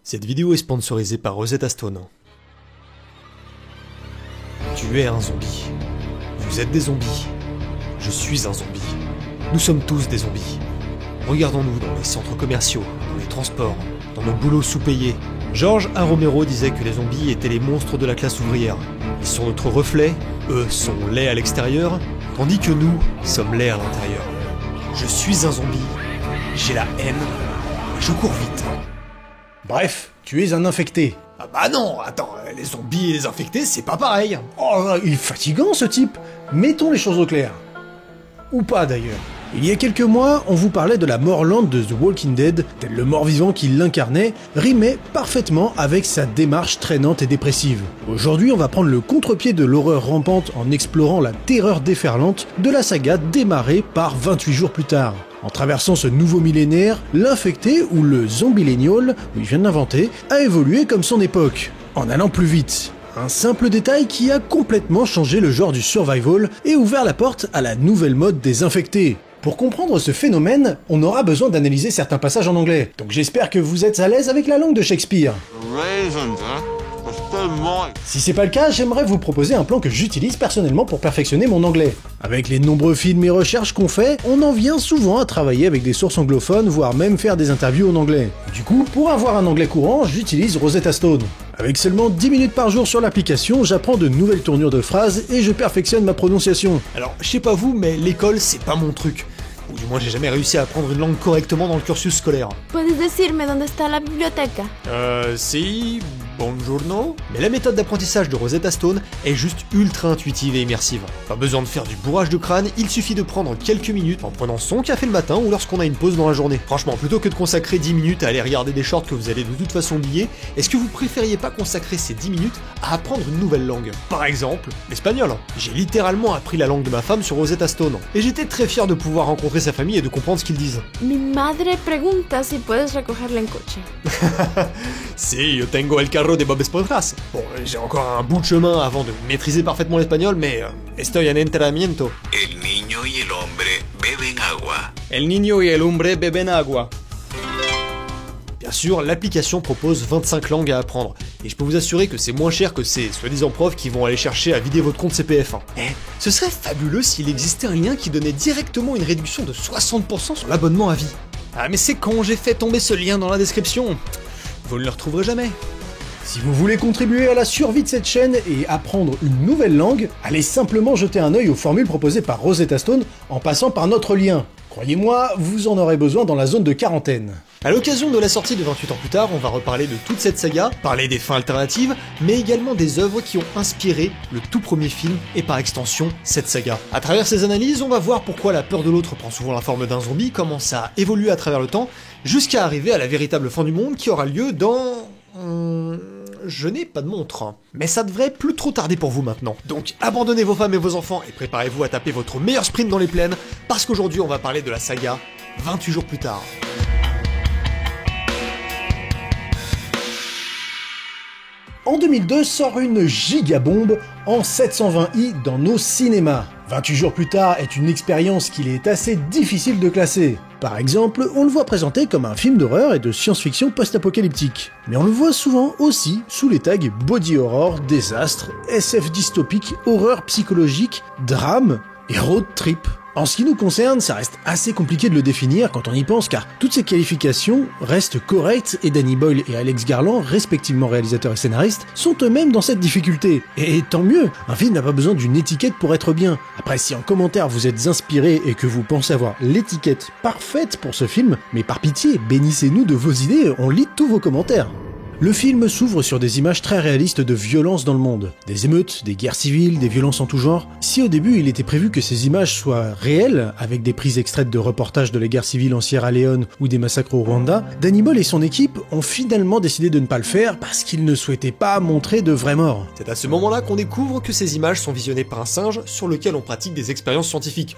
Cette vidéo est sponsorisée par Rosetta Stone. Tu es un zombie. Vous êtes des zombies. Je suis un zombie. Nous sommes tous des zombies. Regardons-nous dans les centres commerciaux, dans les transports, dans nos boulots sous-payés. George A. Romero disait que les zombies étaient les monstres de la classe ouvrière. Ils sont notre reflet, eux sont laids à l'extérieur, tandis que nous sommes laids à l'intérieur. Je suis un zombie, j'ai la haine, et je cours vite. Bref, tu es un infecté. Ah bah non, attends, les zombies et les infectés, c'est pas pareil. Oh, il est fatigant ce type. Mettons les choses au clair. Ou pas d'ailleurs. Il y a quelques mois, on vous parlait de la mort lente de The Walking Dead, tel le mort-vivant qui l'incarnait, rimait parfaitement avec sa démarche traînante et dépressive. Aujourd'hui, on va prendre le contre-pied de l'horreur rampante en explorant la terreur déferlante de la saga démarrée par 28 jours plus tard. En traversant ce nouveau millénaire, l'infecté, ou le zombilénial, il vient de l'inventer, a évolué comme son époque, en allant plus vite. Un simple détail qui a complètement changé le genre du survival et ouvert la porte à la nouvelle mode des infectés. Pour comprendre ce phénomène, on aura besoin d'analyser certains passages en anglais. Donc j'espère que vous êtes à l'aise avec la langue de Shakespeare. Si c'est pas le cas, j'aimerais vous proposer un plan que j'utilise personnellement pour perfectionner mon anglais. Avec les nombreux films et recherches qu'on fait, on en vient souvent à travailler avec des sources anglophones, voire même faire des interviews en anglais. Du coup, pour avoir un anglais courant, j'utilise Rosetta Stone. Avec seulement 10 minutes par jour sur l'application, j'apprends de nouvelles tournures de phrases et je perfectionne ma prononciation. Alors, je sais pas vous, mais l'école, c'est pas mon truc. Ou du moins, j'ai jamais réussi à apprendre une langue correctement dans le cursus scolaire. ¿Puedes decirme dónde está la biblioteca? Si... Buongiorno. Mais la méthode d'apprentissage de Rosetta Stone est juste ultra intuitive et immersive. Pas besoin de faire du bourrage de crâne, il suffit de prendre quelques minutes en prenant son café le matin ou lorsqu'on a une pause dans la journée. Franchement, plutôt que de consacrer 10 minutes à aller regarder des shorts que vous allez de toute façon oublier, est-ce que vous préfériez pas consacrer ces 10 minutes à apprendre une nouvelle langue? Par exemple, l'espagnol. J'ai littéralement appris la langue de ma femme sur Rosetta Stone. Et j'étais très fier de pouvoir rencontrer sa famille et de comprendre ce qu'ils disent. Mi madre pregunta si puedes recogerla en coche. Si, yo tengo el carro de Bob Esponjas. Bon, j'ai encore un bout de chemin avant de maîtriser parfaitement l'espagnol, mais estoy en entrenamiento. El niño y el hombre beben agua. El niño y el hombre beben agua. Bien sûr, l'application propose 25 langues à apprendre, et je peux vous assurer que c'est moins cher que ces soi-disant profs qui vont aller chercher à vider votre compte CPF. Ce serait fabuleux s'il existait un lien qui donnait directement une réduction de 60% sur l'abonnement à vie. Ah mais c'est con, j'ai fait tomber ce lien dans la description. Vous ne le retrouverez jamais. Si vous voulez contribuer à la survie de cette chaîne et apprendre une nouvelle langue, allez simplement jeter un œil aux formules proposées par Rosetta Stone en passant par notre lien. Croyez-moi, vous en aurez besoin dans la zone de quarantaine. À l'occasion de la sortie de 28 ans plus tard, on va reparler de toute cette saga, parler des fins alternatives, mais également des œuvres qui ont inspiré le tout premier film et par extension cette saga. À travers ces analyses, on va voir pourquoi la peur de l'autre prend souvent la forme d'un zombie, comment ça a évolué à travers le temps, jusqu'à arriver à la véritable fin du monde qui aura lieu dans... Je n'ai pas de montre, mais ça devrait plus trop tarder pour vous maintenant. Donc abandonnez vos femmes et vos enfants et préparez-vous à taper votre meilleur sprint dans les plaines, parce qu'aujourd'hui on va parler de la saga 28 jours plus tard. En 2002 sort une gigabombe en 720i dans nos cinémas. 28 jours plus tard est une expérience qu'il est assez difficile de classer. Par exemple, on le voit présenté comme un film d'horreur et de science-fiction post-apocalyptique. Mais on le voit souvent aussi sous les tags body horror, désastre, SF dystopique, horreur psychologique, drame et road trip. En ce qui nous concerne, ça reste assez compliqué de le définir quand on y pense car toutes ces qualifications restent correctes et Danny Boyle et Alex Garland, respectivement réalisateurs et scénaristes, sont eux-mêmes dans cette difficulté. Et tant mieux, un film n'a pas besoin d'une étiquette pour être bien. Après, si en commentaire vous êtes inspiré et que vous pensez avoir l'étiquette parfaite pour ce film, mais par pitié, bénissez-nous de vos idées, on lit tous vos commentaires. Le film s'ouvre sur des images très réalistes de violence dans le monde. Des émeutes, des guerres civiles, des violences en tout genre. Si au début il était prévu que ces images soient réelles, avec des prises extraites de reportages de la guerre civile en Sierra Leone ou des massacres au Rwanda, Danny Boyle et son équipe ont finalement décidé de ne pas le faire parce qu'ils ne souhaitaient pas montrer de vraies morts. C'est à ce moment-là qu'on découvre que ces images sont visionnées par un singe sur lequel on pratique des expériences scientifiques.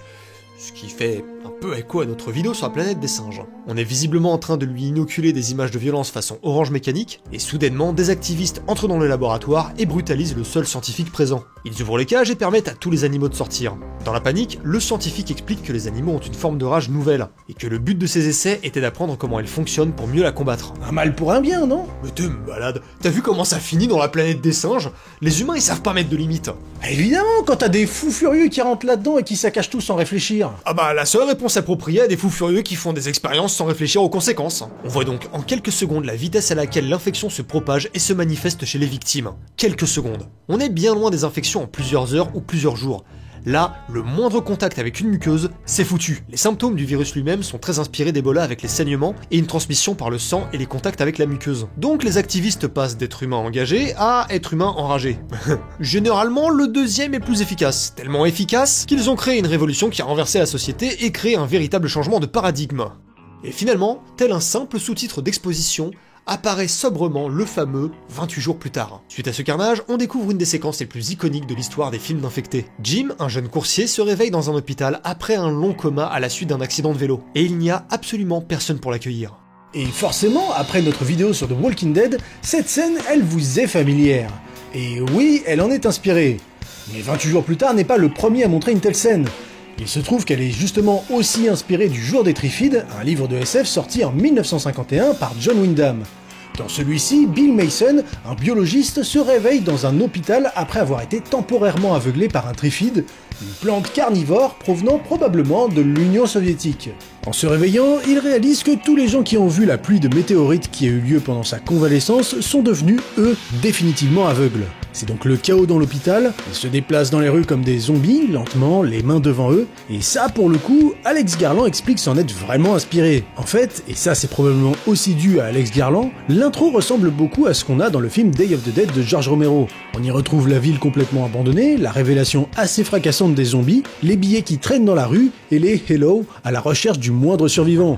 Ce qui fait un peu écho à notre vidéo sur la planète des singes. On est visiblement en train de lui inoculer des images de violence façon Orange Mécanique, et soudainement, des activistes entrent dans le laboratoire et brutalisent le seul scientifique présent. Ils ouvrent les cages et permettent à tous les animaux de sortir. Dans la panique, le scientifique explique que les animaux ont une forme de rage nouvelle, et que le but de ces essais était d'apprendre comment elle fonctionne pour mieux la combattre. Un mal pour un bien, non? Mais t'es malade, t'as vu comment ça finit dans la planète des singes? Les humains ils savent pas mettre de limites. Évidemment, quand t'as des fous furieux qui rentrent là-dedans et qui saccagent tout sans réfléchir. Ah bah la seule réponse appropriée à des fous furieux qui font des expériences sans réfléchir aux conséquences. On voit donc en quelques secondes la vitesse à laquelle l'infection se propage et se manifeste chez les victimes. Quelques secondes. On est bien loin des infections en plusieurs heures ou plusieurs jours. Là, le moindre contact avec une muqueuse, c'est foutu. Les symptômes du virus lui-même sont très inspirés d'Ebola avec les saignements et une transmission par le sang et les contacts avec la muqueuse. Donc les activistes passent d'être humains engagés à être humains enragés. Généralement, le deuxième est plus efficace. Tellement efficace qu'ils ont créé une révolution qui a renversé la société et créé un véritable changement de paradigme. Et finalement, tel un simple sous-titre d'exposition, apparaît sobrement le fameux 28 jours plus tard. Suite à ce carnage, on découvre une des séquences les plus iconiques de l'histoire des films d'infectés. Jim, un jeune coursier, se réveille dans un hôpital après un long coma à la suite d'un accident de vélo, et il n'y a absolument personne pour l'accueillir. Et forcément, après notre vidéo sur The Walking Dead, cette scène, elle vous est familière. Et oui, elle en est inspirée. Mais 28 jours plus tard n'est pas le premier à montrer une telle scène. Il se trouve qu'elle est justement aussi inspirée du Jour des Trifides, un livre de SF sorti en 1951 par John Wyndham. Dans celui-ci, Bill Mason, un biologiste, se réveille dans un hôpital après avoir été temporairement aveuglé par un trifide, une plante carnivore provenant probablement de l'Union soviétique. En se réveillant, il réalise que tous les gens qui ont vu la pluie de météorites qui a eu lieu pendant sa convalescence sont devenus, eux, définitivement aveugles. C'est donc le chaos dans l'hôpital, ils se déplacent dans les rues comme des zombies, lentement, les mains devant eux, et ça pour le coup, Alex Garland explique s'en être vraiment inspiré. En fait, et ça c'est probablement aussi dû à Alex Garland, l'intro ressemble beaucoup à ce qu'on a dans le film Day of the Dead de George Romero. On y retrouve la ville complètement abandonnée, la révélation assez fracassante des zombies, les billets qui traînent dans la rue, et les « hello » à la recherche du moindre survivant.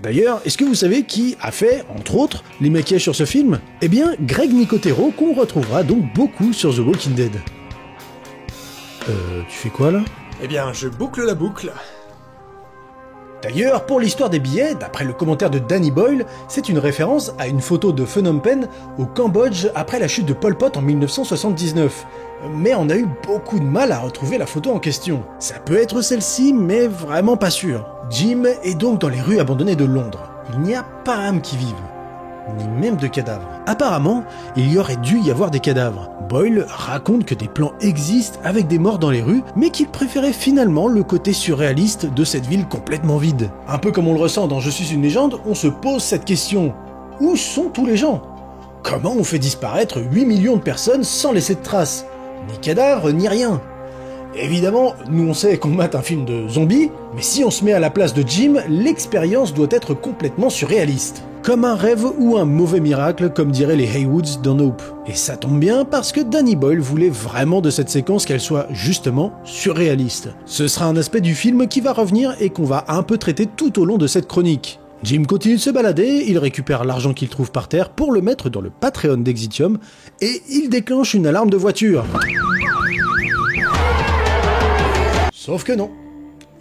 D'ailleurs, est-ce que vous savez qui a fait, entre autres, les maquillages sur ce film? Eh bien, Greg Nicotero, qu'on retrouvera donc beaucoup sur The Walking Dead. Tu fais quoi là? Eh bien, je boucle la boucle. D'ailleurs, pour l'histoire des billets, d'après le commentaire de Danny Boyle, c'est une référence à une photo de Phnom Penh au Cambodge après la chute de Pol Pot en 1979. Mais on a eu beaucoup de mal à retrouver la photo en question. Ça peut être celle-ci, mais vraiment pas sûr. Jim est donc dans les rues abandonnées de Londres. Il n'y a pas âme qui vive, ni même de cadavres. Apparemment, il y aurait dû y avoir des cadavres. Boyle raconte que des plans existent avec des morts dans les rues, mais qu'il préférait finalement le côté surréaliste de cette ville complètement vide. Un peu comme on le ressent dans Je suis une légende, on se pose cette question. Où sont tous les gens? Comment on fait disparaître 8 millions de personnes sans laisser de traces? Ni cadavres, ni rien. Évidemment, nous on sait qu'on mate un film de zombies, mais si on se met à la place de Jim, l'expérience doit être complètement surréaliste. Comme un rêve ou un mauvais miracle, comme diraient les Haywoods dans Nope. Et ça tombe bien parce que Danny Boyle voulait vraiment de cette séquence qu'elle soit justement surréaliste. Ce sera un aspect du film qui va revenir et qu'on va un peu traiter tout au long de cette chronique. Jim continue de se balader, il récupère l'argent qu'il trouve par terre pour le mettre dans le Patreon d'Exitium, et il déclenche une alarme de voiture. Sauf que non.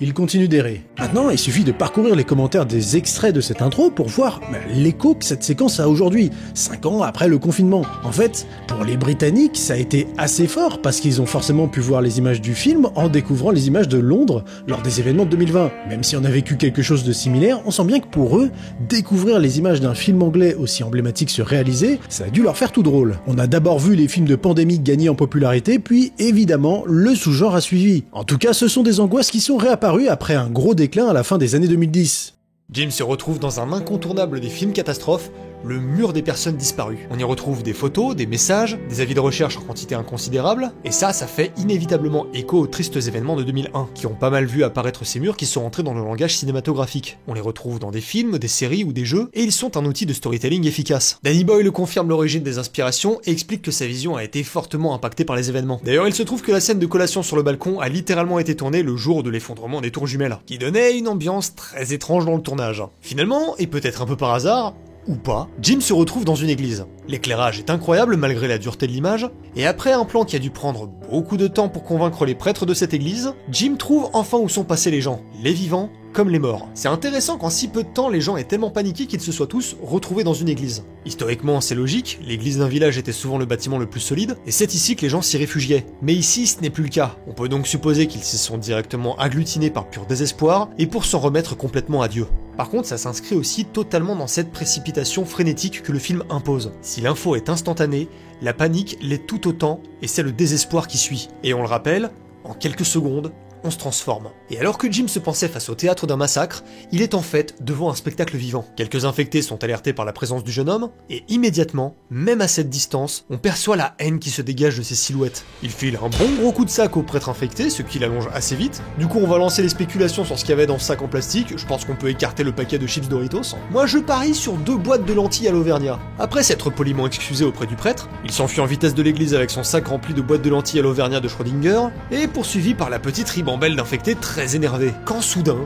Il continue d'errer. Maintenant, il suffit de parcourir les commentaires des extraits de cette intro pour voir l'écho que cette séquence a aujourd'hui, 5 ans après le confinement. En fait, pour les Britanniques, ça a été assez fort parce qu'ils ont forcément pu voir les images du film en découvrant les images de Londres lors des événements de 2020. Même si on a vécu quelque chose de similaire, on sent bien que pour eux, découvrir les images d'un film anglais aussi emblématique se réaliser, ça a dû leur faire tout drôle. On a d'abord vu les films de pandémie gagner en popularité, puis évidemment, le sous-genre a suivi. En tout cas, ce sont des angoisses qui sont réapparues après un gros déclin à la fin des années 2010. Jim se retrouve dans un incontournable des films catastrophes, le mur des personnes disparues. On y retrouve des photos, des messages, des avis de recherche en quantité inconsidérable, et ça fait inévitablement écho aux tristes événements de 2001, qui ont pas mal vu apparaître ces murs qui sont entrés dans le langage cinématographique. On les retrouve dans des films, des séries ou des jeux, et ils sont un outil de storytelling efficace. Danny Boyle confirme l'origine des inspirations et explique que sa vision a été fortement impactée par les événements. D'ailleurs, il se trouve que la scène de collation sur le balcon a littéralement été tournée le jour de l'effondrement des tours jumelles, qui donnait une ambiance très étrange dans le tournage. Finalement, et peut-être un peu par hasard, ou pas, Jim se retrouve dans une église. L'éclairage est incroyable malgré la dureté de l'image, et après un plan qui a dû prendre beaucoup de temps pour convaincre les prêtres de cette église, Jim trouve enfin où sont passés les gens, les vivants comme les morts. C'est intéressant qu'en si peu de temps, les gens aient tellement paniqué qu'ils se soient tous retrouvés dans une église. Historiquement, c'est logique, l'église d'un village était souvent le bâtiment le plus solide, et c'est ici que les gens s'y réfugiaient. Mais ici, ce n'est plus le cas. On peut donc supposer qu'ils s'y sont directement agglutinés par pur désespoir, et pour s'en remettre complètement à Dieu. Par contre, ça s'inscrit aussi totalement dans cette précipitation frénétique que le film impose. Si l'info est instantanée, la panique l'est tout autant, et c'est le désespoir qui suit. Et on le rappelle, en quelques secondes, on se transforme. Et alors que Jim se pensait face au théâtre d'un massacre, il est en fait devant un spectacle vivant. Quelques infectés sont alertés par la présence du jeune homme, et immédiatement, même à cette distance, on perçoit la haine qui se dégage de ses silhouettes. Il file un bon gros coup de sac au prêtre infecté, ce qui l'allonge assez vite. Du coup, on va lancer les spéculations sur ce qu'il y avait dans ce sac en plastique, je pense qu'on peut écarter le paquet de chips Doritos. Moi, je parie sur 2 boîtes de lentilles à l'Auvergnat. Après s'être poliment excusé auprès du prêtre, il s'enfuit en vitesse de l'église avec son sac rempli de boîtes de lentilles à l'Auvergnat de Schrödinger, et poursuivi par la petite ribambelle d'infectés très énervés. Quand soudain,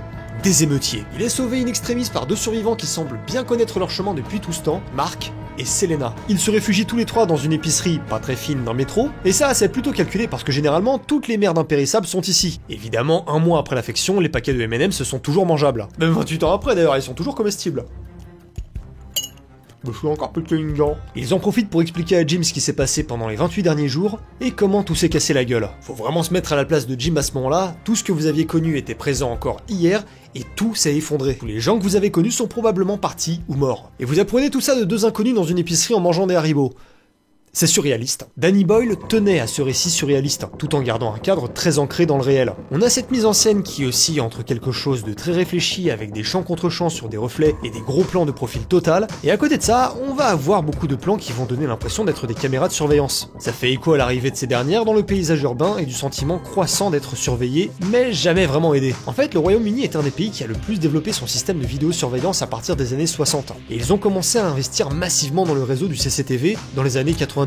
des émeutiers. Il est sauvé in extremis par 2 survivants qui semblent bien connaître leur chemin depuis tout ce temps, Mark et Selena. Ils se réfugient tous les 3 dans une épicerie pas très fine d'un métro, et ça c'est plutôt calculé parce que généralement toutes les merdes impérissables sont ici. Évidemment, 1 mois après l'affection, les paquets de M&M's se sont toujours mangeables. Même 28 ans après d'ailleurs, ils sont toujours comestibles. Je suis encore pété une dent. Ils en profitent pour expliquer à Jim ce qui s'est passé pendant les 28 derniers jours et comment tout s'est cassé la gueule. Faut vraiment se mettre à la place de Jim à ce moment-là, tout ce que vous aviez connu était présent encore hier et tout s'est effondré. Tous les gens que vous avez connus sont probablement partis ou morts. Et vous apprenez tout ça de 2 inconnus dans une épicerie en mangeant des Haribo. C'est surréaliste. Danny Boyle tenait à ce récit surréaliste, tout en gardant un cadre très ancré dans le réel. On a cette mise en scène qui oscille entre quelque chose de très réfléchi avec des champs contre champs sur des reflets et des gros plans de profil total, et à côté de ça, on va avoir beaucoup de plans qui vont donner l'impression d'être des caméras de surveillance. Ça fait écho à l'arrivée de ces dernières dans le paysage urbain et du sentiment croissant d'être surveillé, mais jamais vraiment aidé. En fait, le Royaume-Uni est un des pays qui a le plus développé son système de vidéosurveillance à partir des années 60, et ils ont commencé à investir massivement dans le réseau du CCTV dans les années 90-2000.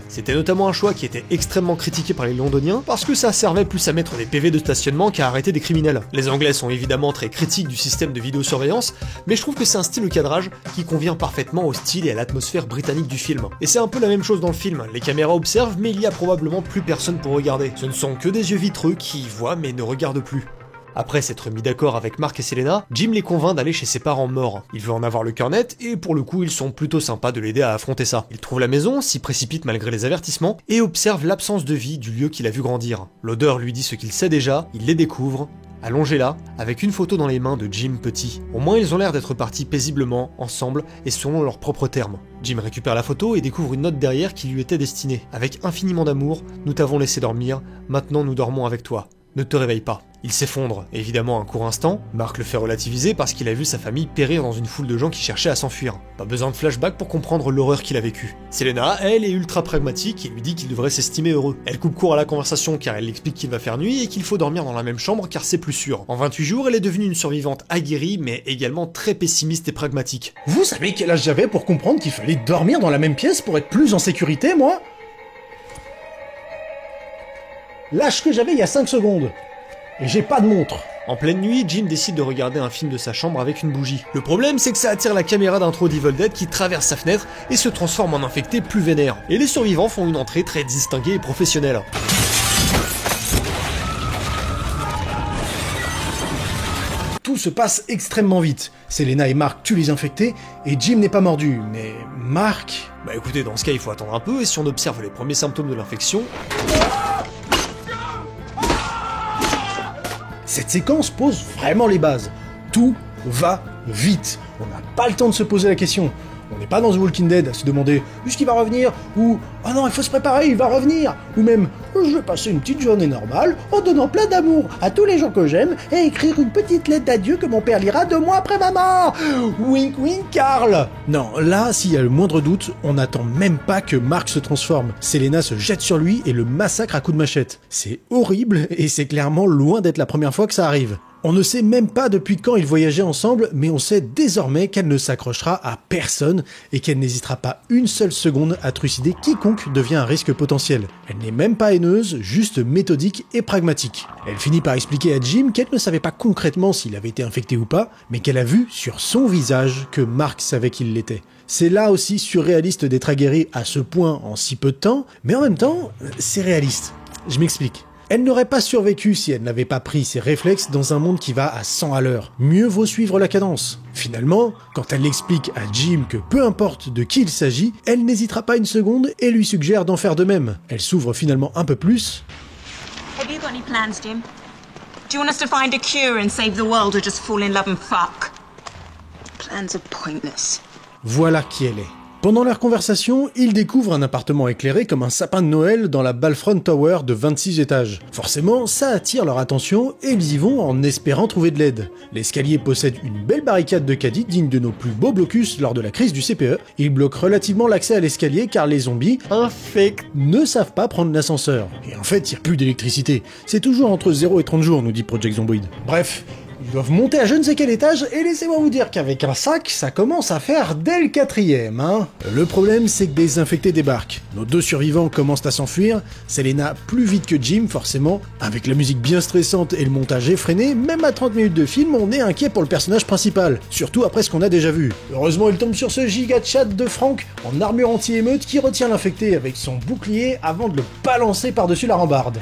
C'était notamment un choix qui était extrêmement critiqué par les Londoniens parce que ça servait plus à mettre des PV de stationnement qu'à arrêter des criminels. Les Anglais sont évidemment très critiques du système de vidéosurveillance, mais je trouve que c'est un style de cadrage qui convient parfaitement au style et à l'atmosphère britannique du film. Et c'est un peu la même chose dans le film, les caméras observent mais il y a probablement plus personne pour regarder. Ce ne sont que des yeux vitreux qui voient mais ne regardent plus. Après s'être mis d'accord avec Mark et Selena, Jim les convainc d'aller chez ses parents morts. Il veut en avoir le cœur net, et pour le coup ils sont plutôt sympas de l'aider à affronter ça. Il trouve la maison, s'y précipite malgré les avertissements, et observe l'absence de vie du lieu qu'il a vu grandir. L'odeur lui dit ce qu'il sait déjà, il les découvre, allongés là, avec une photo dans les mains de Jim petit. Au moins ils ont l'air d'être partis paisiblement, ensemble, et selon leurs propres termes. Jim récupère la photo et découvre une note derrière qui lui était destinée. Avec infiniment d'amour, nous t'avons laissé dormir, maintenant nous dormons avec toi. Ne te réveille pas. Il s'effondre, évidemment un court instant, Mark le fait relativiser parce qu'il a vu sa famille périr dans une foule de gens qui cherchaient à s'enfuir. Pas besoin de flashback pour comprendre l'horreur qu'il a vécue. Selena, elle, est ultra pragmatique et lui dit qu'il devrait s'estimer heureux. Elle coupe court à la conversation car elle explique qu'il va faire nuit et qu'il faut dormir dans la même chambre car c'est plus sûr. En 28 jours, elle est devenue une survivante aguerrie mais également très pessimiste et pragmatique. Vous savez quel âge j'avais pour comprendre qu'il fallait dormir dans la même pièce pour être plus en sécurité, moi? L'âge que j'avais il y a 5 secondes. Et j'ai pas de montre. En pleine nuit, Jim décide de regarder un film de sa chambre avec une bougie. Le problème, c'est que ça attire la caméra d'intro d'Evil Dead qui traverse sa fenêtre et se transforme en infecté plus vénère. Et les survivants font une entrée très distinguée et professionnelle. Tout se passe extrêmement vite. Selena et Mark tuent les infectés, et Jim n'est pas mordu, mais Mark... Bah écoutez, dans ce cas, il faut attendre un peu, et si on observe les premiers symptômes de l'infection... Cette séquence pose vraiment les bases. Tout va vite. On n'a pas le temps de se poser la question. On n'est pas dans The Walking Dead à se demander « Est-ce qu'il va revenir ?» ou « Ah non, il faut se préparer, il va revenir !» ou même « Je vais passer une petite journée normale en donnant plein d'amour à tous les gens que j'aime et écrire une petite lettre d'adieu que mon père lira 2 mois après ma mort !» Wink wink Carl. Non, là, s'il y a le moindre doute, on n'attend même pas que Mark se transforme. Selena se jette sur lui et le massacre à coups de machette. C'est horrible et c'est clairement loin d'être la première fois que ça arrive. On ne sait même pas depuis quand ils voyageaient ensemble, mais on sait désormais qu'elle ne s'accrochera à personne et qu'elle n'hésitera pas une seule seconde à trucider quiconque devient un risque potentiel. Elle n'est même pas haineuse, juste méthodique et pragmatique. Elle finit par expliquer à Jim qu'elle ne savait pas concrètement s'il avait été infecté ou pas, mais qu'elle a vu sur son visage que Mark savait qu'il l'était. C'est là aussi surréaliste d'être aguerri à ce point en si peu de temps, mais en même temps, c'est réaliste. Je m'explique. Elle n'aurait pas survécu si elle n'avait pas pris ses réflexes dans un monde qui va à 100 à l'heure. Mieux vaut suivre la cadence. Finalement, quand elle explique à Jim que peu importe de qui il s'agit, elle n'hésitera pas une seconde et lui suggère d'en faire de même. Elle s'ouvre finalement un peu plus. Have you got any plans, Jim? Do you want us to find a cure and save the world or just fall in love and fuck? Plans are pointless. Voilà qui elle est. Pendant leur conversation, ils découvrent un appartement éclairé comme un sapin de Noël dans la Balfront Tower de 26 étages. Forcément, ça attire leur attention et ils y vont en espérant trouver de l'aide. L'escalier possède une belle barricade de caddie digne de nos plus beaux blocus lors de la crise du CPE. Il bloque relativement l'accès à l'escalier car les zombies, infects, ne savent pas prendre l'ascenseur. Et en fait, il n'y a plus d'électricité. C'est toujours entre 0 et 30 jours, nous dit Project Zomboid. Bref. Ils doivent monter à je ne sais quel étage, et laissez-moi vous dire qu'avec un sac, ça commence à faire dès le 4e, hein. Le problème, c'est que des infectés débarquent. Nos deux survivants commencent à s'enfuir, Selena plus vite que Jim, forcément. Avec la musique bien stressante et le montage effréné, même à 30 minutes de film, on est inquiet pour le personnage principal. Surtout après ce qu'on a déjà vu. Heureusement, il tombe sur ce giga chat de Frank, en armure anti-émeute, qui retient l'infecté avec son bouclier avant de le balancer par-dessus la rambarde.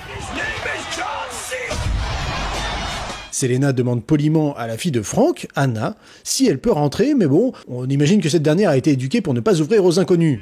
Selena demande poliment à la fille de Frank, Anna, si elle peut rentrer, mais bon, on imagine que cette dernière a été éduquée pour ne pas ouvrir aux inconnus.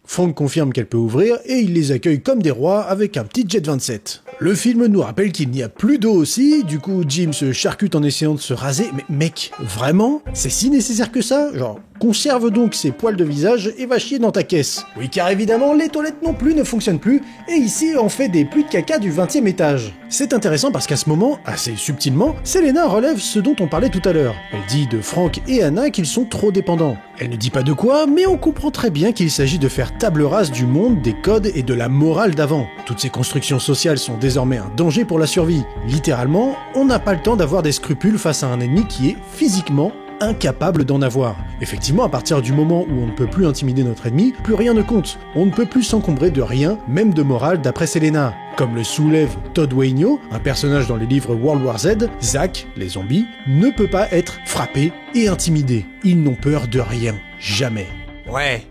Frank confirme qu'elle peut ouvrir et il les accueille comme des rois avec un petit jet 27. Le film nous rappelle qu'il n'y a plus d'eau aussi, du coup Jim se charcute en essayant de se raser, mais mec, vraiment? C'est si nécessaire que ça? Genre, conserve donc ses poils de visage et va chier dans ta caisse. Oui, car évidemment, les toilettes non plus ne fonctionnent plus, et ici on fait des pluies de caca du 20e étage. C'est intéressant parce qu'à ce moment, assez subtilement, Selena relève ce dont on parlait tout à l'heure. Elle dit de Frank et Anna qu'ils sont trop dépendants. Elle ne dit pas de quoi, mais on comprend très bien qu'il s'agit de faire table rase du monde, des codes et de la morale d'avant. Toutes ces constructions sociales sont désormais un danger pour la survie. Littéralement, on n'a pas le temps d'avoir des scrupules face à un ennemi qui est physiquement incapable d'en avoir. Effectivement, à partir du moment où on ne peut plus intimider notre ennemi, plus rien ne compte. On ne peut plus s'encombrer de rien, même de morale d'après Selena. Comme le soulève Todd Wainio, un personnage dans les livres World War Z, Zach, les zombies, ne peut pas être frappé et intimidé. Ils n'ont peur de rien. Jamais. Ouais,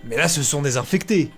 mais là ce sont des infectés.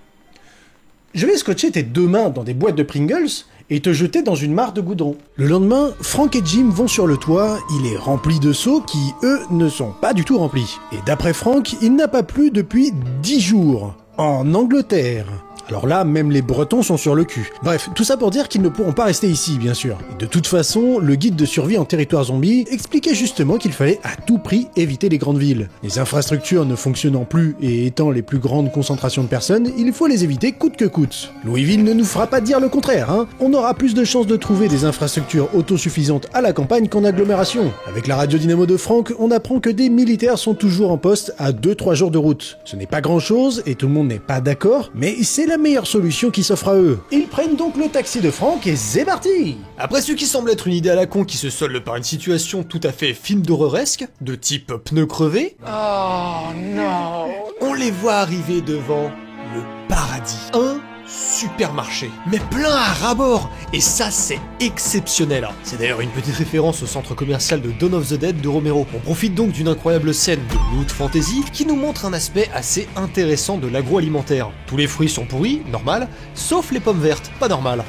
Je vais scotcher tes deux mains dans des boîtes de Pringles et te jeter dans une mare de goudron. Le lendemain, Frank et Jim vont sur le toit, il est rempli de seaux qui, eux, ne sont pas du tout remplis. Et d'après Frank, il n'a pas plu depuis 10 jours. En Angleterre. Alors là, même les Bretons sont sur le cul. Bref, tout ça pour dire qu'ils ne pourront pas rester ici, bien sûr. Et de toute façon, le guide de survie en territoire zombie expliquait justement qu'il fallait à tout prix éviter les grandes villes. Les infrastructures ne fonctionnant plus et étant les plus grandes concentrations de personnes, il faut les éviter coûte que coûte. Louisville ne nous fera pas dire le contraire, hein. On aura plus de chances de trouver des infrastructures autosuffisantes à la campagne qu'en agglomération. Avec la radio dynamo de Frank, on apprend que des militaires sont toujours en poste à 2-3 jours de route. Ce n'est pas grand chose et tout le monde n'est pas d'accord, mais c'est la meilleure solution qui s'offre à eux. Ils prennent donc le taxi de Frank et c'est parti. Après ce qui semble être une idée à la con qui se solde par une situation tout à fait film d'horreuresque, de type pneu crevé, Oh non. on les voit arriver devant le paradis. Un supermarché, mais plein à ras-bord, et ça c'est exceptionnel. C'est d'ailleurs une petite référence au centre commercial de Dawn of the Dead de Romero. On profite donc d'une incroyable scène de loot fantasy qui nous montre un aspect assez intéressant de l'agroalimentaire. Tous les fruits sont pourris, normal, sauf les pommes vertes, pas normal.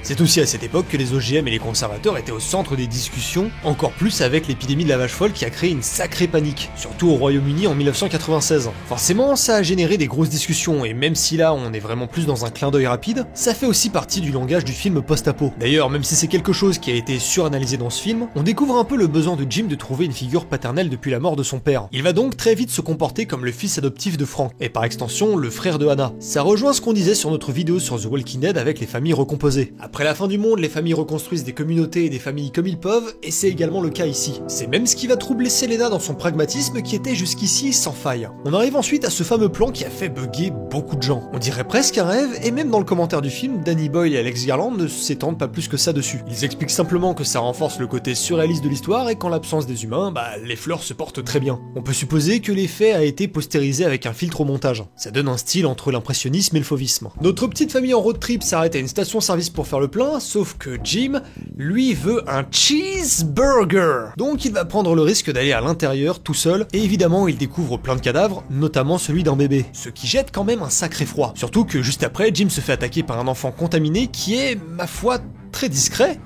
C'est aussi à cette époque que les OGM et les conservateurs étaient au centre des discussions, encore plus avec l'épidémie de la vache folle qui a créé une sacrée panique, surtout au Royaume-Uni en 1996. Forcément, ça a généré des grosses discussions, et même si là on est vraiment plus dans un clin d'œil rapide, ça fait aussi partie du langage du film post-apo. D'ailleurs, même si c'est quelque chose qui a été suranalysé dans ce film, on découvre un peu le besoin de Jim de trouver une figure paternelle depuis la mort de son père. Il va donc très vite se comporter comme le fils adoptif de Frank, et par extension, le frère de Hannah. Ça rejoint ce qu'on disait sur notre vidéo sur The Walking Dead avec les familles recomposées. Après la fin du monde, les familles reconstruisent des communautés et des familles comme ils peuvent, et c'est également le cas ici. C'est même ce qui va troubler Selena dans son pragmatisme qui était jusqu'ici sans faille. On arrive ensuite à ce fameux plan qui a fait bugger beaucoup de gens. On dirait presque un rêve, et même dans le commentaire du film, Danny Boyle et Alex Garland ne s'étendent pas plus que ça dessus. Ils expliquent simplement que ça renforce le côté surréaliste de l'histoire et qu'en l'absence des humains, les fleurs se portent très bien. On peut supposer que l'effet a été postérisé avec un filtre au montage. Ça donne un style entre l'impressionnisme et le fauvisme. Notre petite famille en road trip s'arrête à une station-service pour faire le plein, sauf que Jim, lui, veut un cheeseburger. Donc il va prendre le risque d'aller à l'intérieur tout seul, et évidemment il découvre plein de cadavres, notamment celui d'un bébé. Ce qui jette quand même un sacré froid. Surtout que juste après, Jim se fait attaquer par un enfant contaminé qui est, ma foi, très discret.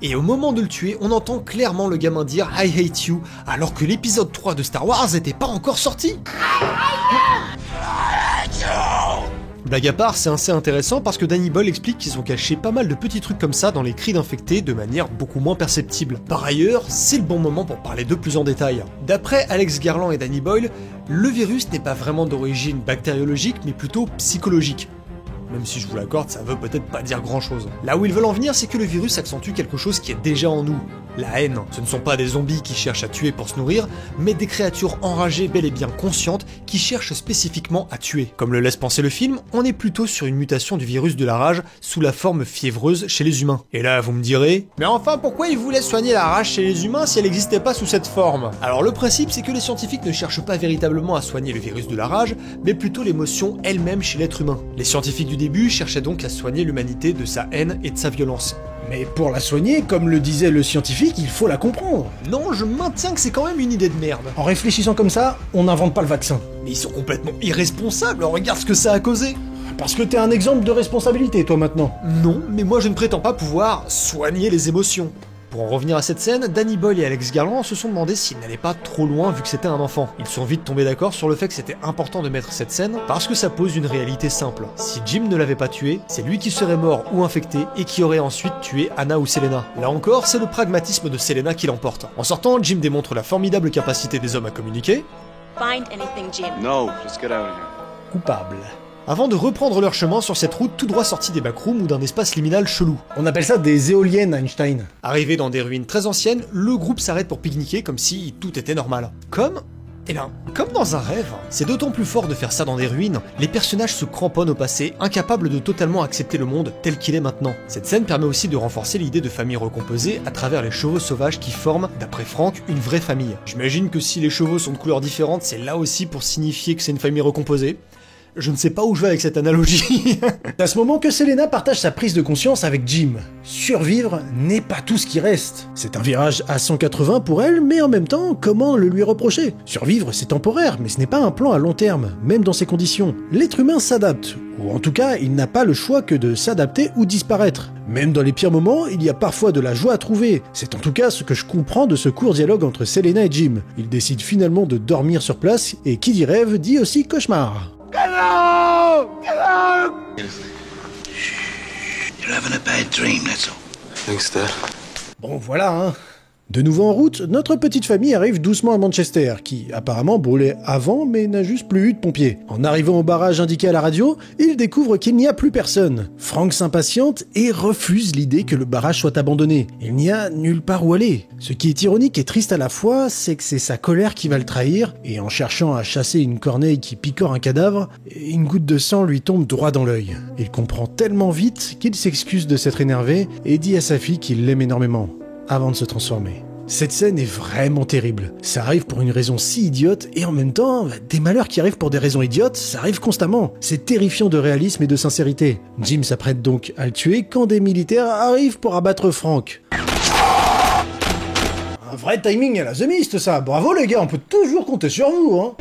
Et au moment de le tuer, on entend clairement le gamin dire « I hate you », alors que l'épisode 3 de Star Wars n'était pas encore sorti. Blague à part, c'est assez intéressant parce que Danny Boyle explique qu'ils ont caché pas mal de petits trucs comme ça dans les cris d'infectés de manière beaucoup moins perceptible. Par ailleurs, c'est le bon moment pour parler d'eux plus en détail. D'après Alex Garland et Danny Boyle, le virus n'est pas vraiment d'origine bactériologique mais plutôt psychologique. Même si je vous l'accorde, ça veut peut-être pas dire grand chose. Là où ils veulent en venir, c'est que le virus accentue quelque chose qui est déjà en nous. La haine. Ce ne sont pas des zombies qui cherchent à tuer pour se nourrir, mais des créatures enragées bel et bien conscientes qui cherchent spécifiquement à tuer. Comme le laisse penser le film, on est plutôt sur une mutation du virus de la rage sous la forme fiévreuse chez les humains. Et là, vous me direz, mais enfin pourquoi ils voulaient soigner la rage chez les humains si elle n'existait pas sous cette forme? Alors le principe, c'est que les scientifiques ne cherchent pas véritablement à soigner le virus de la rage, mais plutôt l'émotion elle-même chez l'être humain. Les scientifiques du début cherchaient donc à soigner l'humanité de sa haine et de sa violence. Mais pour la soigner, comme le disait le scientifique, il faut la comprendre. Non, je maintiens que c'est quand même une idée de merde. En réfléchissant comme ça, on n'invente pas le vaccin. Mais ils sont complètement irresponsables, regarde ce que ça a causé. Parce que t'es un exemple de responsabilité, toi, maintenant. Non, mais moi je ne prétends pas pouvoir soigner les émotions. Pour en revenir à cette scène, Danny Boyle et Alex Garland se sont demandé s'ils n'allaient pas trop loin vu que c'était un enfant. Ils sont vite tombés d'accord sur le fait que c'était important de mettre cette scène parce que ça pose une réalité simple. Si Jim ne l'avait pas tué, c'est lui qui serait mort ou infecté et qui aurait ensuite tué Anna ou Selena. Là encore, c'est le pragmatisme de Selena qui l'emporte. En sortant, Jim démontre la formidable capacité des hommes à communiquer. Find anything, Jim. No, just get out of here. Coupable. Avant de reprendre leur chemin sur cette route tout droit sortie des backrooms ou d'un espace liminal chelou. On appelle ça des éoliennes, Einstein. Arrivé dans des ruines très anciennes, le groupe s'arrête pour pique-niquer comme si tout était normal. Comme dans un rêve. C'est d'autant plus fort de faire ça dans des ruines, les personnages se cramponnent au passé, incapables de totalement accepter le monde tel qu'il est maintenant. Cette scène permet aussi de renforcer l'idée de famille recomposée à travers les chevaux sauvages qui forment, d'après Frank, une vraie famille. J'imagine que si les chevaux sont de couleurs différentes, c'est là aussi pour signifier que c'est une famille recomposée. Je ne sais pas où je vais avec cette analogie. C'est à ce moment que Selena partage sa prise de conscience avec Jim. Survivre n'est pas tout ce qui reste. C'est un virage à 180 pour elle, mais en même temps, comment le lui reprocher? Survivre, c'est temporaire, mais ce n'est pas un plan à long terme, même dans ces conditions. L'être humain s'adapte, ou en tout cas, il n'a pas le choix que de s'adapter ou disparaître. Même dans les pires moments, il y a parfois de la joie à trouver. C'est en tout cas ce que je comprends de ce court dialogue entre Selena et Jim. Ils décident finalement de dormir sur place, et qui dit rêve dit aussi cauchemar. Hello! Hello! You're having a bad dream, that's all. Thanks, Dad. Bon voilà, hein. De nouveau en route, notre petite famille arrive doucement à Manchester, qui apparemment brûlait avant mais n'a juste plus eu de pompiers. En arrivant au barrage indiqué à la radio, ils découvrent qu'il n'y a plus personne. Frank s'impatiente et refuse l'idée que le barrage soit abandonné. Il n'y a nulle part où aller. Ce qui est ironique et triste à la fois, c'est que c'est sa colère qui va le trahir, et en cherchant à chasser une corneille qui picore un cadavre, une goutte de sang lui tombe droit dans l'œil. Il comprend tellement vite qu'il s'excuse de s'être énervé et dit à sa fille qu'il l'aime énormément, avant de se transformer. Cette scène est vraiment terrible. Ça arrive pour une raison si idiote, et en même temps, des malheurs qui arrivent pour des raisons idiotes, ça arrive constamment. C'est terrifiant de réalisme et de sincérité. Jim s'apprête donc à le tuer quand des militaires arrivent pour abattre Frank. Un vrai timing à la The Mist, ça. Bravo les gars, on peut toujours compter sur vous, hein.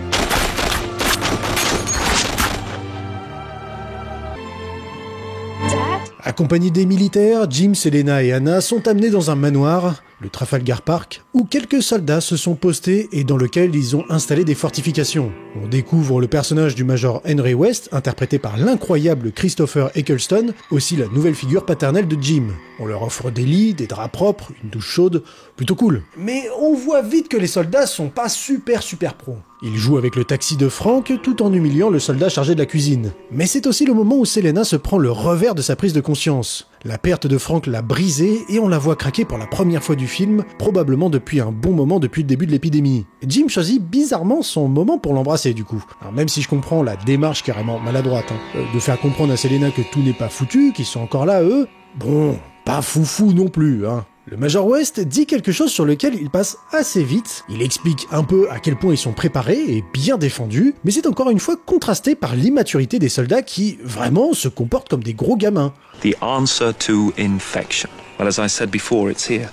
Accompagnés des militaires, Jim, Selena et Anna sont amenés dans un manoir, le Trafalgar Park, où quelques soldats se sont postés et dans lequel ils ont installé des fortifications. On découvre le personnage du Major Henry West, interprété par l'incroyable Christopher Eccleston, aussi la nouvelle figure paternelle de Jim. On leur offre des lits, des draps propres, une douche chaude, plutôt cool. Mais on voit vite que les soldats sont pas super pro. Il joue avec le taxi de Frank tout en humiliant le soldat chargé de la cuisine. Mais c'est aussi le moment où Selena se prend le revers de sa prise de conscience. La perte de Frank l'a brisée et on la voit craquer pour la première fois du film, probablement depuis un bon moment depuis le début de l'épidémie. Jim choisit bizarrement son moment pour l'embrasser du coup. Alors même si je comprends la démarche carrément maladroite, de faire comprendre à Selena que tout n'est pas foutu, qu'ils sont encore là eux, bon, pas foufou non plus, hein. Le Major West dit quelque chose sur lequel il passe assez vite, il explique un peu à quel point ils sont préparés et bien défendus, mais c'est encore une fois contrasté par l'immaturité des soldats qui, vraiment, se comportent comme des gros gamins. The answer to infection. Well, as I said before, it's here.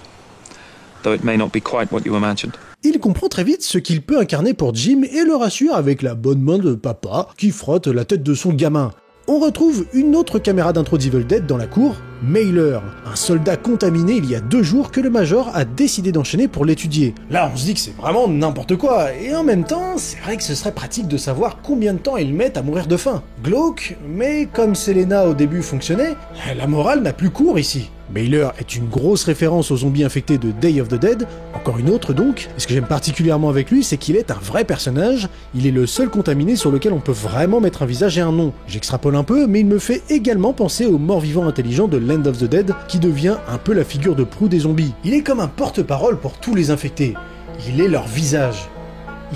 Though it may not be quite what you imagined. Il comprend très vite ce qu'il peut incarner pour Jim et le rassure avec la bonne main de papa qui frotte la tête de son gamin. On retrouve une autre caméra d'intro d'Evil Dead dans la cour, Mailer, un soldat contaminé il y a 2 jours que le Major a décidé d'enchaîner pour l'étudier. Là on se dit que c'est vraiment n'importe quoi, et en même temps, c'est vrai que ce serait pratique de savoir combien de temps ils mettent à mourir de faim. Glauque, mais comme Selena au début fonctionnait, la morale n'a plus cours ici. Mailer est une grosse référence aux zombies infectés de Day of the Dead, encore une autre donc, et ce que j'aime particulièrement avec lui, c'est qu'il est un vrai personnage, il est le seul contaminé sur lequel on peut vraiment mettre un visage et un nom. J'extrapole un peu, mais il me fait également penser au mort-vivant intelligent de Land of the Dead, qui devient un peu la figure de proue des zombies. Il est comme un porte-parole pour tous les infectés, il est leur visage,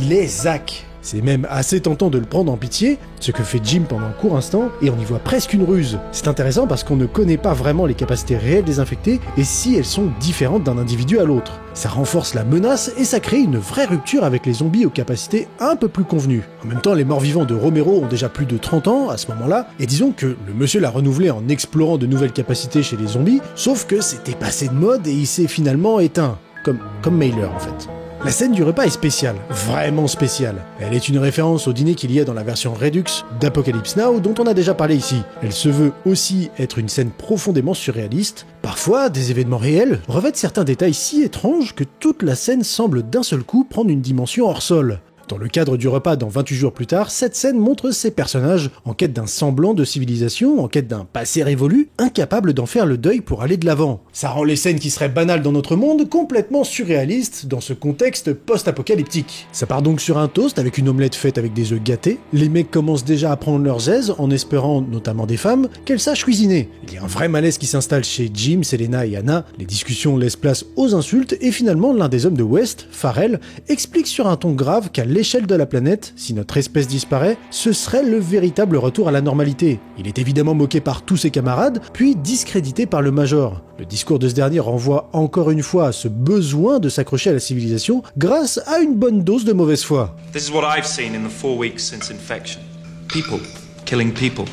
il est Zach. C'est même assez tentant de le prendre en pitié, ce que fait Jim pendant un court instant, et on y voit presque une ruse. C'est intéressant parce qu'on ne connaît pas vraiment les capacités réelles des infectés, et si elles sont différentes d'un individu à l'autre. Ça renforce la menace, et ça crée une vraie rupture avec les zombies aux capacités un peu plus convenues. En même temps, les morts-vivants de Romero ont déjà plus de 30 ans à ce moment-là, et disons que le monsieur l'a renouvelé en explorant de nouvelles capacités chez les zombies, sauf que c'était passé de mode et il s'est finalement éteint. Comme Mailer en fait. La scène du repas est spéciale, vraiment spéciale. Elle est une référence au dîner qu'il y a dans la version Redux d'Apocalypse Now dont on a déjà parlé ici. Elle se veut aussi être une scène profondément surréaliste. Parfois, des événements réels revêtent certains détails si étranges que toute la scène semble d'un seul coup prendre une dimension hors sol. Dans le cadre du repas dans 28 jours plus tard, cette scène montre ces personnages en quête d'un semblant de civilisation, en quête d'un passé révolu, incapables d'en faire le deuil pour aller de l'avant. Ça rend les scènes qui seraient banales dans notre monde complètement surréalistes dans ce contexte post-apocalyptique. Ça part donc sur un toast avec une omelette faite avec des œufs gâtés, les mecs commencent déjà à prendre leurs aises en espérant, notamment des femmes, qu'elles sachent cuisiner. Il y a un vrai malaise qui s'installe chez Jim, Selena et Anna, les discussions laissent place aux insultes et finalement l'un des hommes de West, Farrell, explique sur un ton grave qu'à l'échelle de la planète, si notre espèce disparaît, ce serait le véritable retour à la normalité. Il est évidemment moqué par tous ses camarades, puis discrédité par le Major. Le discours de ce dernier renvoie encore une fois à ce besoin de s'accrocher à la civilisation grâce à une bonne dose de mauvaise foi. This is what I've seen in the 4 weeks since infection. People killing people.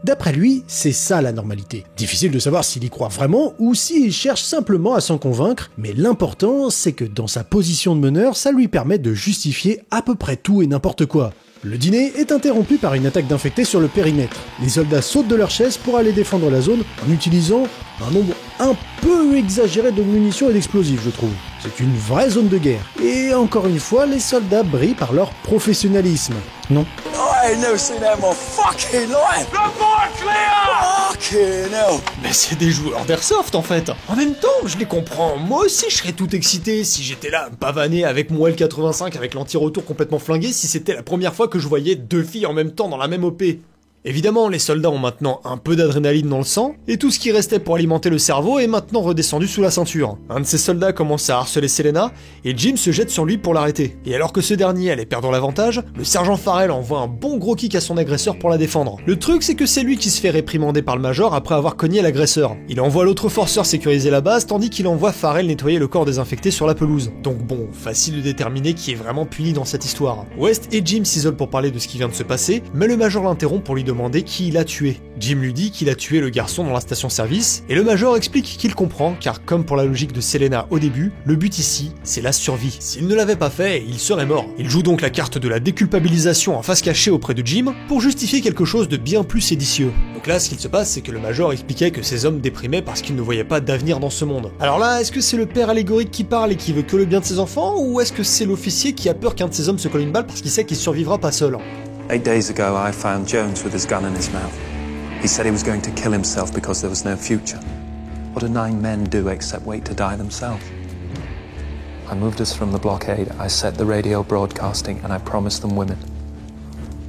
D'après lui, c'est ça la normalité. Difficile de savoir s'il y croit vraiment ou s'il cherche simplement à s'en convaincre, mais l'important, c'est que dans sa position de meneur, ça lui permet de justifier à peu près tout et n'importe quoi. Le dîner est interrompu par une attaque d'infectés sur le périmètre. Les soldats sautent de leur chaise pour aller défendre la zone en utilisant un nombre un peu exagéré de munitions et d'explosifs, je trouve. C'est une vraie zone de guerre. Et encore une fois, les soldats brillent par leur professionnalisme. Non. I ain't never seen that in my fucking life. The board clear! Fucking hell. Mais c'est des joueurs d'airsoft en fait. En même temps, je les comprends. Moi aussi, je serais tout excité si j'étais là, pavané avec mon L85 avec l'anti-retour complètement flingué si c'était la première fois que je voyais 2 filles en même temps dans la même OP. Évidemment, les soldats ont maintenant un peu d'adrénaline dans le sang, et tout ce qui restait pour alimenter le cerveau est maintenant redescendu sous la ceinture. Un de ces soldats commence à harceler Selena, et Jim se jette sur lui pour l'arrêter. Et alors que ce dernier allait perdre l'avantage, le sergent Farrell envoie un bon gros kick à son agresseur pour la défendre. Le truc, c'est que c'est lui qui se fait réprimander par le Major après avoir cogné l'agresseur. Il envoie l'autre forceur sécuriser la base, tandis qu'il envoie Farrell nettoyer le corps désinfecté sur la pelouse. Donc bon, facile de déterminer qui est vraiment puni dans cette histoire. West et Jim s'isolent pour parler de ce qui vient de se passer, mais le Major l'interrompt pour lui demander qui il a tué. Jim lui dit qu'il a tué le garçon dans la station-service, et le Major explique qu'il comprend, car comme pour la logique de Selena au début, le but ici, c'est la survie. S'il ne l'avait pas fait, il serait mort. Il joue donc la carte de la déculpabilisation en face cachée auprès de Jim, pour justifier quelque chose de bien plus séditieux. Donc là, ce qu'il se passe, c'est que le Major expliquait que ces hommes déprimaient parce qu'ils ne voyaient pas d'avenir dans ce monde. Alors là, est-ce que c'est le père allégorique qui parle et qui veut que le bien de ses enfants, ou est-ce que c'est l'officier qui a peur qu'un de ces hommes se colle une balle parce qu'il sait qu'il survivra pas seul? 8 days ago, I found Jones with his gun in his mouth. He said he was going to kill himself because there was no future. What do 9 men do except wait to die themselves? I moved us from the blockade, I set the radio broadcasting, and I promised them women.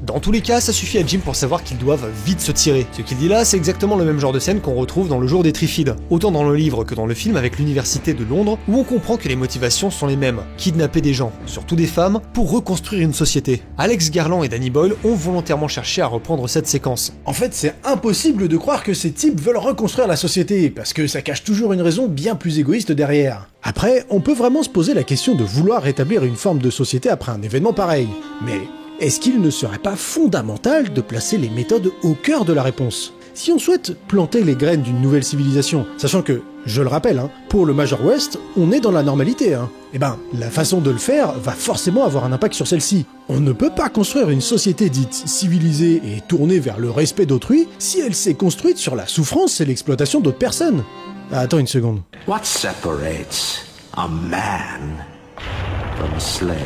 Dans tous les cas, ça suffit à Jim pour savoir qu'ils doivent vite se tirer. Ce qu'il dit là, c'est exactement le même genre de scène qu'on retrouve dans Le Jour des Trifides, autant dans le livre que dans le film avec l'université de Londres, où on comprend que les motivations sont les mêmes, kidnapper des gens, surtout des femmes, pour reconstruire une société. Alex Garland et Danny Boyle ont volontairement cherché à reprendre cette séquence. En fait, c'est impossible de croire que ces types veulent reconstruire la société, parce que ça cache toujours une raison bien plus égoïste derrière. Après, on peut vraiment se poser la question de vouloir rétablir une forme de société après un événement pareil. Mais est-ce qu'il ne serait pas fondamental de placer les méthodes au cœur de la réponse ? Si on souhaite planter les graines d'une nouvelle civilisation, sachant que, je le rappelle, pour le Major West, on est dans la normalité, eh ben, la façon de le faire va forcément avoir un impact sur celle-ci. On ne peut pas construire une société dite civilisée et tournée vers le respect d'autrui si elle s'est construite sur la souffrance et l'exploitation d'autres personnes. Attends une seconde. What separates a man from a slave?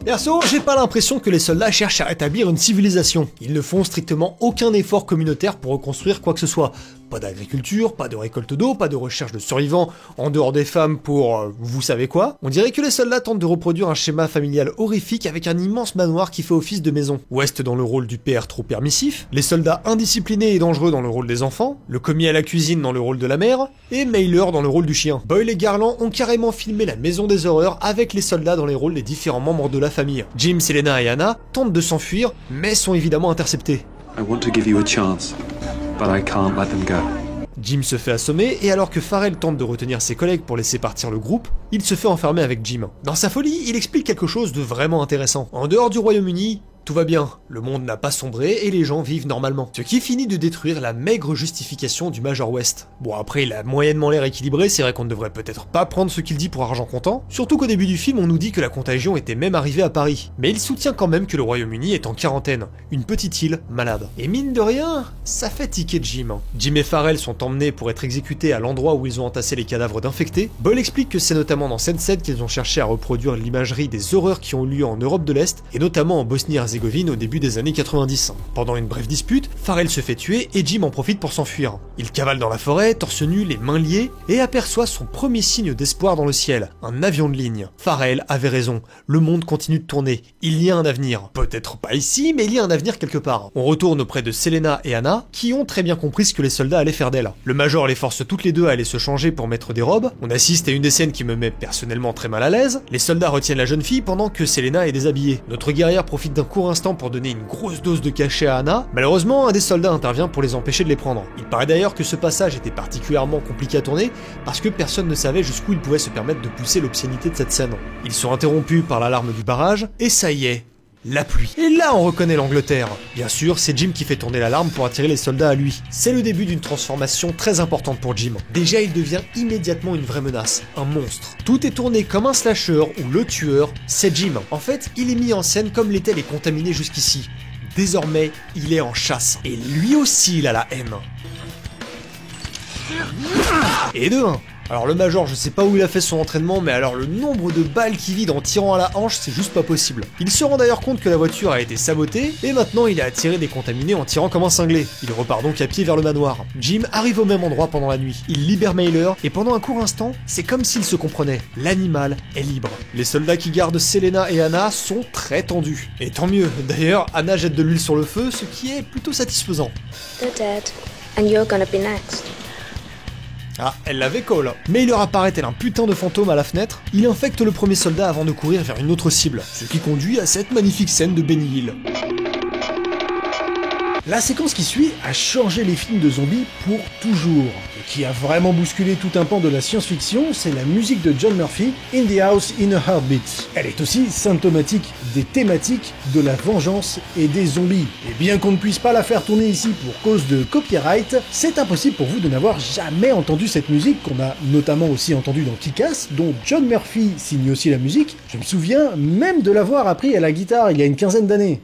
Perso, j'ai pas l'impression que les soldats cherchent à rétablir une civilisation. Ils ne font strictement aucun effort communautaire pour reconstruire quoi que ce soit. Pas d'agriculture, pas de récolte d'eau, pas de recherche de survivants, en dehors des femmes pour vous savez quoi. On dirait que les soldats tentent de reproduire un schéma familial horrifique avec un immense manoir qui fait office de maison. West dans le rôle du père trop permissif, les soldats indisciplinés et dangereux dans le rôle des enfants, le commis à la cuisine dans le rôle de la mère, et Mailer dans le rôle du chien. Boyle et Garland ont carrément filmé la maison des horreurs avec les soldats dans les rôles des différents membres de la famille. Jim, Selena et Anna tentent de s'enfuir, mais sont évidemment interceptés. I want to give you a chance, but I can't let them go. Jim se fait assommer, et alors que Farrell tente de retenir ses collègues pour laisser partir le groupe, il se fait enfermer avec Jim. Dans sa folie, il explique quelque chose de vraiment intéressant. En dehors du Royaume-Uni, tout va bien, le monde n'a pas sombré et les gens vivent normalement. Ce qui finit de détruire la maigre justification du Major West. Bon après il a moyennement l'air équilibré, c'est vrai qu'on ne devrait peut-être pas prendre ce qu'il dit pour argent comptant, surtout qu'au début du film on nous dit que la contagion était même arrivée à Paris. Mais il soutient quand même que le Royaume-Uni est en quarantaine, une petite île malade. Et mine de rien, ça fait tiquer Jim. Jim et Farrell sont emmenés pour être exécutés à l'endroit où ils ont entassé les cadavres d'infectés. Boyle explique que c'est notamment dans Sunset qu'ils ont cherché à reproduire l'imagerie des horreurs qui ont eu lieu en Europe de l'Est, et notamment en Bosnie-Herzégovine au début des années 90. Pendant une brève dispute, Farrell se fait tuer et Jim en profite pour s'enfuir. Il cavale dans la forêt, torse nu, les mains liées, et aperçoit son premier signe d'espoir dans le ciel, un avion de ligne. Farrell avait raison, le monde continue de tourner, il y a un avenir. Peut-être pas ici, mais il y a un avenir quelque part. On retourne auprès de Selena et Anna, qui ont très bien compris ce que les soldats allaient faire d'elles. Le Major les force toutes les deux à aller se changer pour mettre des robes. On assiste à une des scènes qui me met personnellement très mal à l'aise. Les soldats retiennent la jeune fille pendant que Selena est déshabillée. Notre guerrière profite d'un court instant pour donner une grosse dose de cachet à Anna. Malheureusement, un des soldats intervient pour les empêcher de les prendre. Il paraît d'ailleurs que ce passage était particulièrement compliqué à tourner parce que personne ne savait jusqu'où il pouvait se permettre de pousser l'obscénité de cette scène. Ils sont interrompus par l'alarme du barrage, et ça y est, la pluie. Et là on reconnaît l'Angleterre. Bien sûr, c'est Jim qui fait tourner l'alarme pour attirer les soldats à lui. C'est le début d'une transformation très importante pour Jim. Déjà, il devient immédiatement une vraie menace, un monstre. Tout est tourné comme un slasher où le tueur, c'est Jim. En fait, il est mis en scène comme l'étaient les contaminés jusqu'ici. Désormais, il est en chasse. Et lui aussi, il a la haine. Et de 1. Alors le Major, je sais pas où il a fait son entraînement, mais alors le nombre de balles qu'il vide en tirant à la hanche, c'est juste pas possible. Il se rend d'ailleurs compte que la voiture a été sabotée, et maintenant il a attiré des contaminés en tirant comme un cinglé. Il repart donc à pied vers le manoir. Jim arrive au même endroit pendant la nuit. Il libère Mailer, et pendant un court instant, c'est comme s'ils se comprenaient. L'animal est libre. Les soldats qui gardent Selena et Anna sont très tendus. Et tant mieux. D'ailleurs, Anna jette de l'huile sur le feu, ce qui est plutôt satisfaisant. They're dead, and you're gonna be next. Ah, elle l'avait call. Mais il leur apparaît tel un putain de fantôme à la fenêtre. Il infecte le premier soldat avant de courir vers une autre cible, ce qui conduit à cette magnifique scène de Benny Hill. La séquence qui suit a changé les films de zombies pour toujours. Et qui a vraiment bousculé tout un pan de la science-fiction, c'est la musique de John Murphy, In the House in a Heartbeat. Elle est aussi symptomatique des thématiques de la vengeance et des zombies. Et bien qu'on ne puisse pas la faire tourner ici pour cause de copyright, c'est impossible pour vous de n'avoir jamais entendu cette musique qu'on a notamment aussi entendue dans Kick-Ass, dont John Murphy signe aussi la musique. Je me souviens même de l'avoir appris à la guitare il y a une quinzaine d'années.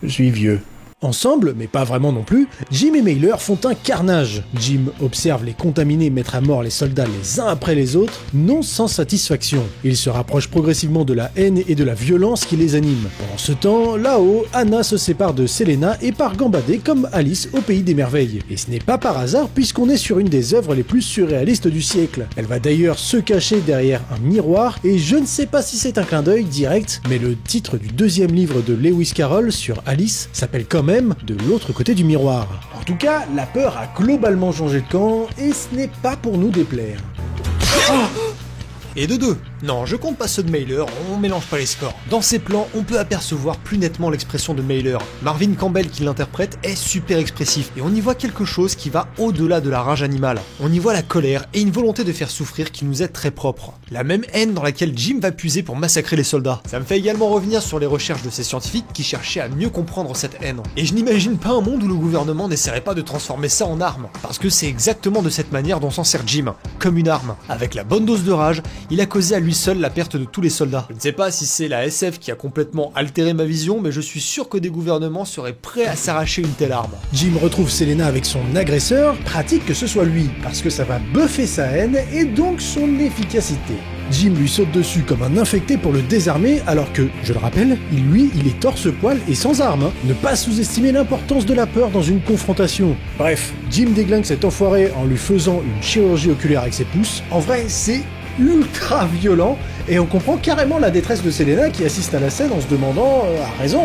Je suis vieux. Ensemble, mais pas vraiment non plus, Jim et Mailer font un carnage. Jim observe les contaminés mettre à mort les soldats les uns après les autres, non sans satisfaction. Il se rapproche progressivement de la haine et de la violence qui les anime. Pendant ce temps, là-haut, Anna se sépare de Selena et part gambader comme Alice au pays des merveilles. Et ce n'est pas par hasard puisqu'on est sur une des œuvres les plus surréalistes du siècle. Elle va d'ailleurs se cacher derrière un miroir et je ne sais pas si c'est un clin d'œil direct, mais le titre du deuxième livre de Lewis Carroll sur Alice s'appelle quand même De l'autre côté du miroir. En tout cas, la peur a globalement changé de camp et ce n'est pas pour nous déplaire. Et de 2. Non, je compte pas ceux de Mailer, on mélange pas les scores. Dans ces plans, on peut apercevoir plus nettement l'expression de Mailer. Marvin Campbell qui l'interprète est super expressif, et on y voit quelque chose qui va au-delà de la rage animale. On y voit la colère et une volonté de faire souffrir qui nous est très propre. La même haine dans laquelle Jim va puiser pour massacrer les soldats. Ça me fait également revenir sur les recherches de ces scientifiques qui cherchaient à mieux comprendre cette haine. Et je n'imagine pas un monde où le gouvernement n'essaierait pas de transformer ça en arme, parce que c'est exactement de cette manière dont s'en sert Jim, comme une arme. Avec la bonne dose de rage, il a causé à lui seul la perte de tous les soldats. Je ne sais pas si c'est la SF qui a complètement altéré ma vision, mais je suis sûr que des gouvernements seraient prêts à s'arracher une telle arme. Jim retrouve Selena avec son agresseur, pratique que ce soit lui, parce que ça va buffer sa haine et donc son efficacité. Jim lui saute dessus comme un infecté pour le désarmer, alors que, je le rappelle, il est torse-poil et sans arme. Ne pas sous-estimer l'importance de la peur dans une confrontation. Bref, Jim déglingue cet enfoiré en lui faisant une chirurgie oculaire avec ses pouces. En vrai, c'est ultra violent, et on comprend carrément la détresse de Selena qui assiste à la scène en se demandant, à raison,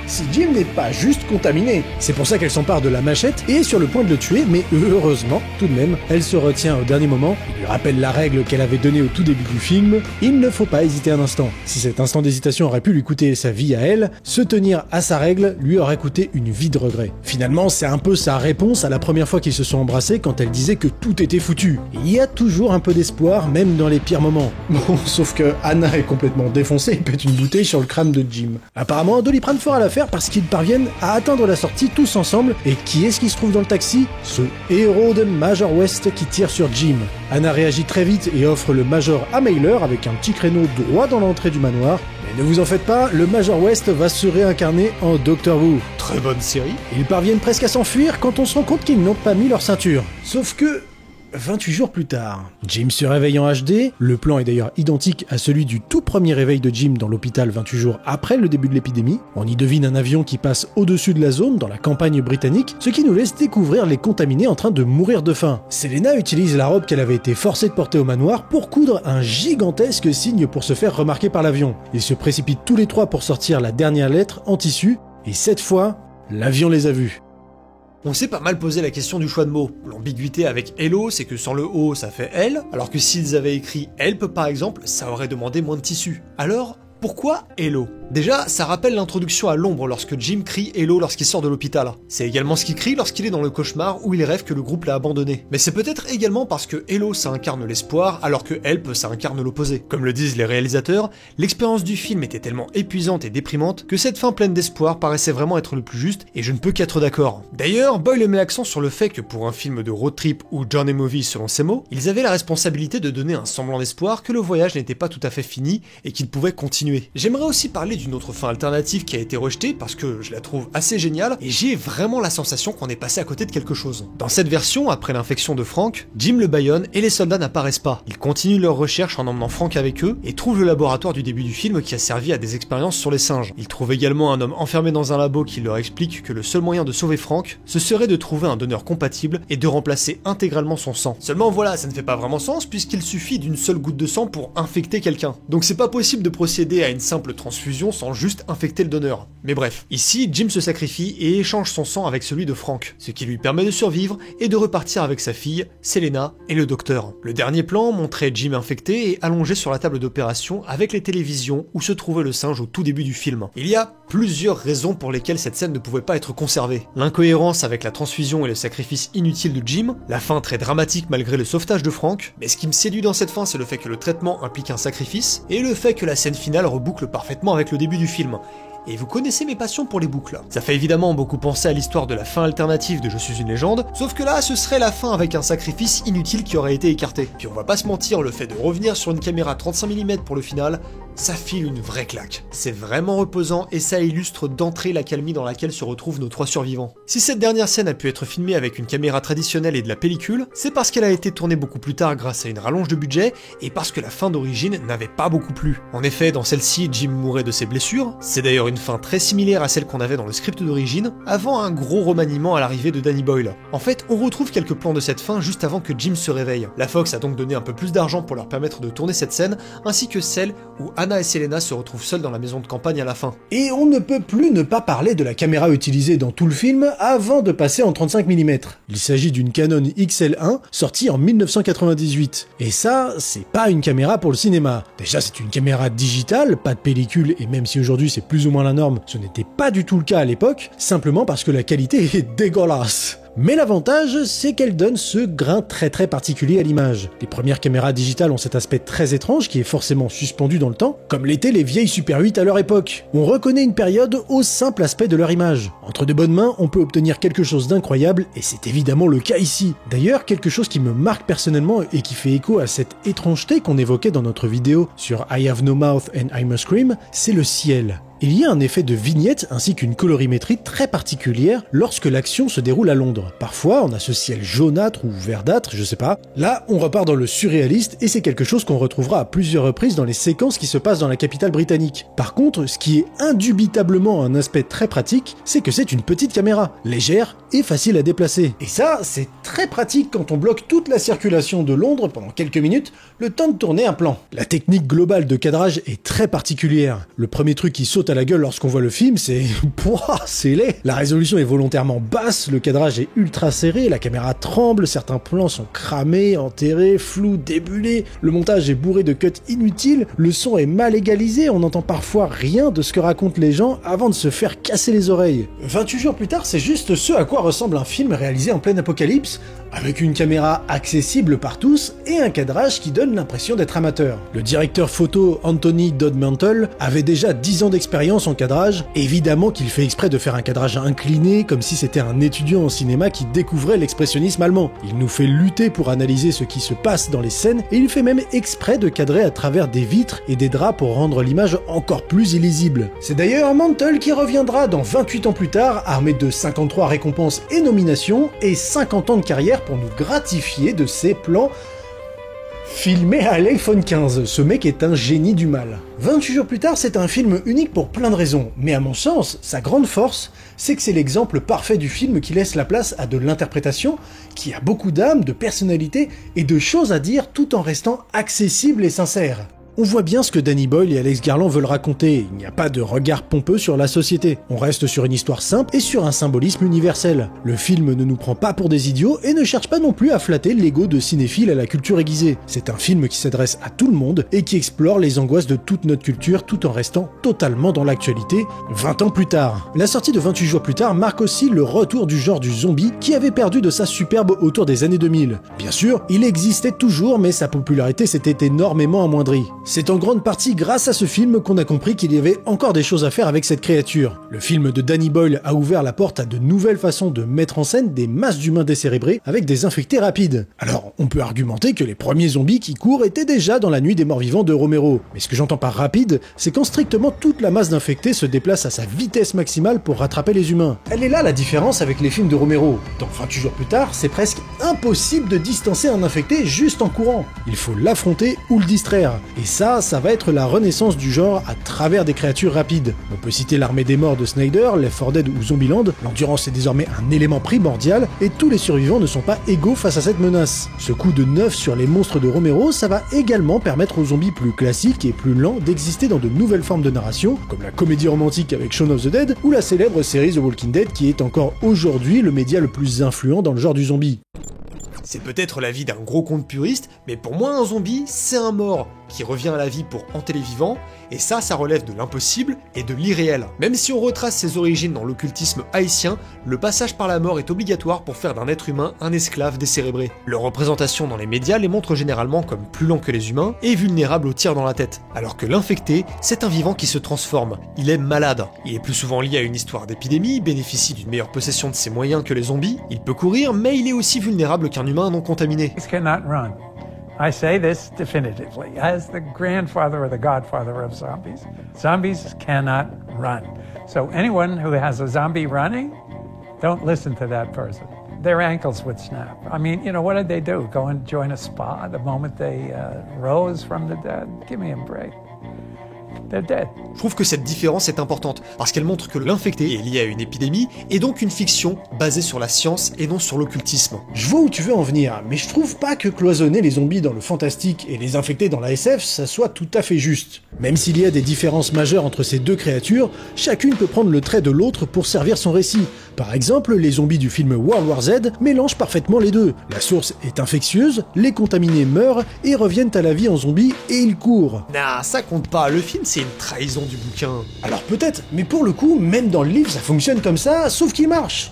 si Jim n'est pas juste contaminé. C'est pour ça qu'elle s'empare de la machette et est sur le point de le tuer, mais heureusement, tout de même, elle se retient au dernier moment et lui rappelle la règle qu'elle avait donnée au tout début du film, il ne faut pas hésiter un instant. Si cet instant d'hésitation aurait pu lui coûter sa vie à elle, se tenir à sa règle lui aurait coûté une vie de regret. Finalement, c'est un peu sa réponse à la première fois qu'ils se sont embrassés quand elle disait que tout était foutu. Il y a toujours un peu d'espoir, même dans les pires moments. Bon, sauf que Anna est complètement défoncée et pète une bouteille sur le crâne de Jim. Apparemment, Doliprane fera l'affaire parce qu'ils parviennent à atteindre la sortie tous ensemble. Et qui est-ce qui se trouve dans le taxi? Ce héros de Major West qui tire sur Jim. Anna réagit très vite et offre le Major à Mailer avec un petit créneau droit dans l'entrée du manoir. Mais ne vous en faites pas, le Major West va se réincarner en Doctor Who. Très bonne série. Ils parviennent presque à s'enfuir quand on se rend compte qu'ils n'ont pas mis leur ceinture. Sauf que 28 jours plus tard, Jim se réveille en HD, le plan est d'ailleurs identique à celui du tout premier réveil de Jim dans l'hôpital 28 jours après le début de l'épidémie. On y devine un avion qui passe au-dessus de la zone dans la campagne britannique, ce qui nous laisse découvrir les contaminés en train de mourir de faim. Selena utilise la robe qu'elle avait été forcée de porter au manoir pour coudre un gigantesque signe pour se faire remarquer par l'avion. Ils se précipitent tous les trois pour sortir la dernière lettre en tissu, et cette fois, l'avion les a vus. On s'est pas mal posé la question du choix de mots. L'ambiguïté avec Hello, c'est que sans le O, ça fait elle, alors que s'ils avaient écrit Help par exemple, ça aurait demandé moins de tissu. Alors, pourquoi Hello? Déjà, ça rappelle l'introduction à l'ombre lorsque Jim crie Hello lorsqu'il sort de l'hôpital. C'est également ce qu'il crie lorsqu'il est dans le cauchemar où il rêve que le groupe l'a abandonné. Mais c'est peut-être également parce que Hello ça incarne l'espoir alors que Help ça incarne l'opposé. Comme le disent les réalisateurs, l'expérience du film était tellement épuisante et déprimante que cette fin pleine d'espoir paraissait vraiment être le plus juste et je ne peux qu'être d'accord. D'ailleurs, Boyle met l'accent sur le fait que pour un film de road trip ou journey movie selon ses mots, ils avaient la responsabilité de donner un semblant d'espoir que le voyage n'était pas tout à fait fini et qu'il pouvait continuer. J'aimerais aussi parler d'une autre fin alternative qui a été rejetée parce que je la trouve assez géniale et j'ai vraiment la sensation qu'on est passé à côté de quelque chose. Dans cette version, après l'infection de Frank, Jim le bâillonne et les soldats n'apparaissent pas. Ils continuent leurs recherches en emmenant Frank avec eux et trouvent le laboratoire du début du film qui a servi à des expériences sur les singes. Ils trouvent également un homme enfermé dans un labo qui leur explique que le seul moyen de sauver Frank, ce serait de trouver un donneur compatible et de remplacer intégralement son sang. Seulement voilà, ça ne fait pas vraiment sens puisqu'il suffit d'une seule goutte de sang pour infecter quelqu'un. Donc c'est pas possible de procéder à une simple transfusion sans juste infecter le donneur. Mais bref, ici Jim se sacrifie et échange son sang avec celui de Frank, ce qui lui permet de survivre et de repartir avec sa fille, Selena et le docteur. Le dernier plan montrait Jim infecté et allongé sur la table d'opération avec les télévisions où se trouvait le singe au tout début du film. Il y a plusieurs raisons pour lesquelles cette scène ne pouvait pas être conservée. L'incohérence avec la transfusion et le sacrifice inutile de Jim, la fin très dramatique malgré le sauvetage de Frank, mais ce qui me séduit dans cette fin c'est le fait que le traitement implique un sacrifice, et le fait que la scène finale reboucle parfaitement avec le début du film. et vous connaissez mes passions pour les boucles. Ça fait évidemment beaucoup penser à l'histoire de la fin alternative de Je suis une légende, sauf que là ce serait la fin avec un sacrifice inutile qui aurait été écarté. Puis on va pas se mentir, le fait de revenir sur une caméra 35 mm pour le final, ça file une vraie claque. C'est vraiment reposant et ça illustre d'entrée l'accalmie dans laquelle se retrouvent nos 3 survivants. Si cette dernière scène a pu être filmée avec une caméra traditionnelle et de la pellicule, c'est parce qu'elle a été tournée beaucoup plus tard grâce à une rallonge de budget et parce que la fin d'origine n'avait pas beaucoup plu. En effet, dans celle-ci, Jim mourait de ses blessures, c'est d'ailleurs une fin très similaire à celle qu'on avait dans le script d'origine, avant un gros remaniement à l'arrivée de Danny Boyle. En fait, on retrouve quelques plans de cette fin juste avant que Jim se réveille. La Fox a donc donné un peu plus d'argent pour leur permettre de tourner cette scène, ainsi que celle où Anna et Selena se retrouvent seules dans la maison de campagne à la fin. Et on ne peut plus ne pas parler de la caméra utilisée dans tout le film avant de passer en 35 mm. Il s'agit d'une Canon XL1 sortie en 1998. Et ça, c'est pas une caméra pour le cinéma. Déjà, c'est une caméra digitale, pas de pellicule, et même si aujourd'hui c'est plus ou moins la norme, ce n'était pas du tout le cas à l'époque, simplement parce que la qualité est dégueulasse. Mais l'avantage, c'est qu'elle donne ce grain très particulier à l'image. Les premières caméras digitales ont cet aspect très étrange qui est forcément suspendu dans le temps, comme l'étaient les vieilles Super 8 à leur époque. On reconnaît une période au simple aspect de leur image. Entre de bonnes mains, on peut obtenir quelque chose d'incroyable, et c'est évidemment le cas ici. D'ailleurs, quelque chose qui me marque personnellement et qui fait écho à cette étrangeté qu'on évoquait dans notre vidéo sur I Have No Mouth and I Must Scream, c'est le ciel. Il y a un effet de vignette ainsi qu'une colorimétrie très particulière lorsque l'action se déroule à Londres. Parfois, on a ce ciel jaunâtre ou verdâtre, je sais pas. Là, on repart dans le surréaliste et c'est quelque chose qu'on retrouvera à plusieurs reprises dans les séquences qui se passent dans la capitale britannique. Par contre, ce qui est indubitablement un aspect très pratique, c'est que c'est une petite caméra, légère et facile à déplacer. Et ça, c'est très pratique quand on bloque toute la circulation de Londres pendant quelques minutes, le temps de tourner un plan. La technique globale de cadrage est très particulière. Le premier truc qui saute à la gueule lorsqu'on voit le film, c'est pouah, c'est laid. La résolution est volontairement basse, le cadrage est ultra serré, la caméra tremble, certains plans sont cramés, enterrés, flous, débulés, le montage est bourré de cuts inutiles, le son est mal égalisé, on n'entend parfois rien de ce que racontent les gens avant de se faire casser les oreilles. 28 jours plus tard, c'est juste ce à quoi ressemble un film réalisé en pleine apocalypse, avec une caméra accessible par tous et un cadrage qui donne l'impression d'être amateur. Le directeur photo Anthony Dodmantle avait déjà 10 ans d'expérience en cadrage, évidemment qu'il fait exprès de faire un cadrage incliné comme si c'était un étudiant en cinéma qui découvrait l'expressionnisme allemand. Il nous fait lutter pour analyser ce qui se passe dans les scènes et il fait même exprès de cadrer à travers des vitres et des draps pour rendre l'image encore plus illisible. C'est d'ailleurs Mantle qui reviendra dans 28 ans plus tard, armé de 53 récompenses et nominations et 50 ans de carrière pour nous gratifier de ses plans filmé à l'iPhone 15, ce mec est un génie du mal. 28 jours plus tard, c'est un film unique pour plein de raisons, mais à mon sens, sa grande force, c'est que c'est l'exemple parfait du film qui laisse la place à de l'interprétation, qui a beaucoup d'âme, de personnalité et de choses à dire tout en restant accessible et sincère. On voit bien ce que Danny Boyle et Alex Garland veulent raconter, il n'y a pas de regard pompeux sur la société. On reste sur une histoire simple et sur un symbolisme universel. Le film ne nous prend pas pour des idiots et ne cherche pas non plus à flatter l'ego de cinéphiles à la culture aiguisée. C'est un film qui s'adresse à tout le monde et qui explore les angoisses de toute notre culture tout en restant totalement dans l'actualité, 20 ans plus tard. La sortie de 28 jours plus tard marque aussi le retour du genre du zombie qui avait perdu de sa superbe autour des années 2000. Bien sûr, il existait toujours mais sa popularité s'était énormément amoindrie. C'est en grande partie grâce à ce film qu'on a compris qu'il y avait encore des choses à faire avec cette créature. Le film de Danny Boyle a ouvert la porte à de nouvelles façons de mettre en scène des masses d'humains décérébrés avec des infectés rapides. Alors, on peut argumenter que les premiers zombies qui courent étaient déjà dans La Nuit des Morts Vivants de Romero. Mais ce que j'entends par rapide, c'est quand strictement toute la masse d'infectés se déplace à sa vitesse maximale pour rattraper les humains. Elle est là la différence avec les films de Romero. Dans 28 jours plus tard, c'est presque impossible de distancer un infecté juste en courant. Il faut l'affronter ou le distraire. Et ça va être la renaissance du genre à travers des créatures rapides. On peut citer l'Armée des Morts de Snyder, Left 4 Dead ou Zombieland, l'endurance est désormais un élément primordial et tous les survivants ne sont pas égaux face à cette menace. Ce coup de neuf sur les monstres de Romero, ça va également permettre aux zombies plus classiques et plus lents d'exister dans de nouvelles formes de narration, comme la comédie romantique avec Shaun of the Dead ou la célèbre série The Walking Dead qui est encore aujourd'hui le média le plus influent dans le genre du zombie. C'est peut-être l'avis d'un gros conte puriste, mais pour moi un zombie, c'est un mort qui revient à la vie pour hanter les vivants, et ça relève de l'impossible et de l'irréel. Même si on retrace ses origines dans l'occultisme haïtien, le passage par la mort est obligatoire pour faire d'un être humain un esclave décérébré. Leur représentation dans les médias les montre généralement comme plus lents que les humains et vulnérables aux tirs dans la tête, alors que l'infecté, c'est un vivant qui se transforme. Il est malade, il est plus souvent lié à une histoire d'épidémie, bénéficie d'une meilleure possession de ses moyens que les zombies, il peut courir, mais il est aussi vulnérable qu'un humain non contaminé. I say this definitively, as the grandfather or the godfather of zombies. Zombies cannot run. So anyone who has a zombie running, don't listen to that person. Their ankles would snap. I mean, you know, what did they do? Go and join a spa the moment they rose from the dead? Give me a break. They're dead. Je trouve que cette différence est importante, parce qu'elle montre que l'infecté est lié à une épidémie, et donc une fiction basée sur la science et non sur l'occultisme. Je vois où tu veux en venir, mais je trouve pas que cloisonner les zombies dans le fantastique et les infectés dans la SF, ça soit tout à fait juste. Même s'il y a des différences majeures entre ces deux créatures, chacune peut prendre le trait de l'autre pour servir son récit. Par exemple, les zombies du film World War Z mélangent parfaitement les deux. La source est infectieuse, les contaminés meurent et reviennent à la vie en zombies et ils courent. Nah, ça compte pas, le film c'est une trahison du bouquin. Alors peut-être, mais pour le coup, même dans le livre ça fonctionne comme ça, sauf qu'il marche.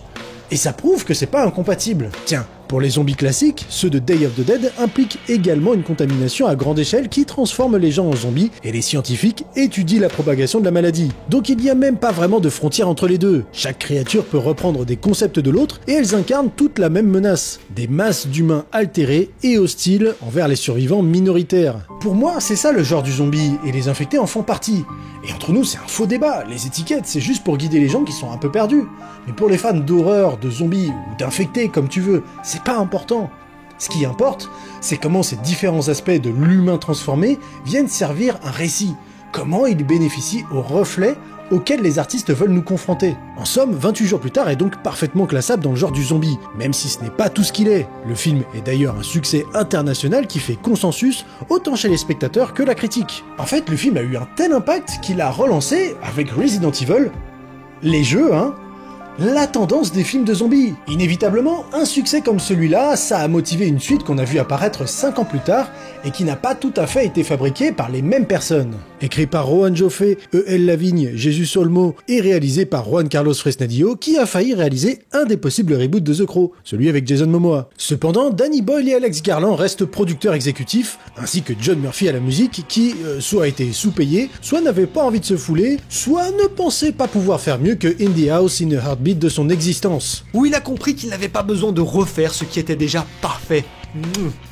Et ça prouve que c'est pas incompatible. Tiens, pour les zombies classiques, ceux de Day of the Dead impliquent également une contamination à grande échelle qui transforme les gens en zombies, et les scientifiques étudient la propagation de la maladie. Donc il n'y a même pas vraiment de frontière entre les deux. Chaque créature peut reprendre des concepts de l'autre, et elles incarnent toutes la même menace. Des masses d'humains altérés et hostiles envers les survivants minoritaires. Pour moi, c'est ça le genre du zombie, et les infectés en font partie. Et entre nous, c'est un faux débat, les étiquettes, c'est juste pour guider les gens qui sont un peu perdus. Mais pour les fans d'horreur, de zombies ou d'infectés comme tu veux, c'est pas important. Ce qui importe, c'est comment ces différents aspects de l'humain transformé viennent servir un récit. Comment ils bénéficient aux reflets auxquels les artistes veulent nous confronter. En somme, 28 jours plus tard est donc parfaitement classable dans le genre du zombie, même si ce n'est pas tout ce qu'il est. Le film est d'ailleurs un succès international qui fait consensus autant chez les spectateurs que la critique. En fait, le film a eu un tel impact qu'il a relancé, avec Resident Evil, les jeux, la tendance des films de zombies. Inévitablement, un succès comme celui-là, ça a motivé une suite qu'on a vu apparaître 5 ans plus tard et qui n'a pas tout à fait été fabriquée par les mêmes personnes. Écrit par Rohan Joffe, E.L. Lavigne, Jesus Olmo et réalisé par Juan Carlos Fresnadillo qui a failli réaliser un des possibles reboots de The Crow, celui avec Jason Momoa. Cependant, Danny Boyle et Alex Garland restent producteurs exécutifs, ainsi que John Murphy à la musique qui soit était sous-payé, soit n'avait pas envie de se fouler, soit ne pensait pas pouvoir faire mieux que In the House in a Heartbeat de son existence. Où il a compris qu'il n'avait pas besoin de refaire ce qui était déjà parfait.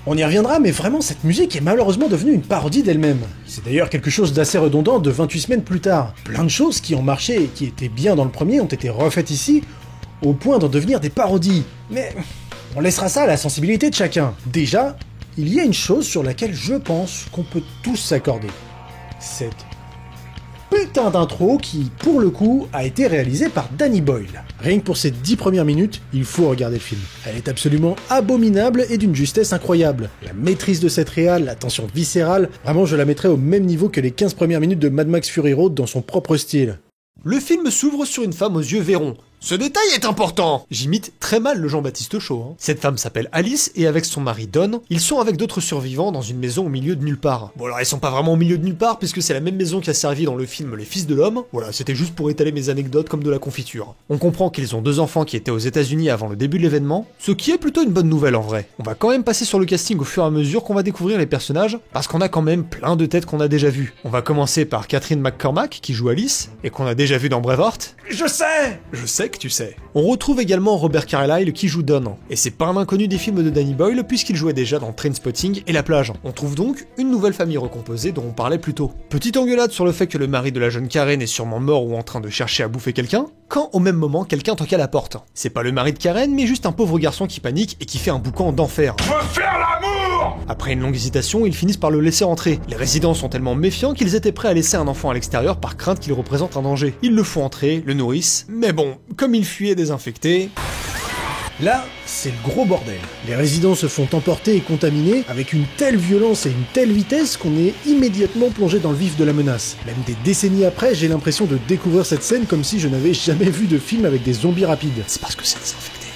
On y reviendra, mais vraiment cette musique est malheureusement devenue une parodie d'elle-même. C'est d'ailleurs quelque chose d'assez redondant de 28 semaines plus tard. Plein de choses qui ont marché et qui étaient bien dans le premier ont été refaites ici, au point d'en devenir des parodies. Mais on laissera ça à la sensibilité de chacun. Déjà, il y a une chose sur laquelle je pense qu'on peut tous s'accorder. Cette putain d'intro qui, pour le coup, a été réalisée par Danny Boyle. Rien que pour ces 10 premières minutes, il faut regarder le film. Elle est absolument abominable et d'une justesse incroyable. La maîtrise de cette réal, la tension viscérale, vraiment je la mettrais au même niveau que les 15 premières minutes de Mad Max Fury Road dans son propre style. Le film s'ouvre sur une femme aux yeux vairons. Ce détail est important! J'imite très mal le Jean-Baptiste Chaud. Cette femme s'appelle Alice et avec son mari Don, ils sont avec d'autres survivants dans une maison au milieu de nulle part. Bon alors ils sont pas vraiment au milieu de nulle part puisque c'est la même maison qui a servi dans le film Les Fils de l'Homme. Voilà, c'était juste pour étaler mes anecdotes comme de la confiture. On comprend qu'ils ont 2 enfants qui étaient aux États-Unis avant le début de l'événement, ce qui est plutôt une bonne nouvelle en vrai. On va quand même passer sur le casting au fur et à mesure qu'on va découvrir les personnages parce qu'on a quand même plein de têtes qu'on a déjà vues. On va commencer par Catherine McCormack qui joue Alice et qu'on a déjà vu dans Braveheart. Je sais! Je sais que tu sais. On retrouve également Robert Carlyle qui joue Don, et c'est pas un inconnu des films de Danny Boyle puisqu'il jouait déjà dans Trainspotting et La Plage. On trouve donc une nouvelle famille recomposée dont on parlait plus tôt. Petite engueulade sur le fait que le mari de la jeune Karen est sûrement mort ou en train de chercher à bouffer quelqu'un, quand au même moment quelqu'un toque à la porte. C'est pas le mari de Karen mais juste un pauvre garçon qui panique et qui fait un boucan d'enfer. Je veux faire l'amour! Après une longue hésitation, ils finissent par le laisser entrer. Les résidents sont tellement méfiants qu'ils étaient prêts à laisser un enfant à l'extérieur par crainte qu'il représente un danger. Ils le font entrer, le nourrissent, mais bon, comme il fuyait des infectés... Là, c'est le gros bordel. Les résidents se font emporter et contaminer avec une telle violence et une telle vitesse qu'on est immédiatement plongé dans le vif de la menace. Même des décennies après, j'ai l'impression de découvrir cette scène comme si je n'avais jamais vu de film avec des zombies rapides. C'est parce que c'est des infectés.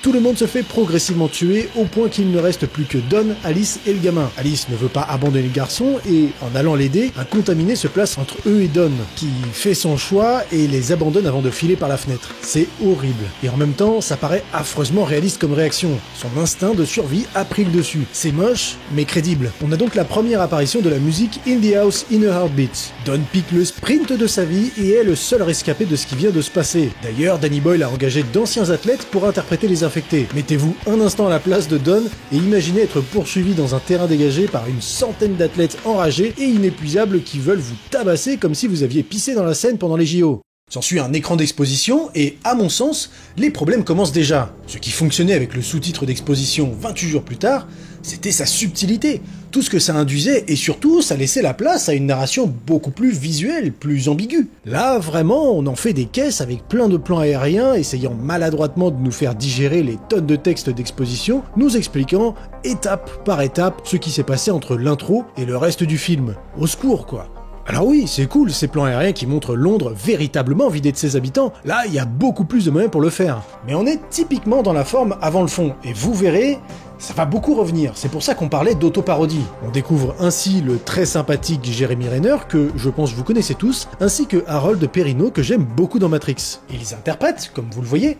Tout le monde se fait progressivement tuer au point qu'il ne reste plus que Don, Alice et le gamin. Alice ne veut pas abandonner le garçon et, en allant l'aider, un contaminé se place entre eux et Don, qui fait son choix et les abandonne avant de filer par la fenêtre. C'est horrible. Et en même temps, ça paraît affreusement réaliste comme réaction. Son instinct de survie a pris le dessus. C'est moche, mais crédible. On a donc la première apparition de la musique In the House in a Heartbeat. Don pique le sprint de sa vie et est le seul rescapé de ce qui vient de se passer. D'ailleurs, Danny Boyle a engagé d'anciens athlètes pour interpréter les infectés. Mettez-vous un instant à la place de Don et imaginez être poursuivi dans un terrain dégagé par une centaine d'athlètes enragés et inépuisables qui veulent vous tabasser comme si vous aviez pissé dans la Seine pendant les JO. S'ensuit un écran d'exposition et, à mon sens, les problèmes commencent déjà. Ce qui fonctionnait avec le sous-titre d'exposition 28 jours plus tard, c'était sa subtilité. Tout ce que ça induisait et surtout, ça laissait la place à une narration beaucoup plus visuelle, plus ambiguë. Là, vraiment, on en fait des caisses avec plein de plans aériens, essayant maladroitement de nous faire digérer les tonnes de textes d'exposition, nous expliquant, étape par étape, ce qui s'est passé entre l'intro et le reste du film. Au secours, quoi. Alors oui, c'est cool ces plans aériens qui montrent Londres véritablement vidé de ses habitants, là il y a beaucoup plus de moyens pour le faire. Mais on est typiquement dans la forme avant le fond, et vous verrez, ça va beaucoup revenir, c'est pour ça qu'on parlait d'autoparodie. On découvre ainsi le très sympathique Jeremy Renner, que je pense vous connaissez tous, ainsi que Harold Perrineau que j'aime beaucoup dans Matrix. Ils interprètent, comme vous le voyez,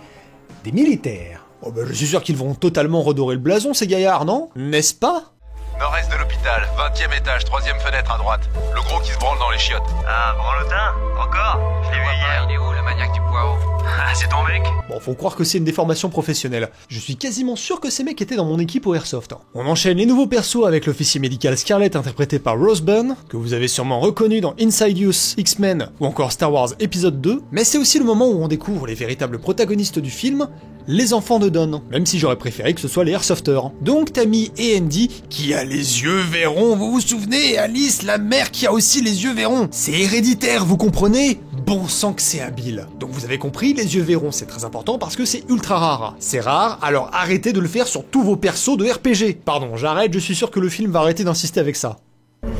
des militaires. Oh bah je suis sûr qu'ils vont totalement redorer le blason ces gaillards, non? N'est-ce pas? Nord-est de l'hôpital, 20e étage, 3e fenêtre à droite. Le gros qui se branle dans les chiottes. Ah, branlotin? Encore? Je l'ai vu hier. Il est où, le maniaque du poireau? Ah, c'est ton mec? Bon, faut croire que c'est une déformation professionnelle. Je suis quasiment sûr que ces mecs étaient dans mon équipe au Airsoft. On enchaîne les nouveaux persos avec l'officier médical Scarlett interprété par Rose Byrne, que vous avez sûrement reconnu dans Inside Use, X-Men ou encore Star Wars épisode 2, mais c'est aussi le moment où on découvre les véritables protagonistes du film, les enfants de Don, même si j'aurais préféré que ce soit les Airsofters. Donc Tammy et Andy, qui a les yeux verrons, vous vous souvenez, Alice, la mère qui a aussi les yeux verrons. C'est héréditaire, vous comprenez? Bon sang que c'est habile. Donc vous avez compris, les yeux verrons c'est très important parce que c'est ultra rare. C'est rare, alors arrêtez de le faire sur tous vos persos de RPG. Pardon, j'arrête, je suis sûr que le film va arrêter d'insister avec ça.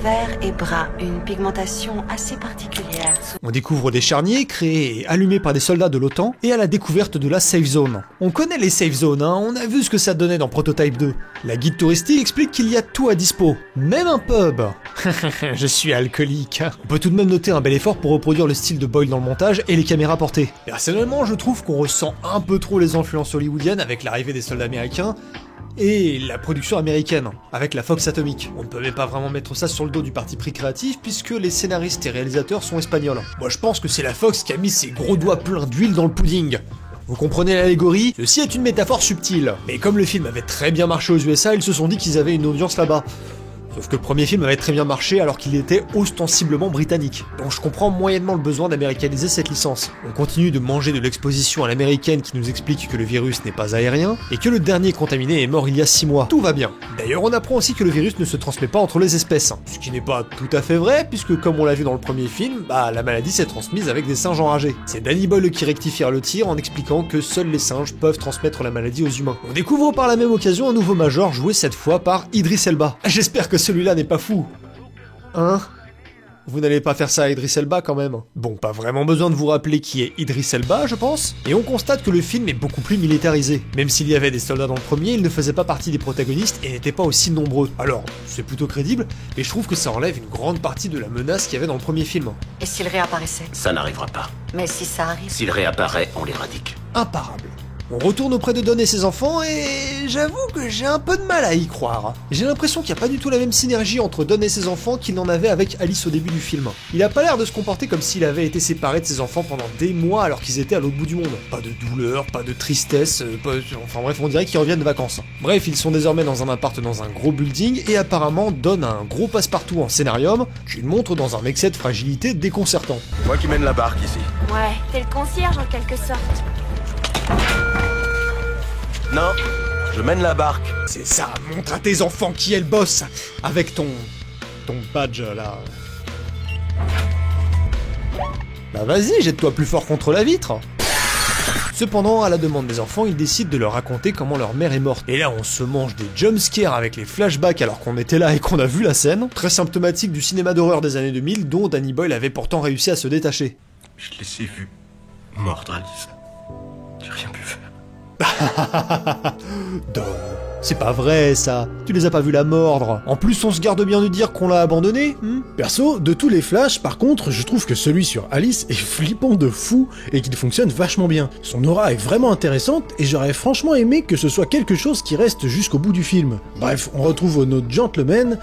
Vert et brun, une pigmentation assez particulière. On découvre des charniers créés et allumés par des soldats de l'OTAN et à la découverte de la Safe Zone. On connaît les Safe Zones, hein, on a vu ce que ça donnait dans Prototype 2. La guide touristique explique qu'il y a tout à dispo, même un pub. Je suis alcoolique. On peut tout de même noter un bel effort pour reproduire le style de Boyle dans le montage et les caméras portées. Personnellement, je trouve qu'on ressent un peu trop les influences hollywoodiennes avec l'arrivée des soldats américains, et la production américaine, avec la Fox Atomique. On ne peut même pas vraiment mettre ça sur le dos du parti pris créatif, puisque les scénaristes et réalisateurs sont espagnols. Moi je pense que c'est la Fox qui a mis ses gros doigts pleins d'huile dans le pudding. Vous comprenez l'allégorie? Ceci est une métaphore subtile. Mais comme le film avait très bien marché aux USA, ils se sont dit qu'ils avaient une audience là-bas. Sauf que le premier film avait très bien marché alors qu'il était ostensiblement britannique. Donc je comprends moyennement le besoin d'américaniser cette licence. On continue de manger de l'exposition à l'américaine qui nous explique que le virus n'est pas aérien, et que le dernier contaminé est mort il y a 6 mois. Tout va bien. D'ailleurs on apprend aussi que le virus ne se transmet pas entre les espèces. Ce qui n'est pas tout à fait vrai, puisque comme on l'a vu dans le premier film, la maladie s'est transmise avec des singes enragés. C'est Danny Boyle qui rectifiera le tir en expliquant que seuls les singes peuvent transmettre la maladie aux humains. On découvre par la même occasion un nouveau major joué cette fois par Idris Elba. J'espère que celui-là n'est pas fou. Hein? Vous n'allez pas faire ça à Idris Elba quand même. Bon, pas vraiment besoin de vous rappeler qui est Idris Elba, je pense. Et on constate que le film est beaucoup plus militarisé. Même s'il y avait des soldats dans le premier, ils ne faisaient pas partie des protagonistes et n'étaient pas aussi nombreux. Alors, c'est plutôt crédible, mais je trouve que ça enlève une grande partie de la menace qu'il y avait dans le premier film. Et s'il réapparaissait? Ça n'arrivera pas. Mais si ça arrive? S'il réapparaît, on l'éradique. Imparable. On retourne auprès de Don et ses enfants et j'avoue que j'ai un peu de mal à y croire. J'ai l'impression qu'il n'y a pas du tout la même synergie entre Don et ses enfants qu'il n'en avait avec Alice au début du film. Il a pas l'air de se comporter comme s'il avait été séparé de ses enfants pendant des mois alors qu'ils étaient à l'autre bout du monde. Pas de douleur, pas de tristesse, enfin bref, on dirait qu'ils reviennent de vacances. Bref, ils sont désormais dans un appart dans un gros building et apparemment Don a un gros passe-partout en scénarium qui le montre dans un excès de fragilité déconcertant. Moi qui mène la barque ici. Ouais, t'es le concierge en quelque sorte. Non, je mène la barque. C'est ça, montre à tes enfants qui est le boss, avec ton badge là. Bah vas-y, jette-toi plus fort contre la vitre. Cependant, à la demande des enfants, ils décident de leur raconter comment leur mère est morte. Et là, on se mange des jumpscares avec les flashbacks alors qu'on était là et qu'on a vu la scène. Très symptomatique du cinéma d'horreur des années 2000, dont Danny Boyle avait pourtant réussi à se détacher. Je les ai vus mordre, Alice. J'ai rien pu faire. Don, c'est pas vrai ça, tu les as pas vus la mordre. En plus on se garde bien de dire qu'on l'a abandonné. Perso, de tous les flashs, par contre, je trouve que celui sur Alice est flippant de fou et qu'il fonctionne vachement bien. Son aura est vraiment intéressante et j'aurais franchement aimé que ce soit quelque chose qui reste jusqu'au bout du film. Bref, on retrouve notre gentleman...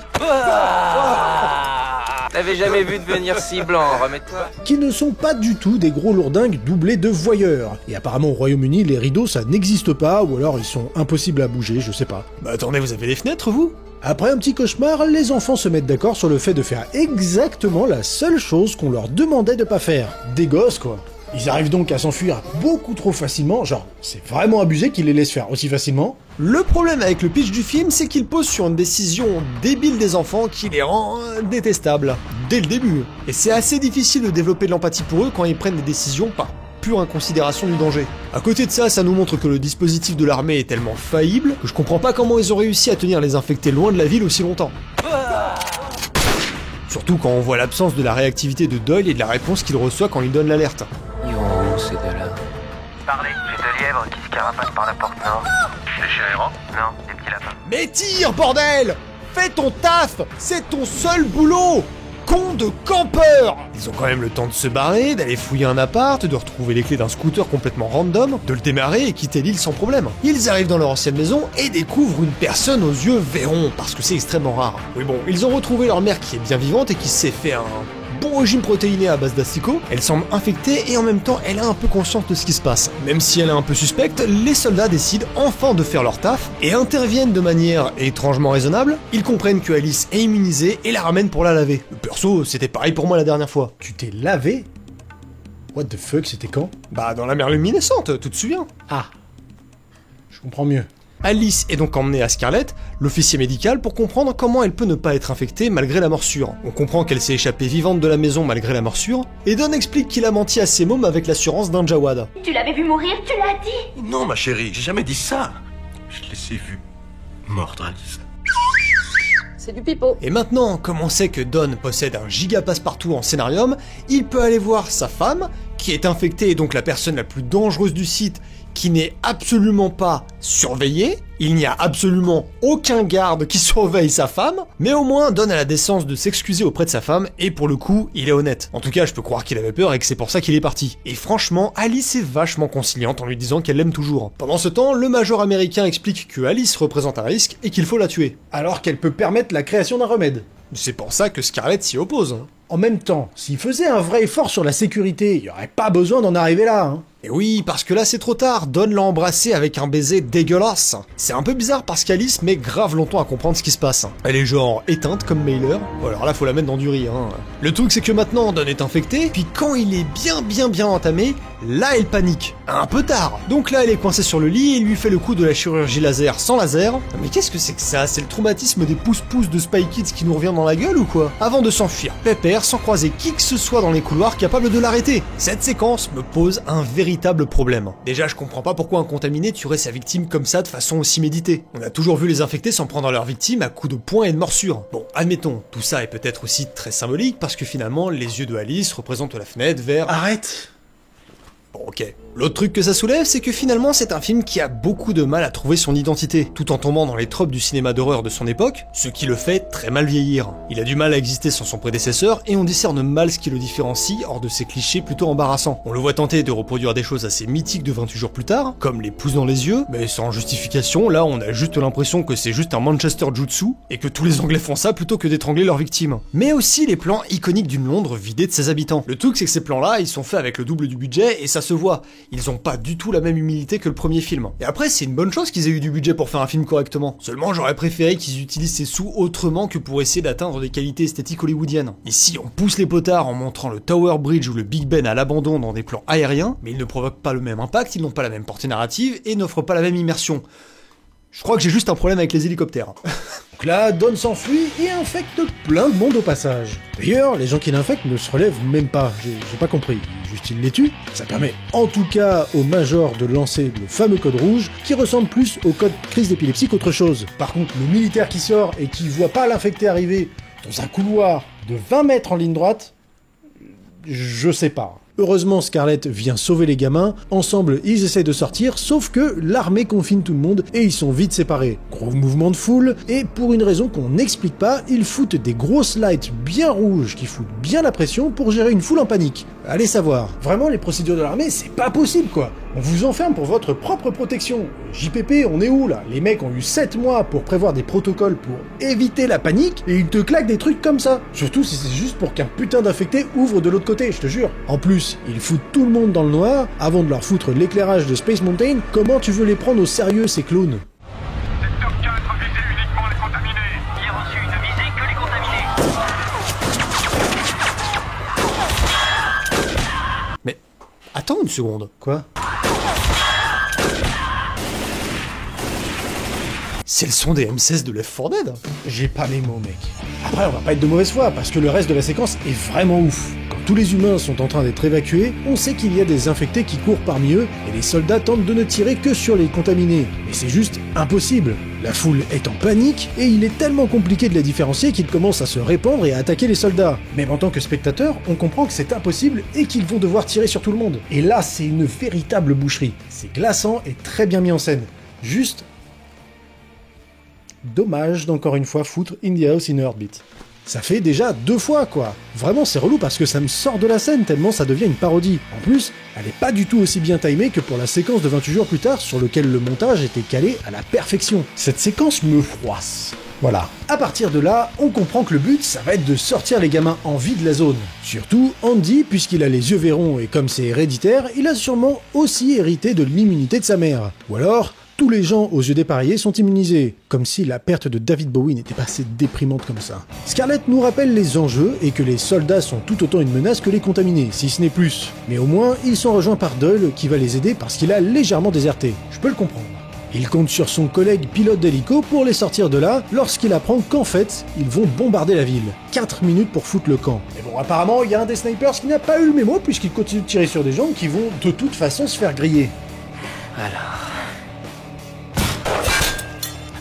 T'avais jamais vu devenir si blanc, remets-toi. Qui ne sont pas du tout des gros lourdingues doublés de voyeurs. Et apparemment au Royaume-Uni, les rideaux ça n'existe pas, ou alors ils sont impossibles à bouger, je sais pas. Bah attendez, vous avez des fenêtres vous? Après un petit cauchemar, les enfants se mettent d'accord sur le fait de faire exactement la seule chose qu'on leur demandait de pas faire. Des gosses quoi. Ils arrivent donc à s'enfuir beaucoup trop facilement, genre, c'est vraiment abusé qu'ils les laissent faire aussi facilement. Le problème avec le pitch du film, c'est qu'il pose sur une décision débile des enfants qui les rend détestables, dès le début. Et c'est assez difficile de développer de l'empathie pour eux quand ils prennent des décisions par pure inconsidération du danger. À côté de ça, ça nous montre que le dispositif de l'armée est tellement faillible que je comprends pas comment ils ont réussi à tenir les infectés loin de la ville aussi longtemps. Surtout quand on voit l'absence de la réactivité de Doyle et de la réponse qu'il reçoit quand il donne l'alerte. Ils vont où ces deux-là? Parlez, j'ai deux lièvres qui se carapacent par la porte nord. Des chiens errants? Non, des petits lapins. Mais tire, bordel! Fais ton taf! C'est ton seul boulot! Con de campeur! Ils ont quand même le temps de se barrer, d'aller fouiller un appart, de retrouver les clés d'un scooter complètement random, de le démarrer et quitter l'île sans problème. Ils arrivent dans leur ancienne maison et découvrent une personne aux yeux verrons, parce que c'est extrêmement rare. Oui bon, ils ont retrouvé leur mère qui est bien vivante et qui s'est fait un bon régime protéiné à base d'asticots. Elle semble infectée et en même temps elle a un peu conscience de ce qui se passe. Même si elle est un peu suspecte, les soldats décident enfin de faire leur taf et interviennent de manière étrangement raisonnable. Ils comprennent que Alice est immunisée et la ramènent pour la laver. Perso, c'était pareil pour moi la dernière fois. Tu t'es lavé? What the fuck, c'était quand? Bah dans la mer luminescente, tu te souviens? Ah, je comprends mieux. Alice est donc emmenée à Scarlett, l'officier médical, pour comprendre comment elle peut ne pas être infectée malgré la morsure. On comprend qu'elle s'est échappée vivante de la maison malgré la morsure, et Don explique qu'il a menti à ses mômes avec l'assurance d'un Jawad. Tu l'avais vu mourir, tu l'as dit? Non, ma chérie, j'ai jamais dit ça. Je l'ai vu mordre Alice. C'est du pipeau. Et maintenant, comme on sait que Don possède un giga passe-partout en scénarium, il peut aller voir sa femme, qui est infectée et donc la personne la plus dangereuse du site, qui n'est absolument pas surveillée. Il n'y a absolument aucun garde qui surveille sa femme, mais au moins Don a la décence de s'excuser auprès de sa femme, et pour le coup, il est honnête. En tout cas, je peux croire qu'il avait peur et que c'est pour ça qu'il est parti. Et franchement, Alice est vachement conciliante en lui disant qu'elle l'aime toujours. Pendant ce temps, le major américain explique que Alice représente un risque et qu'il faut la tuer. Alors qu'elle peut permettre la création d'un remède. C'est pour ça que Scarlett s'y oppose. En même temps, s'il faisait un vrai effort sur la sécurité, il n'y aurait pas besoin d'en arriver là, hein. Et oui, parce que là c'est trop tard, Don l'a embrassé avec un baiser dégueulasse. C'est un peu bizarre parce qu'Alice met grave longtemps à comprendre ce qui se passe. Elle est genre éteinte comme Mailer, bon, alors là faut la mettre dans du riz, hein. Le truc c'est que maintenant Don est infecté, puis quand il est bien entamé, là elle panique. Un peu tard. Donc là elle est coincée sur le lit et il lui fait le coup de la chirurgie laser sans laser. Mais qu'est-ce que c'est que ça? C'est le traumatisme des pouces-pouces de Spy Kids qui nous revient dans la gueule ou quoi? Avant de s'enfuir pépère sans croiser qui que ce soit dans les couloirs capable de l'arrêter. Cette séquence me pose un véritable problème. Déjà, je comprends pas pourquoi un contaminé tuerait sa victime comme ça de façon aussi méditée. On a toujours vu les infectés s'en prendre à leur victime à coups de poing et de morsure. Bon, admettons, tout ça est peut-être aussi très symbolique parce que finalement, les yeux de Alice représentent la fenêtre vers... Arrête! Bon, ok. L'autre truc que ça soulève, c'est que finalement c'est un film qui a beaucoup de mal à trouver son identité, tout en tombant dans les tropes du cinéma d'horreur de son époque, ce qui le fait très mal vieillir. Il a du mal à exister sans son prédécesseur, et on discerne mal ce qui le différencie hors de ces clichés plutôt embarrassants. On le voit tenter de reproduire des choses assez mythiques de 28 jours plus tard, comme les pouces dans les yeux, mais sans justification, là on a juste l'impression que c'est juste un Manchester Jutsu, et que tous les Anglais font ça plutôt que d'étrangler leurs victimes. Mais aussi les plans iconiques d'une Londres vidée de ses habitants. Le truc c'est que ces plans-là, ils sont faits avec le double du budget, et ça se voit. Ils ont pas du tout la même humilité que le premier film. Et après, c'est une bonne chose qu'ils aient eu du budget pour faire un film correctement. Seulement, j'aurais préféré qu'ils utilisent ces sous autrement que pour essayer d'atteindre des qualités esthétiques hollywoodiennes. Ici, on pousse les potards en montrant le Tower Bridge ou le Big Ben à l'abandon dans des plans aériens, mais ils ne provoquent pas le même impact, ils n'ont pas la même portée narrative et n'offrent pas la même immersion. Je crois que j'ai juste un problème avec les hélicoptères. Donc là, Don s'enfuit et infecte plein de monde au passage. D'ailleurs, les gens qui l'infectent ne se relèvent même pas, j'ai pas compris. Juste il les tue. Ça permet en tout cas au Major de lancer le fameux code rouge, qui ressemble plus au code crise d'épilepsie qu'autre chose. Par contre, le militaire qui sort et qui voit pas l'infecté arriver dans un couloir de 20 mètres en ligne droite, je sais pas. Heureusement, Scarlett vient sauver les gamins, ensemble ils essayent de sortir, sauf que l'armée confine tout le monde et ils sont vite séparés. Gros mouvement de foule, et pour une raison qu'on n'explique pas, ils foutent des grosses lights bien rouges qui foutent bien la pression pour gérer une foule en panique. Allez savoir. Vraiment, les procédures de l'armée, c'est pas possible quoi. On vous enferme pour votre propre protection. JPP, on est où là? Les mecs ont eu 7 mois pour prévoir des protocoles pour éviter la panique et ils te claquent des trucs comme ça. Surtout si c'est juste pour qu'un putain d'infecté ouvre de l'autre côté, je te jure. En plus, ils foutent tout le monde dans le noir avant de leur foutre l'éclairage de Space Mountain. Comment tu veux les prendre au sérieux ces clowns? Secteur 4, visez uniquement les contaminés. J'ai reçu une visée que les contaminés. Mais attends une seconde. Quoi? C'est le son des M16 de Left 4 Dead. J'ai pas les mots, mec. Après, on va pas être de mauvaise foi, parce que le reste de la séquence est vraiment ouf. Quand tous les humains sont en train d'être évacués, on sait qu'il y a des infectés qui courent parmi eux, et les soldats tentent de ne tirer que sur les contaminés. Mais c'est juste impossible. La foule est en panique, et il est tellement compliqué de les différencier qu'ils commencent à se répandre et à attaquer les soldats. Même en tant que spectateur, on comprend que c'est impossible et qu'ils vont devoir tirer sur tout le monde. Et là, c'est une véritable boucherie. C'est glaçant et très bien mis en scène. Juste... dommage d'encore une fois foutre In the House in a Heartbeat. Ça fait déjà 2 fois quoi. Vraiment c'est relou parce que ça me sort de la scène tellement ça devient une parodie. En plus, elle est pas du tout aussi bien timée que pour la séquence de 28 jours plus tard sur lequel le montage était calé à la perfection. Cette séquence me froisse. Voilà. À partir de là, on comprend que le but, ça va être de sortir les gamins en vie de la zone. Surtout Andy, puisqu'il a les yeux verrons et comme c'est héréditaire, il a sûrement aussi hérité de l'immunité de sa mère. Ou alors... tous les gens aux yeux dépareillés sont immunisés, comme si la perte de David Bowie n'était pas assez déprimante comme ça. Scarlett nous rappelle les enjeux et que les soldats sont tout autant une menace que les contaminés, si ce n'est plus. Mais au moins, ils sont rejoints par Doyle qui va les aider parce qu'il a légèrement déserté. Je peux le comprendre. Il compte sur son collègue pilote d'hélico pour les sortir de là lorsqu'il apprend qu'en fait, ils vont bombarder la ville. 4 minutes pour foutre le camp. Mais bon, apparemment, il y a un des snipers qui n'a pas eu le mémo puisqu'il continue de tirer sur des gens qui vont de toute façon se faire griller. Alors...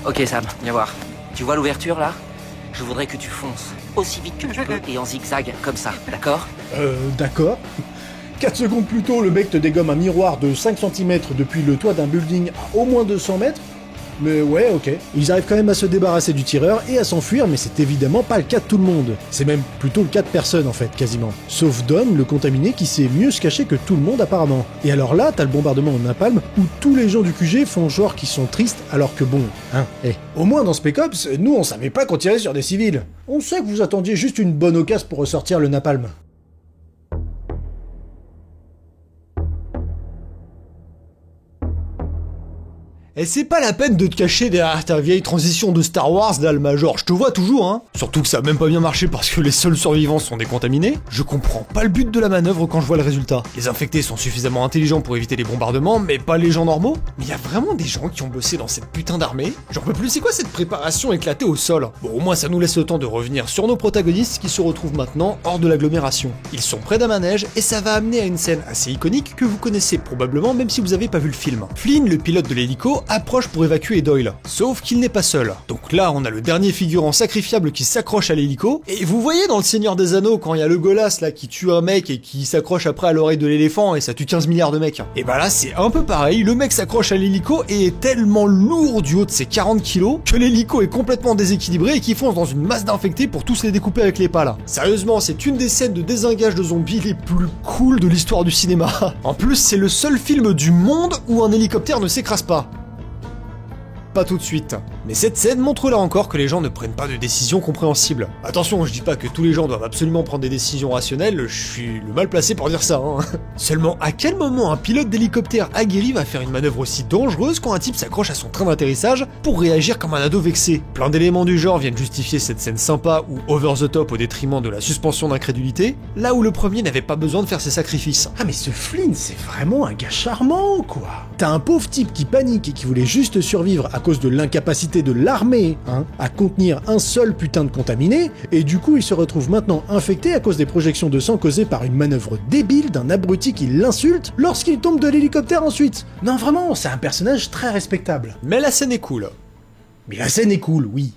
ok Sam, viens voir. Tu vois l'ouverture là? Je voudrais que tu fonces aussi vite que tu peux et en zigzag, comme ça, d'accord? D'accord. 4 secondes plus tôt, le mec te dégomme un miroir de 5 cm depuis le toit d'un building à au moins 200 mètres. Mais ouais, ok. Ils arrivent quand même à se débarrasser du tireur et à s'enfuir, mais c'est évidemment pas le cas de tout le monde. C'est même plutôt le cas de personne en fait, quasiment. Sauf Dom, le contaminé, qui sait mieux se cacher que tout le monde apparemment. Et alors là, t'as le bombardement en napalm, où tous les gens du QG font genre qu'ils sont tristes, alors que bon, hein, au moins dans Spec Ops, nous on savait pas qu'on tirait sur des civils. On sait que vous attendiez juste une bonne occasion pour ressortir le napalm. Et c'est pas la peine de te cacher derrière ta vieille transition de Star Wars là, le Major, je te vois toujours, hein. Surtout que ça a même pas bien marché parce que les seuls survivants sont décontaminés. Je comprends pas le but de la manœuvre quand je vois le résultat. Les infectés sont suffisamment intelligents pour éviter les bombardements, mais pas les gens normaux. Mais y a vraiment des gens qui ont bossé dans cette putain d'armée. J'en peux plus, c'est quoi cette préparation éclatée au sol? Bon, au moins ça nous laisse le temps de revenir sur nos protagonistes qui se retrouvent maintenant hors de l'agglomération. Ils sont près d'un manège et ça va amener à une scène assez iconique que vous connaissez probablement même si vous avez pas vu le film. Flynn, le pilote de l'hélico, approche pour évacuer Doyle. Sauf qu'il n'est pas seul. Donc là, on a le dernier figurant sacrifiable qui s'accroche à l'hélico. Et vous voyez dans le Seigneur des Anneaux, quand il y a le Golas là qui tue un mec et qui s'accroche après à l'oreille de l'éléphant et ça tue 15 milliards de mecs. Et bah là, c'est un peu pareil. Le mec s'accroche à l'hélico et est tellement lourd du haut de ses 40 kilos que l'hélico est complètement déséquilibré et qu'il fonce dans une masse d'infectés pour tous les découper avec les pales. Sérieusement, c'est une des scènes de désengage de zombies les plus cool de l'histoire du cinéma. En plus, c'est le seul film du monde où un hélicoptère ne s'écrase pas. Pas tout de suite. Mais cette scène montre là encore que les gens ne prennent pas de décisions compréhensibles. Attention, je dis pas que tous les gens doivent absolument prendre des décisions rationnelles, je suis le mal placé pour dire ça, hein. Seulement, à quel moment un pilote d'hélicoptère aguerri va faire une manœuvre aussi dangereuse quand un type s'accroche à son train d'atterrissage pour réagir comme un ado vexé? Plein d'éléments du genre viennent justifier cette scène sympa ou over the top au détriment de la suspension d'incrédulité, là où le premier n'avait pas besoin de faire ses sacrifices. Ah mais ce Flynn, c'est vraiment un gars charmant, quoi. T'as un pauvre type qui panique et qui voulait juste survivre à cause de l'incapacité de l'armée, hein, à contenir un seul putain de contaminé, et du coup il se retrouve maintenant infecté à cause des projections de sang causées par une manœuvre débile d'un abruti qui l'insulte lorsqu'il tombe de l'hélicoptère ensuite. Non vraiment, c'est un personnage très respectable. Mais la scène est cool. Mais la scène est cool, oui.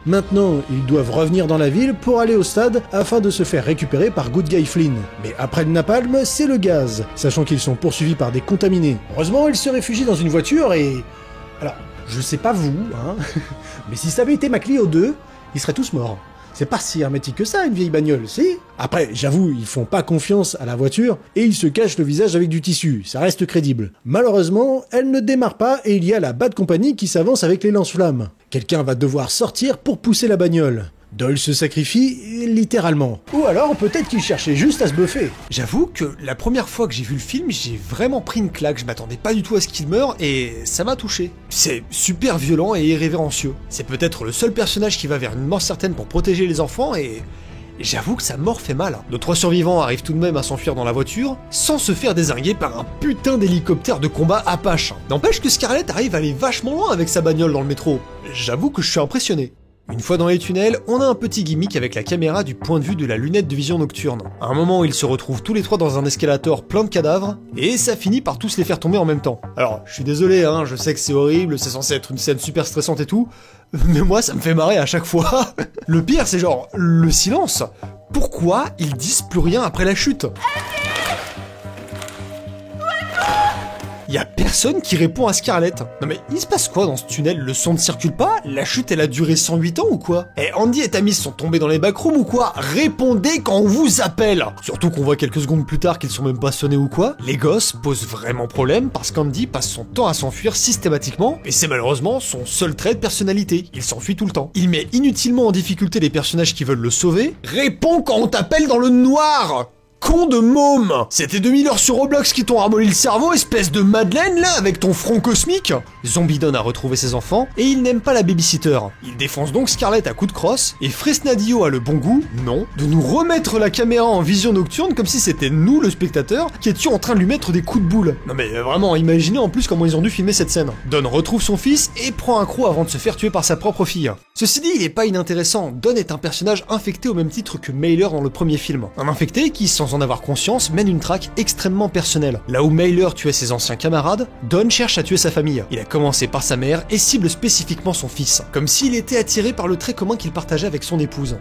Maintenant, ils doivent revenir dans la ville pour aller au stade afin de se faire récupérer par Good Guy Flynn. Mais après le napalm, c'est le gaz, sachant qu'ils sont poursuivis par des contaminés. Heureusement, ils se réfugient dans une voiture et... Alors, je sais pas vous, hein, mais si ça avait été ma Clio 2, ils seraient tous morts. C'est pas si hermétique que ça, une vieille bagnole, si? Après, j'avoue, ils font pas confiance à la voiture et ils se cachent le visage avec du tissu, ça reste crédible. Malheureusement, elle ne démarre pas et il y a la Bad Company qui s'avance avec les lance-flammes. Quelqu'un va devoir sortir pour pousser la bagnole. Doyle se sacrifie, littéralement. Ou alors, peut-être qu'il cherchait juste à se buffer. J'avoue que la première fois que j'ai vu le film, j'ai vraiment pris une claque, je m'attendais pas du tout à ce qu'il meure, et ça m'a touché. C'est super violent et irrévérencieux. C'est peut-être le seul personnage qui va vers une mort certaine pour protéger les enfants, et j'avoue que sa mort fait mal. Nos 3 survivants arrivent tout de même à s'enfuir dans la voiture, sans se faire dézinguer par un putain d'hélicoptère de combat Apache. N'empêche que Scarlett arrive à aller vachement loin avec sa bagnole dans le métro. J'avoue que je suis impressionné. Une fois dans les tunnels, on a un petit gimmick avec la caméra du point de vue de la lunette de vision nocturne. À un moment, ils se retrouvent tous les 3 dans un escalator plein de cadavres, et ça finit par tous les faire tomber en même temps. Alors, je suis désolé, hein, je sais que c'est horrible, c'est censé être une scène super stressante et tout, mais moi ça me fait marrer à chaque fois. Le pire, c'est genre, le silence. Pourquoi ils disent plus rien après la chute ? Y a personne qui répond à Scarlett. Non mais il se passe quoi dans ce tunnel? Le son ne circule pas? La chute elle a duré 108 ans ou quoi? Et Andy et Tammy sont tombés dans les backrooms ou quoi? Répondez quand on vous appelle! Surtout qu'on voit quelques secondes plus tard qu'ils sont même pas sonnés ou quoi. Les gosses posent vraiment problème parce qu'Andy passe son temps à s'enfuir systématiquement et c'est malheureusement son seul trait de personnalité. Il s'enfuit tout le temps. Il met inutilement en difficulté les personnages qui veulent le sauver. Réponds quand on t'appelle dans le noir! Con de môme! C'était 2000 heures sur Roblox qui t'ont ramolli le cerveau, espèce de Madeleine là, avec ton front cosmique! Zombie Don a retrouvé ses enfants, et il n'aime pas la babysitter. Il défonce donc Scarlett à coups de crosse, et Fresnadio a le bon goût, non, de nous remettre la caméra en vision nocturne comme si c'était nous, le spectateur, qui étions en train de lui mettre des coups de boule. Non mais vraiment, imaginez en plus comment ils ont dû filmer cette scène. Don retrouve son fils et prend un croc avant de se faire tuer par sa propre fille. Ceci dit, il est pas inintéressant, Don est un personnage infecté au même titre que Mailer dans le premier film. Un infecté qui, sans en avoir conscience, mène une traque extrêmement personnelle. Là où Mailer tuait ses anciens camarades, Don cherche à tuer sa famille. Il a commencé par sa mère et cible spécifiquement son fils, comme s'il était attiré par le trait commun qu'il partageait avec son épouse.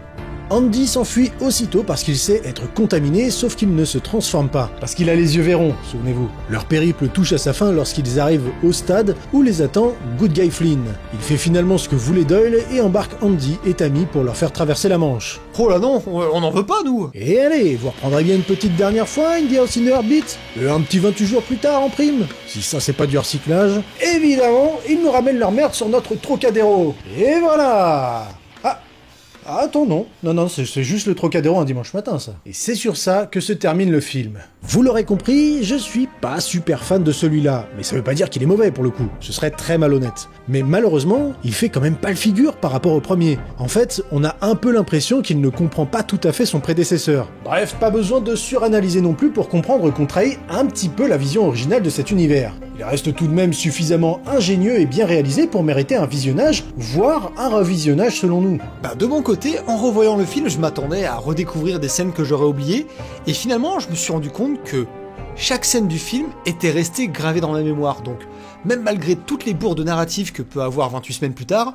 Andy s'enfuit aussitôt parce qu'il sait être contaminé, sauf qu'il ne se transforme pas, parce qu'il a les yeux verrons, souvenez-vous. Leur périple touche à sa fin lorsqu'ils arrivent au stade où les attend Good Guy Flynn. Il fait finalement ce que voulait Doyle et embarque Andy et Tammy pour leur faire traverser la Manche. Oh là non, on n'en veut pas nous! Et allez, vous reprendrez bien une petite dernière fois, Indie House in the Heartbeat? Un petit 28 jours plus tard en prime? Si ça c'est pas du recyclage. Évidemment, ils nous ramènent leur merde sur notre Trocadéro. Et voilà! Ah, attends, non, c'est juste le Trocadéro un dimanche matin, ça. Et c'est sur ça que se termine le film. Vous l'aurez compris, je suis pas super fan de celui-là, mais ça veut pas dire qu'il est mauvais pour le coup, ce serait très malhonnête. Mais malheureusement, il fait quand même pas le figure par rapport au premier. En fait, on a un peu l'impression qu'il ne comprend pas tout à fait son prédécesseur. Bref, pas besoin de suranalyser non plus pour comprendre qu'on trahit un petit peu la vision originale de cet univers. Il reste tout de même suffisamment ingénieux et bien réalisé pour mériter un visionnage, voire un revisionnage selon nous. De mon côté, en revoyant le film, je m'attendais à redécouvrir des scènes que j'aurais oubliées, et finalement, je me suis rendu compte que chaque scène du film était restée gravée dans ma mémoire, donc même malgré toutes les bourdes narratives que peut avoir 28 semaines plus tard,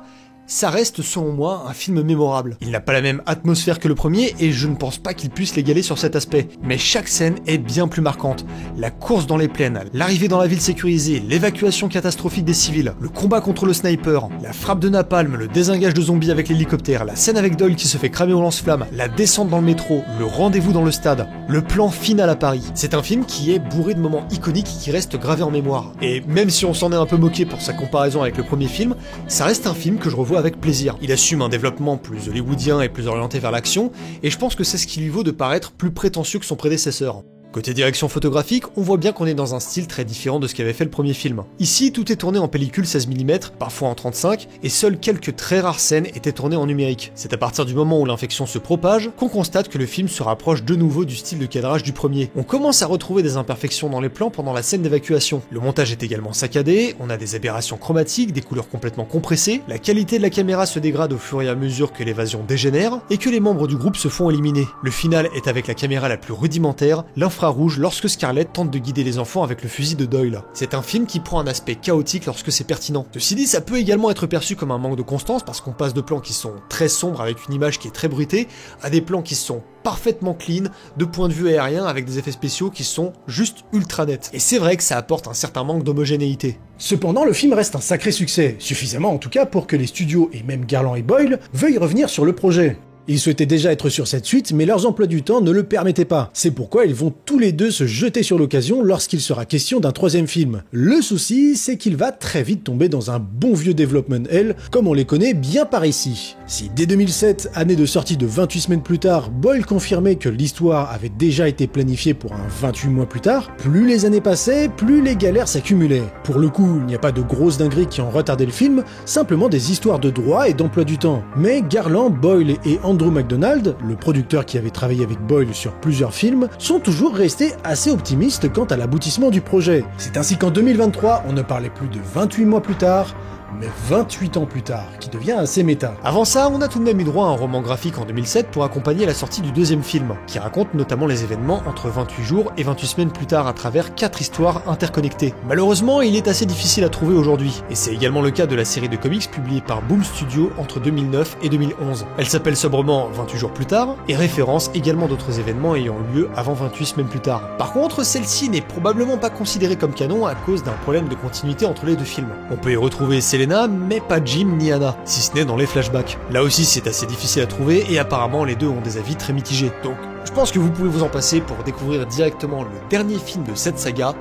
ça reste selon moi un film mémorable. Il n'a pas la même atmosphère que le premier et je ne pense pas qu'il puisse l'égaler sur cet aspect. Mais chaque scène est bien plus marquante. La course dans les plaines, l'arrivée dans la ville sécurisée, l'évacuation catastrophique des civils, le combat contre le sniper, la frappe de napalm, le désengage de zombies avec l'hélicoptère, la scène avec Doyle qui se fait cramer au lance-flamme, la descente dans le métro, le rendez-vous dans le stade, le plan final à Paris. C'est un film qui est bourré de moments iconiques qui restent gravés en mémoire. Et même si on s'en est un peu moqué pour sa comparaison avec le premier film, ça reste un film que je revois avec plaisir. Il assume un développement plus hollywoodien et plus orienté vers l'action, et je pense que c'est ce qui lui vaut de paraître plus prétentieux que son prédécesseur. Côté direction photographique, on voit bien qu'on est dans un style très différent de ce qu'avait fait le premier film. Ici, tout est tourné en pellicule 16 mm, parfois en 35, et seules quelques très rares scènes étaient tournées en numérique. C'est à partir du moment où l'infection se propage qu'on constate que le film se rapproche de nouveau du style de cadrage du premier. On commence à retrouver des imperfections dans les plans pendant la scène d'évacuation. Le montage est également saccadé, on a des aberrations chromatiques, des couleurs complètement compressées, la qualité de la caméra se dégrade au fur et à mesure que l'évasion dégénère, et que les membres du groupe se font éliminer. Le final est avec la caméra la plus rudimentaire, l'info infrarouge lorsque Scarlett tente de guider les enfants avec le fusil de Doyle. C'est un film qui prend un aspect chaotique lorsque c'est pertinent. Ceci dit, ça peut également être perçu comme un manque de constance parce qu'on passe de plans qui sont très sombres avec une image qui est très bruitée à des plans qui sont parfaitement clean, de point de vue aérien avec des effets spéciaux qui sont juste ultra nets. Et c'est vrai que ça apporte un certain manque d'homogénéité. Cependant, le film reste un sacré succès, suffisamment en tout cas pour que les studios et même Garland et Boyle veuillent revenir sur le projet. Ils souhaitaient déjà être sur cette suite, mais leurs emplois du temps ne le permettaient pas. C'est pourquoi ils vont tous les deux se jeter sur l'occasion lorsqu'il sera question d'un troisième film. Le souci, c'est qu'il va très vite tomber dans un bon vieux development hell, comme on les connaît bien par ici. Si dès 2007, année de sortie de 28 semaines plus tard, Boyle confirmait que l'histoire avait déjà été planifiée pour un 28 mois plus tard, plus les années passaient, plus les galères s'accumulaient. Pour le coup, il n'y a pas de grosses dingueries qui ont retardé le film, simplement des histoires de droit et d'emploi du temps. Mais Garland, Boyle et Andrew McDonald, le producteur qui avait travaillé avec Boyle sur plusieurs films, sont toujours restés assez optimistes quant à l'aboutissement du projet. C'est ainsi qu'en 2023, on ne parlait plus de 28 mois plus tard, mais 28 ans plus tard, qui devient assez méta. Avant ça, on a tout de même eu droit à un roman graphique en 2007 pour accompagner la sortie du deuxième film, qui raconte notamment les événements entre 28 jours et 28 semaines plus tard à travers 4 histoires interconnectées. Malheureusement, il est assez difficile à trouver aujourd'hui, et c'est également le cas de la série de comics publiée par Boom Studio entre 2009 et 2011. Elle s'appelle sobrement 28 jours plus tard, et référence également d'autres événements ayant eu lieu avant 28 semaines plus tard. Par contre, celle-ci n'est probablement pas considérée comme canon à cause d'un problème de continuité entre les deux films. On peut y retrouver Selena, mais pas Jim ni Anna, si ce n'est dans les flashbacks. Là aussi c'est assez difficile à trouver et apparemment les deux ont des avis très mitigés. Donc je pense que vous pouvez vous en passer pour découvrir directement le dernier film de cette saga,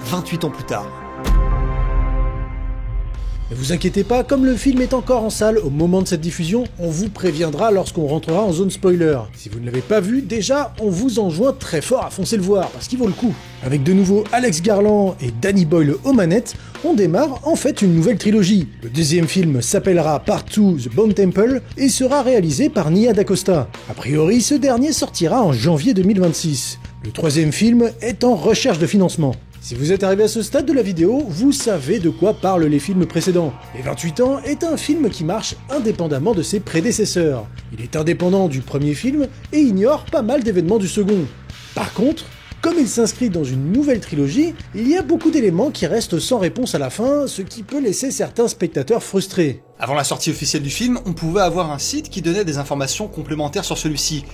28 ans plus tard. Ne vous inquiétez pas, comme le film est encore en salle au moment de cette diffusion, on vous préviendra lorsqu'on rentrera en zone spoiler. Si vous ne l'avez pas vu, déjà, on vous enjoint très fort à foncer le voir, parce qu'il vaut le coup. Avec de nouveau Alex Garland et Danny Boyle aux manettes, on démarre en fait une nouvelle trilogie. Le deuxième film s'appellera Part 2 The Bone Temple et sera réalisé par Nia DaCosta. A priori, ce dernier sortira en janvier 2026. Le troisième film est en recherche de financement. Si vous êtes arrivé à ce stade de la vidéo, vous savez de quoi parlent les films précédents. Les 28 ans est un film qui marche indépendamment de ses prédécesseurs. Il est indépendant du premier film et ignore pas mal d'événements du second. Par contre, comme il s'inscrit dans une nouvelle trilogie, il y a beaucoup d'éléments qui restent sans réponse à la fin, ce qui peut laisser certains spectateurs frustrés. Avant la sortie officielle du film, on pouvait avoir un site qui donnait des informations complémentaires sur celui-ci,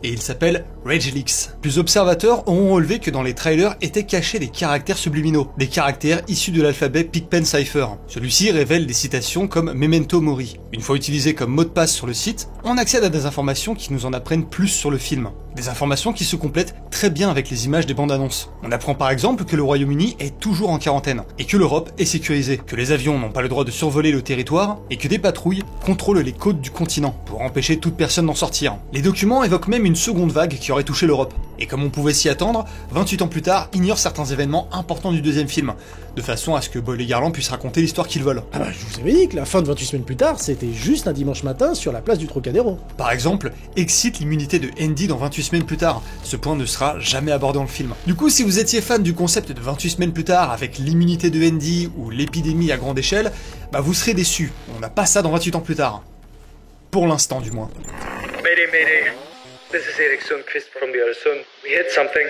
et il s'appelle RageLeaks. Plus observateurs auront relevé que dans les trailers étaient cachés des caractères subliminaux, des caractères issus de l'alphabet Pigpen Cipher. Celui-ci révèle des citations comme Memento Mori. Une fois utilisé comme mot de passe sur le site, on accède à des informations qui nous en apprennent plus sur le film. Des informations qui se complètent très bien avec les images des bandes annonces. On apprend par exemple que le Royaume-Uni est toujours en quarantaine, et que l'Europe est sécurisée, que les avions n'ont pas le droit de survoler le territoire, et que des patrouilles contrôlent les côtes du continent, pour empêcher toute personne d'en sortir. Les documents évoquent même une seconde vague qui aurait touché l'Europe. Et comme on pouvait s'y attendre, 28 ans plus tard, ignore certains événements importants du deuxième film, de façon à ce que Boyle et Garland puissent raconter l'histoire qu'ils veulent. Ah bah je vous avais dit que la fin de 28 semaines plus tard, c'était juste un dimanche matin sur la place du Trocadéro. Par exemple, excite l'immunité de Andy dans 28 semaines plus tard. Ce point ne sera jamais abordé dans le film. Du coup, si vous étiez fan du concept de 28 semaines plus tard avec l'immunité de Andy ou l'épidémie à grande échelle, bah vous serez déçus. On n'a pas ça dans 28 ans plus tard. Pour l'instant du moins. Mayday, mayday. This is Eric Sundqvist from the other Sun. We hit something.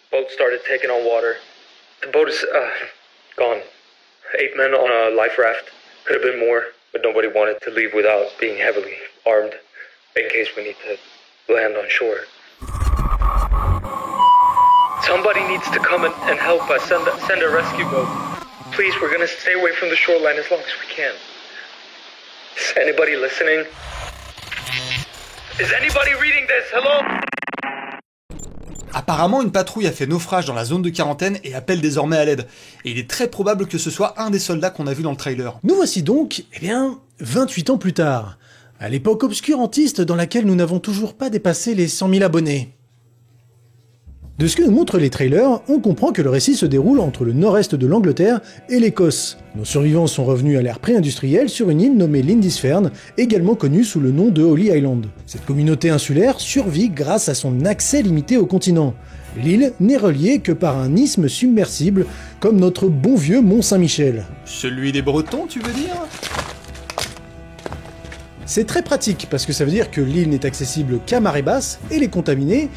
Boat started taking on water. The boat is, gone. 8 men on a life raft. Could have been more, but nobody wanted to leave without being heavily armed in case we need to land on shore. Somebody needs to come and help us. Send a rescue boat. Please, we're gonna stay away from the shoreline as long as we can. Is anybody listening? Is anybody reading this? Hello? Apparemment, une patrouille a fait naufrage dans la zone de quarantaine et appelle désormais à l'aide. Et il est très probable que ce soit un des soldats qu'on a vu dans le trailer. Nous voici donc, 28 ans plus tard, à l'époque obscurantiste dans laquelle nous n'avons toujours pas dépassé les 100 000 abonnés. De ce que nous montrent les trailers, on comprend que le récit se déroule entre le nord-est de l'Angleterre et l'Écosse. Nos survivants sont revenus à l'ère pré-industrielle sur une île nommée Lindisfarne, également connue sous le nom de Holy Island. Cette communauté insulaire survit grâce à son accès limité au continent. L'île n'est reliée que par un isthme submersible, comme notre bon vieux Mont Saint-Michel. Celui des Bretons, tu veux dire ? C'est très pratique parce que ça veut dire que l'île n'est accessible qu'à marée basse et les contaminés,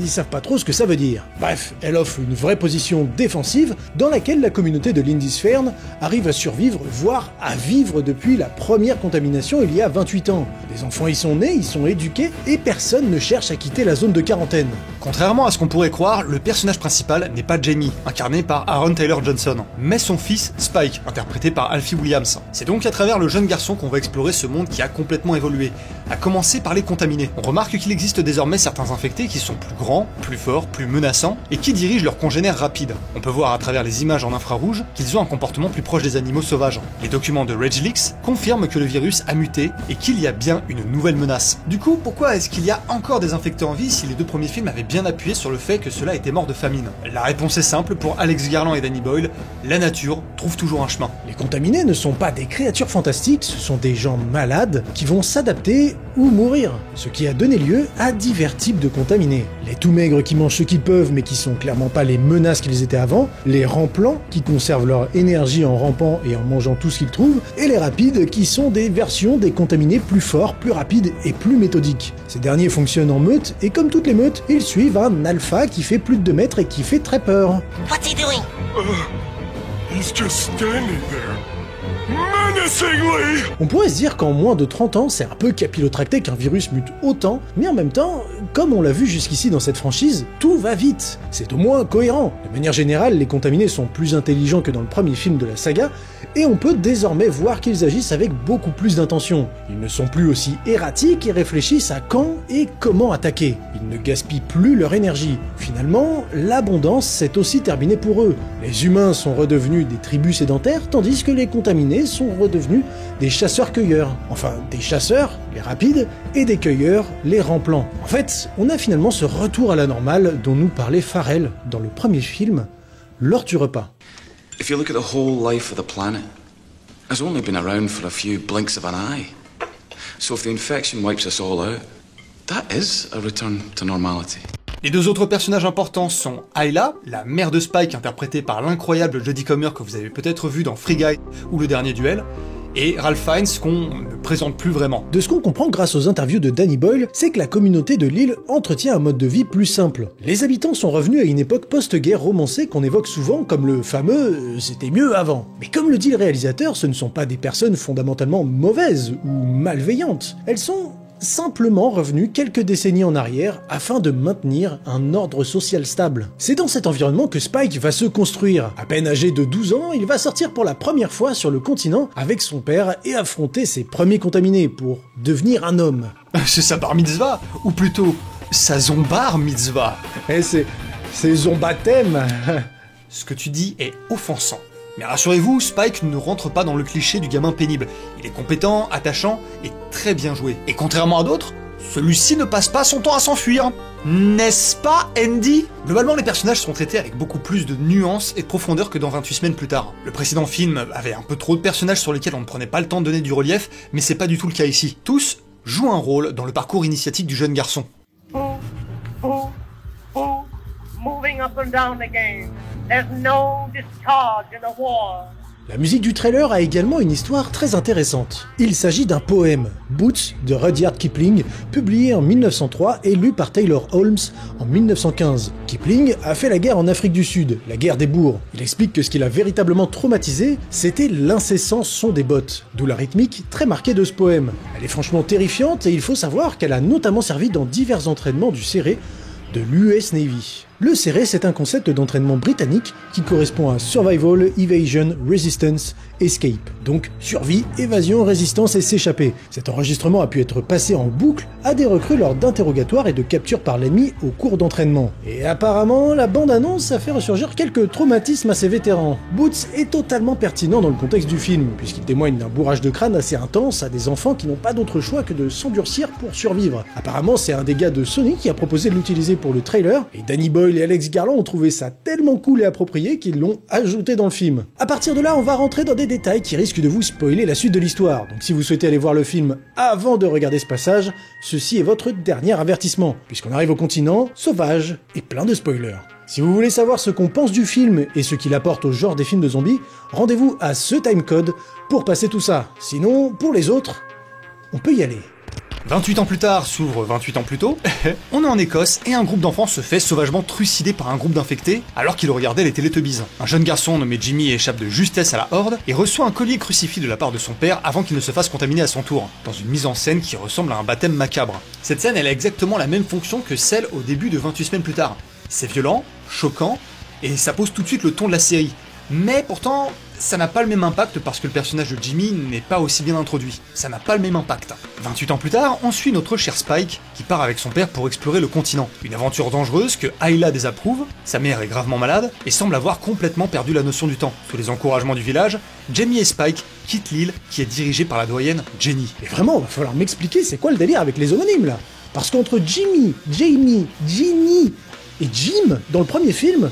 ils savent pas trop ce que ça veut dire. Bref, elle offre une vraie position défensive dans laquelle la communauté de Lindisfarne arrive à survivre, voire à vivre depuis la première contamination il y a 28 ans. Les enfants y sont nés, y sont éduqués et personne ne cherche à quitter la zone de quarantaine. Contrairement à ce qu'on pourrait croire, le personnage principal n'est pas Jamie, incarné par Aaron Taylor Johnson, mais son fils Spike, interprété par Alfie Williams. C'est donc à travers le jeune garçon qu'on va explorer ce monde qui a complètement évolué, à commencer par les contaminés. On remarque qu'il existe désormais certains infectés qui sont plus grands, plus forts, plus menaçants, et qui dirigent leurs congénères rapides. On peut voir à travers les images en infrarouge qu'ils ont un comportement plus proche des animaux sauvages. Les documents de RegLeaks confirment que le virus a muté et qu'il y a bien une nouvelle menace. Du coup, pourquoi est-ce qu'il y a encore des infectés en vie si les deux premiers films avaient bien appuyé sur le fait que cela était mort de famine? La réponse est simple pour Alex Garland et Danny Boyle, la nature trouve toujours un chemin. Les contaminés ne sont pas des créatures fantastiques, ce sont des gens malades qui vont s'adapter ou mourir, ce qui a donné lieu à divers types de contaminés. Les tout maigres qui mangent ce qu'ils peuvent mais qui sont clairement pas les menaces qu'ils étaient avant, les rampants qui conservent leur énergie en rampant et en mangeant tout ce qu'ils trouvent, et les rapides qui sont des versions des contaminés plus forts, plus rapides et plus méthodiques. Ces derniers fonctionnent en meute et comme toutes les meutes, ils suivent un alpha qui fait plus de 2 mètres et qui fait très peur. What's he doing? He's just standing there. Menacingly! On pourrait se dire qu'en moins de 30 ans, c'est un peu capillotracté qu'un virus mute autant, mais en même temps, comme on l'a vu jusqu'ici dans cette franchise, tout va vite. C'est au moins cohérent. De manière générale, les contaminés sont plus intelligents que dans le premier film de la saga, et on peut désormais voir qu'ils agissent avec beaucoup plus d'intention. Ils ne sont plus aussi erratiques et réfléchissent à quand et comment attaquer. Ils ne gaspillent plus leur énergie. Finalement, l'abondance s'est aussi terminée pour eux. Les humains sont redevenus des tribus sédentaires, tandis que les contaminés sont redevenus des chasseurs-cueilleurs. Enfin, des chasseurs, les rapides, et des cueilleurs, les ramplants. En fait, on a finalement ce retour à la normale dont nous parlait Farrell dans le premier film, lors du repas. If you look at the whole life of the planet, it's only been around for a few blinks of an eye. So if the infection wipes us all out, that is a return to normality. Les deux autres personnages importants sont Ayla, la mère de Spike interprétée par l'incroyable Jodie Comer que vous avez peut-être vu dans Free Guy ou Le Dernier Duel, et Ralph Fiennes qu'on ne présente plus vraiment. De ce qu'on comprend grâce aux interviews de Danny Boyle, c'est que la communauté de l'île entretient un mode de vie plus simple. Les habitants sont revenus à une époque post-guerre romancée qu'on évoque souvent comme le fameux « c'était mieux avant ». Mais comme le dit le réalisateur, ce ne sont pas des personnes fondamentalement mauvaises ou malveillantes. Elles sont simplement revenu quelques décennies en arrière afin de maintenir un ordre social stable. C'est dans cet environnement que Spike va se construire. À peine âgé de 12 ans, il va sortir pour la première fois sur le continent avec son père et affronter ses premiers contaminés pour devenir un homme. C'est sa bar mitzvah, ou plutôt sa zombar mitzvah. Eh c'est zombathème. Ce que tu dis est offensant. Mais rassurez-vous, Spike ne rentre pas dans le cliché du gamin pénible. Il est compétent, attachant et très bien joué. Et contrairement à d'autres, celui-ci ne passe pas son temps à s'enfuir. N'est-ce pas, Andy? Globalement, les personnages sont traités avec beaucoup plus de nuances et de profondeur que dans 28 semaines plus tard. Le précédent film avait un peu trop de personnages sur lesquels on ne prenait pas le temps de donner du relief, mais c'est pas du tout le cas ici. Tous jouent un rôle dans le parcours initiatique du jeune garçon. Moving up and down the game. There's no discharge in the war. La musique du trailer a également une histoire très intéressante. Il s'agit d'un poème, Boots, de Rudyard Kipling, publié en 1903 et lu par Taylor Holmes en 1915. Kipling a fait la guerre en Afrique du Sud, la guerre des bourgs. Il explique que ce qui l'a véritablement traumatisé, c'était l'incessant son des bottes, d'où la rythmique très marquée de ce poème. Elle est franchement terrifiante et il faut savoir qu'elle a notamment servi dans divers entraînements du CERE de l'US Navy. Le CERE, c'est un concept d'entraînement britannique qui correspond à Survival, Evasion, Resistance, Escape. Donc survie, évasion, résistance et s'échapper. Cet enregistrement a pu être passé en boucle à des recrues lors d'interrogatoires et de captures par l'ennemi au cours d'entraînement. Et apparemment, la bande-annonce a fait ressurgir quelques traumatismes à ces vétérans. Boots est totalement pertinent dans le contexte du film, puisqu'il témoigne d'un bourrage de crâne assez intense à des enfants qui n'ont pas d'autre choix que de s'endurcir pour survivre. Apparemment, c'est un des gars de Sony qui a proposé de l'utiliser pour le trailer, et Danny Boyle et Alex Garland ont trouvé ça tellement cool et approprié qu'ils l'ont ajouté dans le film. À partir de là, on va rentrer dans des détails qui risquent de vous spoiler la suite de l'histoire, donc si vous souhaitez aller voir le film avant de regarder ce passage, ceci est votre dernier avertissement, puisqu'on arrive au continent sauvage et plein de spoilers. Si vous voulez savoir ce qu'on pense du film et ce qu'il apporte au genre des films de zombies, rendez-vous à ce timecode pour passer tout ça. Sinon, pour les autres, on peut y aller. 28 ans plus tard s'ouvre 28 ans plus tôt, on est en Écosse et un groupe d'enfants se fait sauvagement trucider par un groupe d'infectés alors qu'il regardait les Teletubbies. Un jeune garçon nommé Jimmy échappe de justesse à la horde et reçoit un collier crucifix de la part de son père avant qu'il ne se fasse contaminer à son tour, dans une mise en scène qui ressemble à un baptême macabre. Cette scène elle a exactement la même fonction que celle au début de 28 semaines plus tard. C'est violent, choquant, et ça pose tout de suite le ton de la série. Mais pourtant, ça n'a pas le même impact parce que le personnage de Jimmy n'est pas aussi bien introduit. Ça n'a pas le même impact. 28 ans plus tard, on suit notre cher Spike qui part avec son père pour explorer le continent. Une aventure dangereuse que Ayla désapprouve, sa mère est gravement malade et semble avoir complètement perdu la notion du temps. Sous les encouragements du village, Jamie et Spike quittent l'île qui est dirigée par la doyenne Jenny. Et vraiment, va falloir m'expliquer c'est quoi le délire avec les homonymes là. Parce qu'entre Jimmy, Jamie, Ginny et Jim, dans le premier film,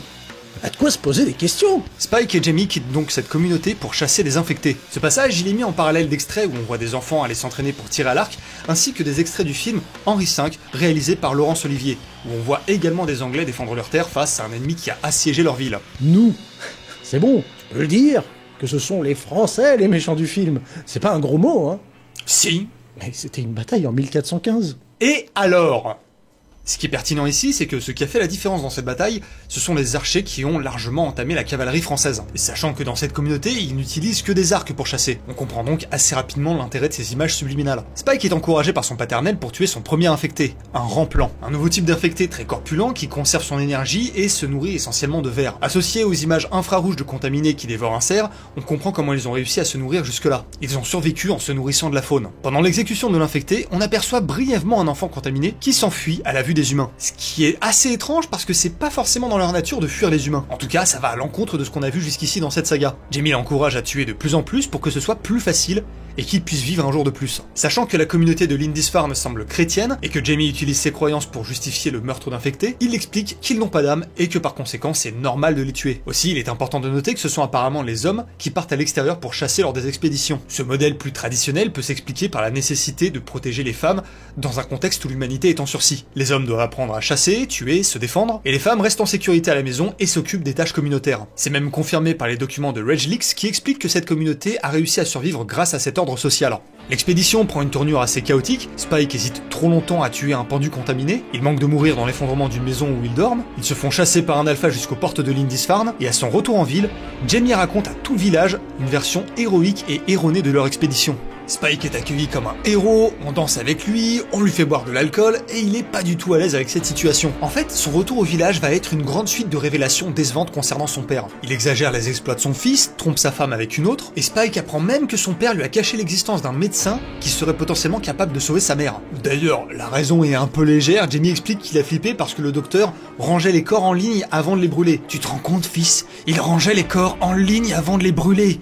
a de quoi se poser des questions. Spike et Jamie quittent donc cette communauté pour chasser des infectés. Ce passage, il est mis en parallèle d'extraits où on voit des enfants aller s'entraîner pour tirer à l'arc, ainsi que des extraits du film Henri V, réalisé par Laurence Olivier, où on voit également des Anglais défendre leur terre face à un ennemi qui a assiégé leur ville. Nous, c'est bon, je peux le dire, que ce sont les Français les méchants du film. C'est pas un gros mot, hein. Si. Mais c'était une bataille en 1415. Et alors ? Ce qui est pertinent ici, c'est que ce qui a fait la différence dans cette bataille, ce sont les archers qui ont largement entamé la cavalerie française. Et sachant que dans cette communauté, ils n'utilisent que des arcs pour chasser. On comprend donc assez rapidement l'intérêt de ces images subliminales. Spike est encouragé par son paternel pour tuer son premier infecté, un remplant. Un nouveau type d'infecté très corpulent qui conserve son énergie et se nourrit essentiellement de verre. Associé aux images infrarouges de contaminés qui dévorent un cerf, on comprend comment ils ont réussi à se nourrir jusque-là. Ils ont survécu en se nourrissant de la faune. Pendant l'exécution de l'infecté, on aperçoit brièvement un enfant contaminé qui s'enfuit à la vue des humains. Ce qui est assez étrange parce que c'est pas forcément dans leur nature de fuir les humains. En tout cas, ça va à l'encontre de ce qu'on a vu jusqu'ici dans cette saga. Jamie l'encourage à tuer de plus en plus pour que ce soit plus facile et qu'il puisse vivre un jour de plus. Sachant que la communauté de Lindisfarne semble chrétienne et que Jamie utilise ses croyances pour justifier le meurtre d'infectés, il explique qu'ils n'ont pas d'âme et que par conséquent c'est normal de les tuer. Aussi, il est important de noter que ce sont apparemment les hommes qui partent à l'extérieur pour chasser lors des expéditions. Ce modèle plus traditionnel peut s'expliquer par la nécessité de protéger les femmes dans un contexte où l'humanité est en sursis. Les hommes doivent apprendre à chasser, tuer, se défendre, et les femmes restent en sécurité à la maison et s'occupent des tâches communautaires. C'est même confirmé par les documents de RegLeaks qui expliquent que cette communauté a réussi à survivre grâce à cet ordre social. L'expédition prend une tournure assez chaotique, Spike hésite trop longtemps à tuer un pendu contaminé, il manque de mourir dans l'effondrement d'une maison où ils dorment, ils se font chasser par un alpha jusqu'aux portes de Lindisfarne, et à son retour en ville, Jamie raconte à tout le village une version héroïque et erronée de leur expédition. Spike est accueilli comme un héros, on danse avec lui, on lui fait boire de l'alcool, et il est pas du tout à l'aise avec cette situation. En fait, son retour au village va être une grande suite de révélations décevantes concernant son père. Il exagère les exploits de son fils, trompe sa femme avec une autre, et Spike apprend même que son père lui a caché l'existence d'un médecin qui serait potentiellement capable de sauver sa mère. D'ailleurs, la raison est un peu légère, Jamie explique qu'il a flippé parce que le docteur rangeait les corps en ligne avant de les brûler. Tu te rends compte, fils? Il rangeait les corps en ligne avant de les brûler.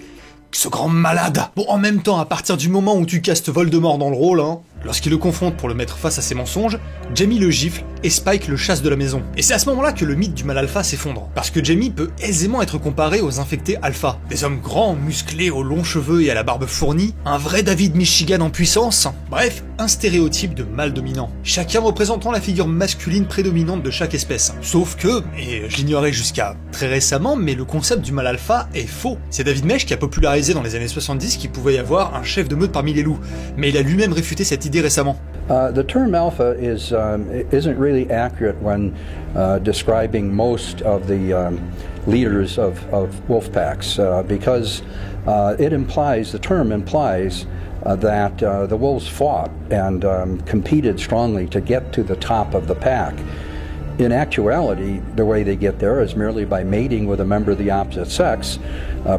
Ce grand malade. Bon, en même temps, à partir du moment où tu castes Voldemort dans le rôle, hein, lorsqu'il le confronte pour le mettre face à ses mensonges, Jamie le gifle et Spike le chasse de la maison. Et c'est à ce moment-là que le mythe du mal alpha s'effondre. Parce que Jamie peut aisément être comparé aux infectés alpha. Des hommes grands, musclés, aux longs cheveux et à la barbe fournie, un vrai David Michigan en puissance. Bref, un stéréotype de mâle dominant. Chacun représentant la figure masculine prédominante de chaque espèce. Sauf que, et je l'ignorais jusqu'à très récemment, mais le concept du mal alpha est faux. C'est David Mech qui a popularisé dans les années 70 qu'il pouvait y avoir un chef de meute parmi les loups. Mais il a lui-même réfuté cette idée récemment. The term alpha isn't really accurate when describing most of the leaders of wolf packs because the term implies that the wolves fought and competed strongly to get to the top of the pack. In actuality, the way they get there is merely by mating with a member of the opposite sex,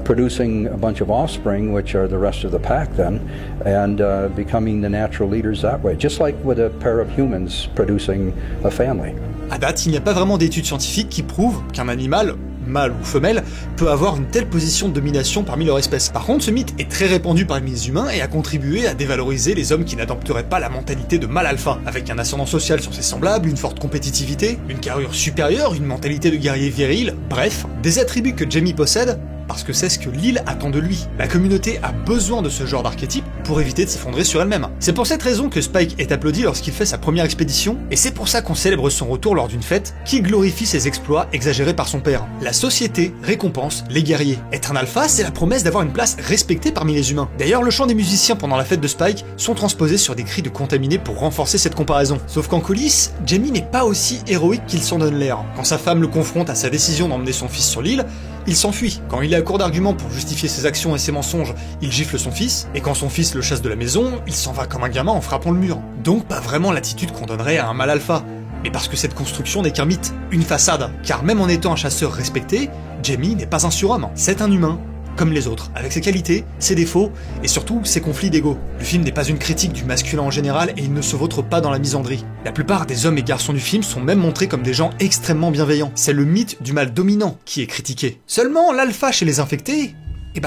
producing a bunch of offspring, which are the rest of the pack then, and becoming the natural leaders that way, just like with a pair of humans producing a family. À date, il n'y a pas vraiment d'études scientifiques qui prouvent qu'un animal, mâle ou femelle, peut avoir une telle position de domination parmi leur espèce. Par contre, ce mythe est très répandu parmi les humains et a contribué à dévaloriser les hommes qui n'adopteraient pas la mentalité de mâle alpha, avec un ascendant social sur ses semblables, une forte compétitivité, une carrure supérieure, une mentalité de guerrier viril, bref, des attributs que Jamie possède, parce que c'est ce que l'île attend de lui. La communauté a besoin de ce genre d'archétype, pour éviter de s'effondrer sur elle-même. C'est pour cette raison que Spike est applaudi lorsqu'il fait sa première expédition, et c'est pour ça qu'on célèbre son retour lors d'une fête qui glorifie ses exploits exagérés par son père. La société récompense les guerriers. Être un alpha, c'est la promesse d'avoir une place respectée parmi les humains. D'ailleurs, le chant des musiciens pendant la fête de Spike sont transposés sur des cris de contaminés pour renforcer cette comparaison. Sauf qu'en coulisses, Jamie n'est pas aussi héroïque qu'il s'en donne l'air. Quand sa femme le confronte à sa décision d'emmener son fils sur l'île, il s'enfuit. Quand il est à court d'arguments pour justifier ses actions et ses mensonges, il gifle son fils, et quand son fils le chasse de la maison, il s'en va comme un gamin en frappant le mur. Donc pas vraiment l'attitude qu'on donnerait à un mâle alpha, mais parce que cette construction n'est qu'un mythe, une façade, car même en étant un chasseur respecté, Jamie n'est pas un surhomme, c'est un humain, comme les autres, avec ses qualités, ses défauts, et surtout ses conflits d'ego. Le film n'est pas une critique du masculin en général et il ne se vautre pas dans la misandrie. La plupart des hommes et garçons du film sont même montrés comme des gens extrêmement bienveillants. C'est le mythe du mâle dominant qui est critiqué. Seulement, l'alpha chez les infectés,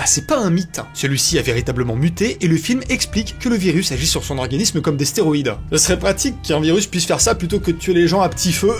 c'est pas un mythe. Celui-ci a véritablement muté et le film explique que le virus agit sur son organisme comme des stéroïdes. Ce serait pratique qu'un virus puisse faire ça plutôt que de tuer les gens à petit feu.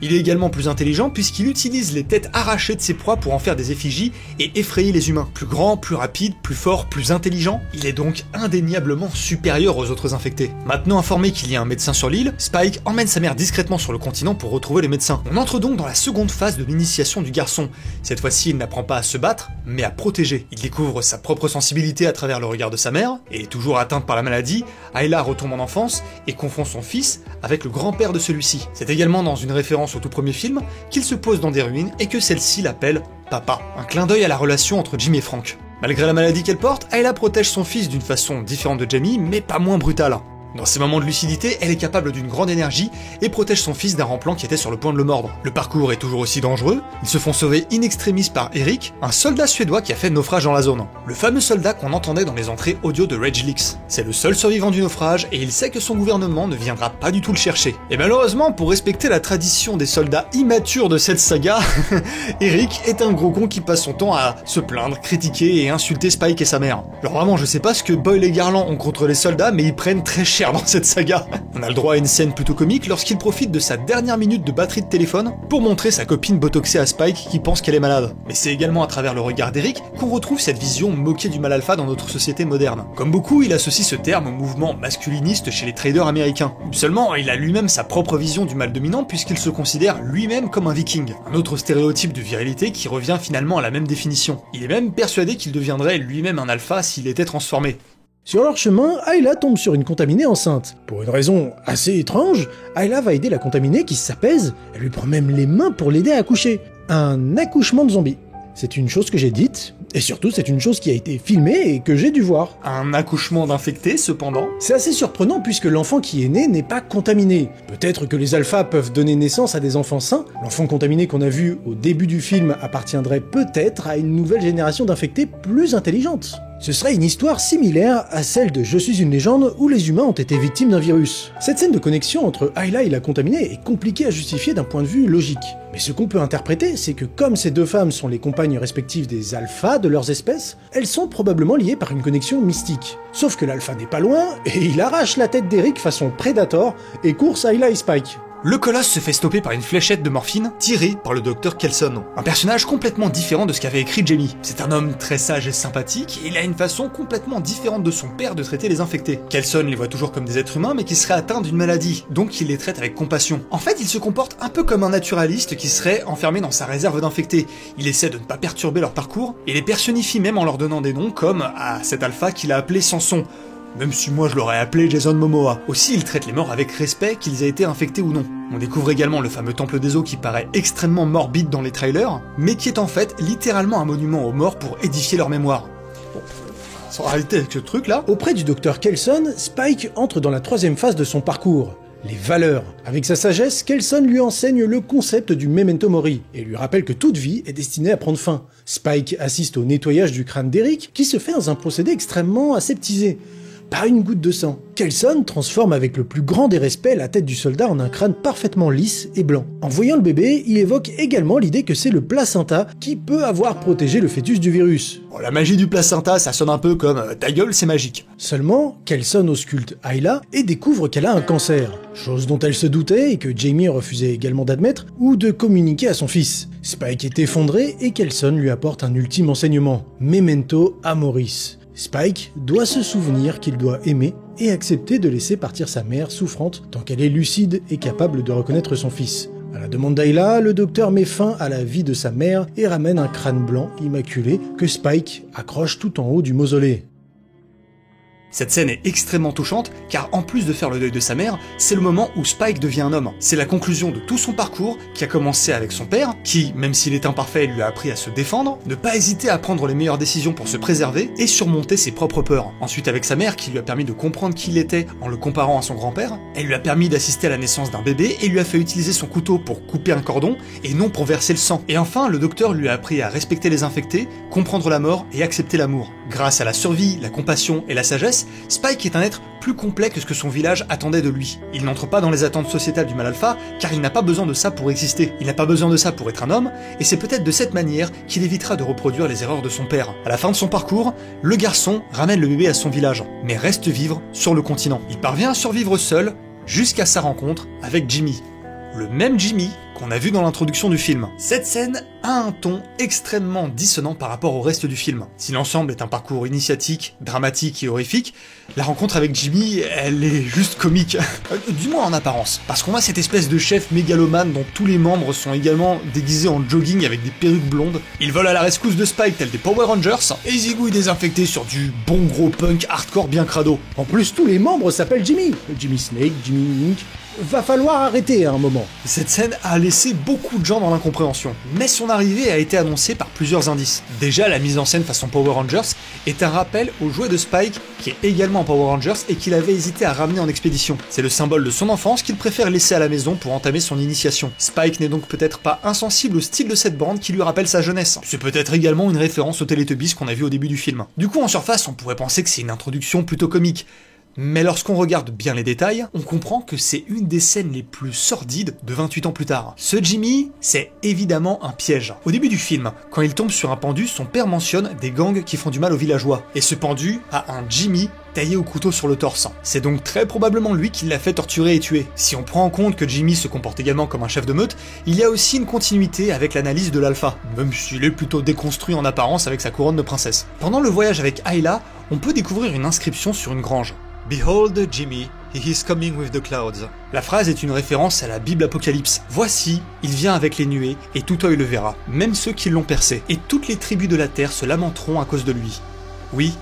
Il est également plus intelligent puisqu'il utilise les têtes arrachées de ses proies pour en faire des effigies et effrayer les humains. Plus grand, plus rapide, plus fort, plus intelligent, il est donc indéniablement supérieur aux autres infectés. Maintenant informé qu'il y a un médecin sur l'île, Spike emmène sa mère discrètement sur le continent pour retrouver les médecins. On entre donc dans la seconde phase de l'initiation du garçon. Cette fois-ci, il n'apprend pas à se battre, mais à protéger. Il découvre sa propre sensibilité à travers le regard de sa mère, et toujours atteinte par la maladie, Ayla retombe en enfance et confond son fils avec le grand-père de celui-ci. C'est également dans une référence au tout premier film qu'il se pose dans des ruines et que celle-ci l'appelle Papa. Un clin d'œil à la relation entre Jim et Frank. Malgré la maladie qu'elle porte, Ayla protège son fils d'une façon différente de Jamie, mais pas moins brutale. Dans ces moments de lucidité, elle est capable d'une grande énergie et protège son fils d'un remplant qui était sur le point de le mordre. Le parcours est toujours aussi dangereux, ils se font sauver in extremis par Eric, un soldat suédois qui a fait naufrage dans la zone. Le fameux soldat qu'on entendait dans les entrées audio de Rage Leaks. C'est le seul survivant du naufrage et il sait que son gouvernement ne viendra pas du tout le chercher. Et malheureusement, pour respecter la tradition des soldats immatures de cette saga, Eric est un gros con qui passe son temps à se plaindre, critiquer et insulter Spike et sa mère. Alors vraiment, je sais pas ce que Boyle et Garland ont contre les soldats, mais ils prennent très cher dans cette saga. On a le droit à une scène plutôt comique lorsqu'il profite de sa dernière minute de batterie de téléphone pour montrer sa copine botoxée à Spike qui pense qu'elle est malade. Mais c'est également à travers le regard d'Eric qu'on retrouve cette vision moquée du mal alpha dans notre société moderne. Comme beaucoup, il associe ce terme au mouvement masculiniste chez les traders américains. Seulement, il a lui-même sa propre vision du mal dominant puisqu'il se considère lui-même comme un viking. Un autre stéréotype de virilité qui revient finalement à la même définition. Il est même persuadé qu'il deviendrait lui-même un alpha s'il était transformé. Sur leur chemin, Ayla tombe sur une contaminée enceinte. Pour une raison assez étrange, Ayla va aider la contaminée qui s'apaise, elle lui prend même les mains pour l'aider à accoucher. Un accouchement de zombie. C'est une chose que j'ai dite, et surtout c'est une chose qui a été filmée et que j'ai dû voir. Un accouchement d'infecté cependant. C'est assez surprenant puisque l'enfant qui est né n'est pas contaminé. Peut-être que les alphas peuvent donner naissance à des enfants sains. L'enfant contaminé qu'on a vu au début du film appartiendrait peut-être à une nouvelle génération d'infectés plus intelligente. Ce serait une histoire similaire à celle de Je suis une légende où les humains ont été victimes d'un virus. Cette scène de connexion entre Ayla et la contaminée est compliquée à justifier d'un point de vue logique. Mais ce qu'on peut interpréter, c'est que comme ces deux femmes sont les compagnes respectives des alphas de leurs espèces, elles sont probablement liées par une connexion mystique. Sauf que l'alpha n'est pas loin, et il arrache la tête d'Eric façon Predator et course Ayla et Spike. Le colosse se fait stopper par une fléchette de morphine tirée par le docteur Kelson, un personnage complètement différent de ce qu'avait écrit Jamie. C'est un homme très sage et sympathique, et il a une façon complètement différente de son père de traiter les infectés. Kelson les voit toujours comme des êtres humains, mais qui seraient atteints d'une maladie, donc il les traite avec compassion. En fait, il se comporte un peu comme un naturaliste qui serait enfermé dans sa réserve d'infectés. Il essaie de ne pas perturber leur parcours, et les personnifie même en leur donnant des noms comme à cet alpha qu'il a appelé Samson. Même si moi je l'aurais appelé Jason Momoa. Aussi, il traite les morts avec respect, qu'ils aient été infectés ou non. On découvre également le fameux temple des eaux qui paraît extrêmement morbide dans les trailers, mais qui est en fait littéralement un monument aux morts pour édifier leur mémoire. Bon, sans réalité avec ce truc là. Auprès du docteur Kelson, Spike entre dans la troisième phase de son parcours. Les valeurs. Avec sa sagesse, Kelson lui enseigne le concept du memento mori et lui rappelle que toute vie est destinée à prendre fin. Spike assiste au nettoyage du crâne d'Eric qui se fait dans un procédé extrêmement aseptisé. Pas une goutte de sang. Kelson transforme avec le plus grand des respects la tête du soldat en un crâne parfaitement lisse et blanc. En voyant le bébé, il évoque également l'idée que c'est le placenta qui peut avoir protégé le fœtus du virus. Bon, la magie du placenta, ça sonne un peu comme ta gueule, c'est magique. Seulement, Kelson ausculte Ayla et découvre qu'elle a un cancer, chose dont elle se doutait et que Jamie refusait également d'admettre ou de communiquer à son fils. Spike est effondré et Kelson lui apporte un ultime enseignement, Memento Amoris. Spike doit se souvenir qu'il doit aimer et accepter de laisser partir sa mère souffrante tant qu'elle est lucide et capable de reconnaître son fils. À la demande d'Ayla, le docteur met fin à la vie de sa mère et ramène un crâne blanc immaculé que Spike accroche tout en haut du mausolée. Cette scène est extrêmement touchante, car en plus de faire le deuil de sa mère, c'est le moment où Spike devient un homme. C'est la conclusion de tout son parcours, qui a commencé avec son père, qui, même s'il est imparfait, lui a appris à se défendre, ne pas hésiter à prendre les meilleures décisions pour se préserver et surmonter ses propres peurs. Ensuite avec sa mère, qui lui a permis de comprendre qui il était en le comparant à son grand-père, elle lui a permis d'assister à la naissance d'un bébé et lui a fait utiliser son couteau pour couper un cordon et non pour verser le sang. Et enfin, le docteur lui a appris à respecter les infectés, comprendre la mort et accepter l'amour. Grâce à la survie, la compassion et la sagesse, Spike est un être plus complet que ce que son village attendait de lui. Il n'entre pas dans les attentes sociétales du mal alpha, car il n'a pas besoin de ça pour exister. Il n'a pas besoin de ça pour être un homme, et c'est peut-être de cette manière qu'il évitera de reproduire les erreurs de son père. À la fin de son parcours, le garçon ramène le bébé à son village, mais reste vivre sur le continent. Il parvient à survivre seul, jusqu'à sa rencontre avec Jimmy. Le même Jimmy qu'on a vu dans l'introduction du film. Cette scène a un ton extrêmement dissonant par rapport au reste du film. Si l'ensemble est un parcours initiatique, dramatique et horrifique, la rencontre avec Jimmy, elle est juste comique. Du moins en apparence. Parce qu'on a cette espèce de chef mégalomane dont tous les membres sont également déguisés en jogging avec des perruques blondes. Ils volent à la rescousse de Spike tels des Power Rangers, et ils zigouillent désinfectés sur du bon gros punk hardcore bien crado. En plus, tous les membres s'appellent Jimmy. Jimmy Snake, Jimmy Link... Va falloir arrêter à un moment. Cette scène a laissé beaucoup de gens dans l'incompréhension, mais son arrivée a été annoncée par plusieurs indices. Déjà, la mise en scène façon Power Rangers est un rappel au jouet de Spike, qui est également en Power Rangers et qu'il avait hésité à ramener en expédition. C'est le symbole de son enfance qu'il préfère laisser à la maison pour entamer son initiation. Spike n'est donc peut-être pas insensible au style de cette bande qui lui rappelle sa jeunesse. C'est peut-être également une référence aux Teletubbies qu'on a vu au début du film. Du coup, en surface, on pourrait penser que c'est une introduction plutôt comique. Mais lorsqu'on regarde bien les détails, on comprend que c'est une des scènes les plus sordides de 28 ans plus tard. Ce Jimmy, c'est évidemment un piège. Au début du film, quand il tombe sur un pendu, son père mentionne des gangs qui font du mal aux villageois. Et ce pendu a un Jimmy taillé au couteau sur le torse. C'est donc très probablement lui qui l'a fait torturer et tuer. Si on prend en compte que Jimmy se comporte également comme un chef de meute, il y a aussi une continuité avec l'analyse de l'alpha, même s'il est plutôt déconstruit en apparence avec sa couronne de princesse. Pendant le voyage avec Ayla, on peut découvrir une inscription sur une grange. Behold Jimmy, he is coming with the clouds. La phrase est une référence à la Bible Apocalypse. Voici, il vient avec les nuées, et tout œil le verra, même ceux qui l'ont percé, et toutes les tribus de la terre se lamenteront à cause de lui. Oui,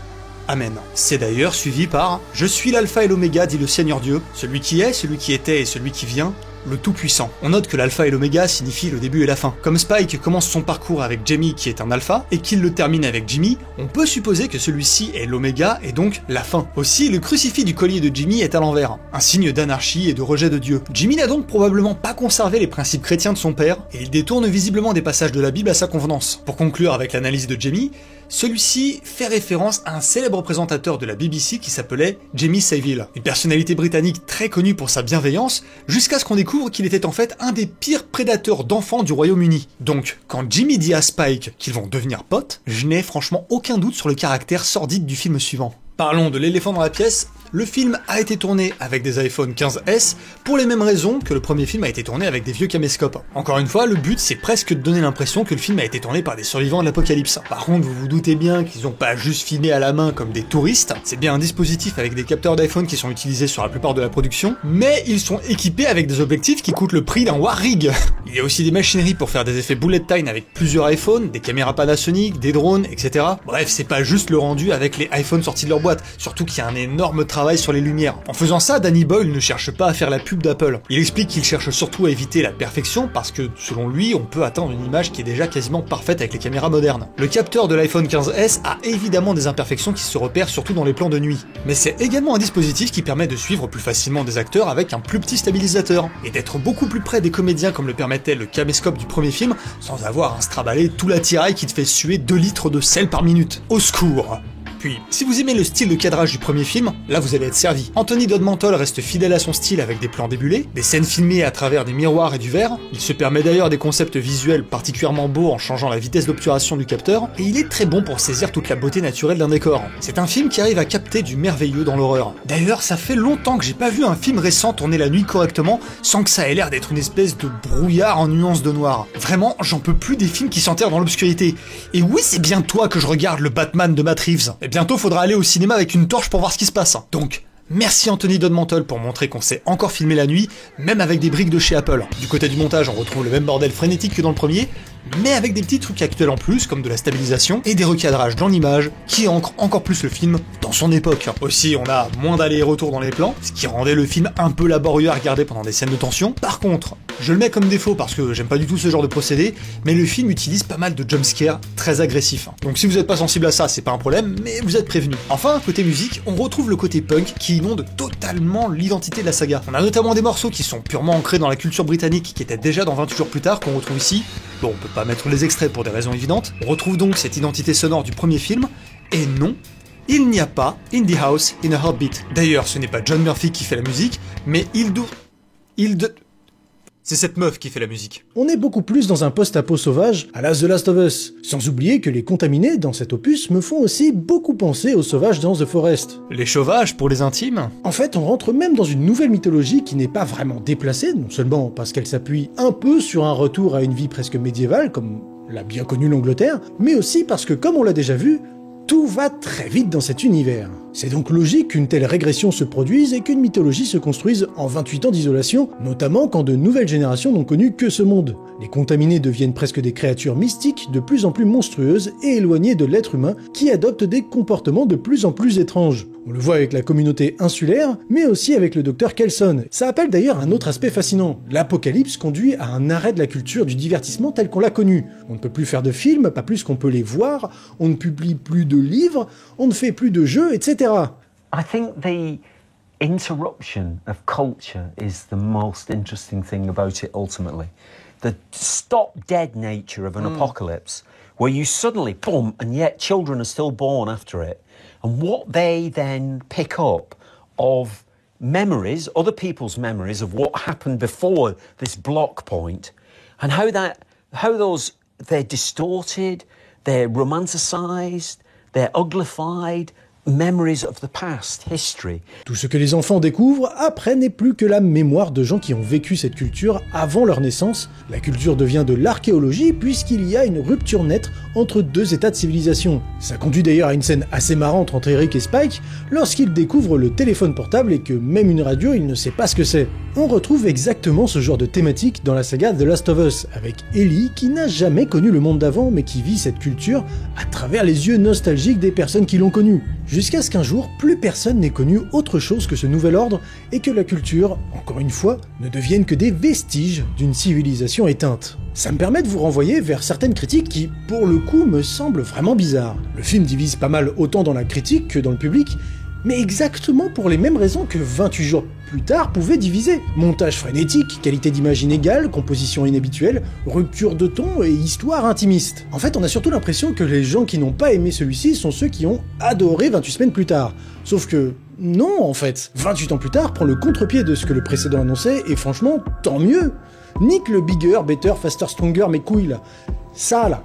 Amen. C'est d'ailleurs suivi par « Je suis l'alpha et l'oméga, dit le Seigneur Dieu, celui qui est, celui qui était et celui qui vient, le Tout-Puissant ». On note que l'alpha et l'oméga signifient le début et la fin. Comme Spike commence son parcours avec Jamie qui est un alpha, et qu'il le termine avec Jimmy, on peut supposer que celui-ci est l'oméga et donc la fin. Aussi, le crucifix du collier de Jimmy est à l'envers, un signe d'anarchie et de rejet de Dieu. Jimmy n'a donc probablement pas conservé les principes chrétiens de son père, et il détourne visiblement des passages de la Bible à sa convenance. Pour conclure avec l'analyse de Jamie, celui-ci fait référence à un célèbre présentateur de la BBC qui s'appelait Jamie Savile, une personnalité britannique très connue pour sa bienveillance, jusqu'à ce qu'on découvre qu'il était en fait un des pires prédateurs d'enfants du Royaume-Uni. Donc, quand Jimmy dit à Spike qu'ils vont devenir potes, je n'ai franchement aucun doute sur le caractère sordide du film suivant. Parlons de l'éléphant dans la pièce. Le film a été tourné avec des iPhone 15S pour les mêmes raisons que le premier film a été tourné avec des vieux caméscopes. Encore une fois, le but c'est presque de donner l'impression que le film a été tourné par des survivants de l'apocalypse. Par contre, vous vous doutez bien qu'ils ont pas juste filmé à la main comme des touristes, c'est bien un dispositif avec des capteurs d'iPhone qui sont utilisés sur la plupart de la production, mais ils sont équipés avec des objectifs qui coûtent le prix d'un War Rig. Il y a aussi des machineries pour faire des effets bullet time avec plusieurs iPhones, des caméras Panasonic, des drones, etc. Bref, c'est pas juste le rendu avec les iPhones sortis de leur boîte, surtout qu'il y a un énorme travail sur les lumières. En faisant ça, Danny Boyle ne cherche pas à faire la pub d'Apple. Il explique qu'il cherche surtout à éviter la perfection parce que, selon lui, on peut atteindre une image qui est déjà quasiment parfaite avec les caméras modernes. Le capteur de l'iPhone 15S a évidemment des imperfections qui se repèrent surtout dans les plans de nuit. Mais c'est également un dispositif qui permet de suivre plus facilement des acteurs avec un plus petit stabilisateur, et d'être beaucoup plus près des comédiens comme le permettait le caméscope du premier film, sans avoir à strabaler tout l'attirail qui te fait suer 2 litres de sel par minute. Au secours! Puis, si vous aimez le style de cadrage du premier film, là vous allez être servi. Anthony Dod Mantle reste fidèle à son style avec des plans débulés, des scènes filmées à travers des miroirs et du verre, il se permet d'ailleurs des concepts visuels particulièrement beaux en changeant la vitesse d'obturation du capteur, et il est très bon pour saisir toute la beauté naturelle d'un décor. C'est un film qui arrive à capter du merveilleux dans l'horreur. D'ailleurs, ça fait longtemps que j'ai pas vu un film récent tourner la nuit correctement sans que ça ait l'air d'être une espèce de brouillard en nuances de noir. Vraiment, j'en peux plus des films qui s'enterrent dans l'obscurité. Et oui, c'est bien toi que je regarde le Batman de Matt Reeves. bientôt faudra aller au cinéma avec une torche pour voir ce qui se passe. Donc, merci Anthony Dodmantle pour montrer qu'on sait encore filmer la nuit, même avec des briques de chez Apple. Du côté du montage, on retrouve le même bordel frénétique que dans le premier, mais avec des petits trucs actuels en plus, comme de la stabilisation et des recadrages dans l'image, qui ancrent encore plus le film dans son époque. Aussi, on a moins d'allers-retours dans les plans, ce qui rendait le film un peu laborieux à regarder pendant des scènes de tension. Par contre, je le mets comme défaut parce que j'aime pas du tout ce genre de procédé, mais le film utilise pas mal de jumpscares très agressifs. Donc si vous êtes pas sensible à ça, c'est pas un problème, mais vous êtes prévenus. Enfin, côté musique, on retrouve le côté punk qui inonde totalement l'identité de la saga. On a notamment des morceaux qui sont purement ancrés dans la culture britannique, qui étaient déjà dans 28 jours plus tard, qu'on retrouve ici. Bon, on peut pas mettre les extraits pour des raisons évidentes. On retrouve donc cette identité sonore du premier film, et non, il n'y a pas In the House in a Heartbeat. D'ailleurs, ce n'est pas John Murphy qui fait la musique, mais c'est cette meuf qui fait la musique. On est beaucoup plus dans un post-apo sauvage à la The Last of Us, sans oublier que les contaminés dans cet opus me font aussi beaucoup penser aux sauvages dans The Forest. Les sauvages pour les intimes ? En fait, on rentre même dans une nouvelle mythologie qui n'est pas vraiment déplacée, non seulement parce qu'elle s'appuie un peu sur un retour à une vie presque médiévale, comme l'a bien connue l'Angleterre, mais aussi parce que, comme on l'a déjà vu, tout va très vite dans cet univers. C'est donc logique qu'une telle régression se produise et qu'une mythologie se construise en 28 ans d'isolation, notamment quand de nouvelles générations n'ont connu que ce monde. Les contaminés deviennent presque des créatures mystiques de plus en plus monstrueuses et éloignées de l'être humain qui adoptent des comportements de plus en plus étranges. On le voit avec la communauté insulaire, mais aussi avec le docteur Kelson. Ça appelle d'ailleurs un autre aspect fascinant. L'apocalypse conduit à un arrêt de la culture du divertissement tel qu'on l'a connu. On ne peut plus faire de films, pas plus qu'on peut les voir, on ne publie plus de livres, on ne fait plus de jeux, etc. I think the interruption of culture is the most interesting thing about it ultimately. The stop-dead nature of an apocalypse, where you suddenly, boom, and yet children are still born after it. And what they then pick up of memories, other people's memories of what happened before this block point, and they're distorted, they're romanticized, they're uglified, memories of the past, history. Tout ce que les enfants découvrent après n'est plus que la mémoire de gens qui ont vécu cette culture avant leur naissance. La culture devient de l'archéologie puisqu'il y a une rupture nette entre deux états de civilisation. Ça conduit d'ailleurs à une scène assez marrante entre Eric et Spike lorsqu'ils découvrent le téléphone portable et que même une radio, il ne sait pas ce que c'est. On retrouve exactement ce genre de thématique dans la saga The Last of Us, avec Ellie qui n'a jamais connu le monde d'avant mais qui vit cette culture à travers les yeux nostalgiques des personnes qui l'ont connue. Jusqu'à ce qu'un jour, plus personne n'ait connu autre chose que ce nouvel ordre et que la culture, encore une fois, ne devienne que des vestiges d'une civilisation éteinte. Ça me permet de vous renvoyer vers certaines critiques qui, pour le coup, me semblent vraiment bizarres. Le film divise pas mal autant dans la critique que dans le public, mais exactement pour les mêmes raisons que 28 jours plus tard pouvait diviser. Montage frénétique, qualité d'image inégale, composition inhabituelle, rupture de ton et histoire intimiste. En fait, on a surtout l'impression que les gens qui n'ont pas aimé celui-ci sont ceux qui ont adoré 28 semaines plus tard. Sauf que, non en fait. 28 ans plus tard prend le contre-pied de ce que le précédent annonçait, et franchement, tant mieux. Nique le bigger, better, faster, stronger, mes couilles là. Ça là.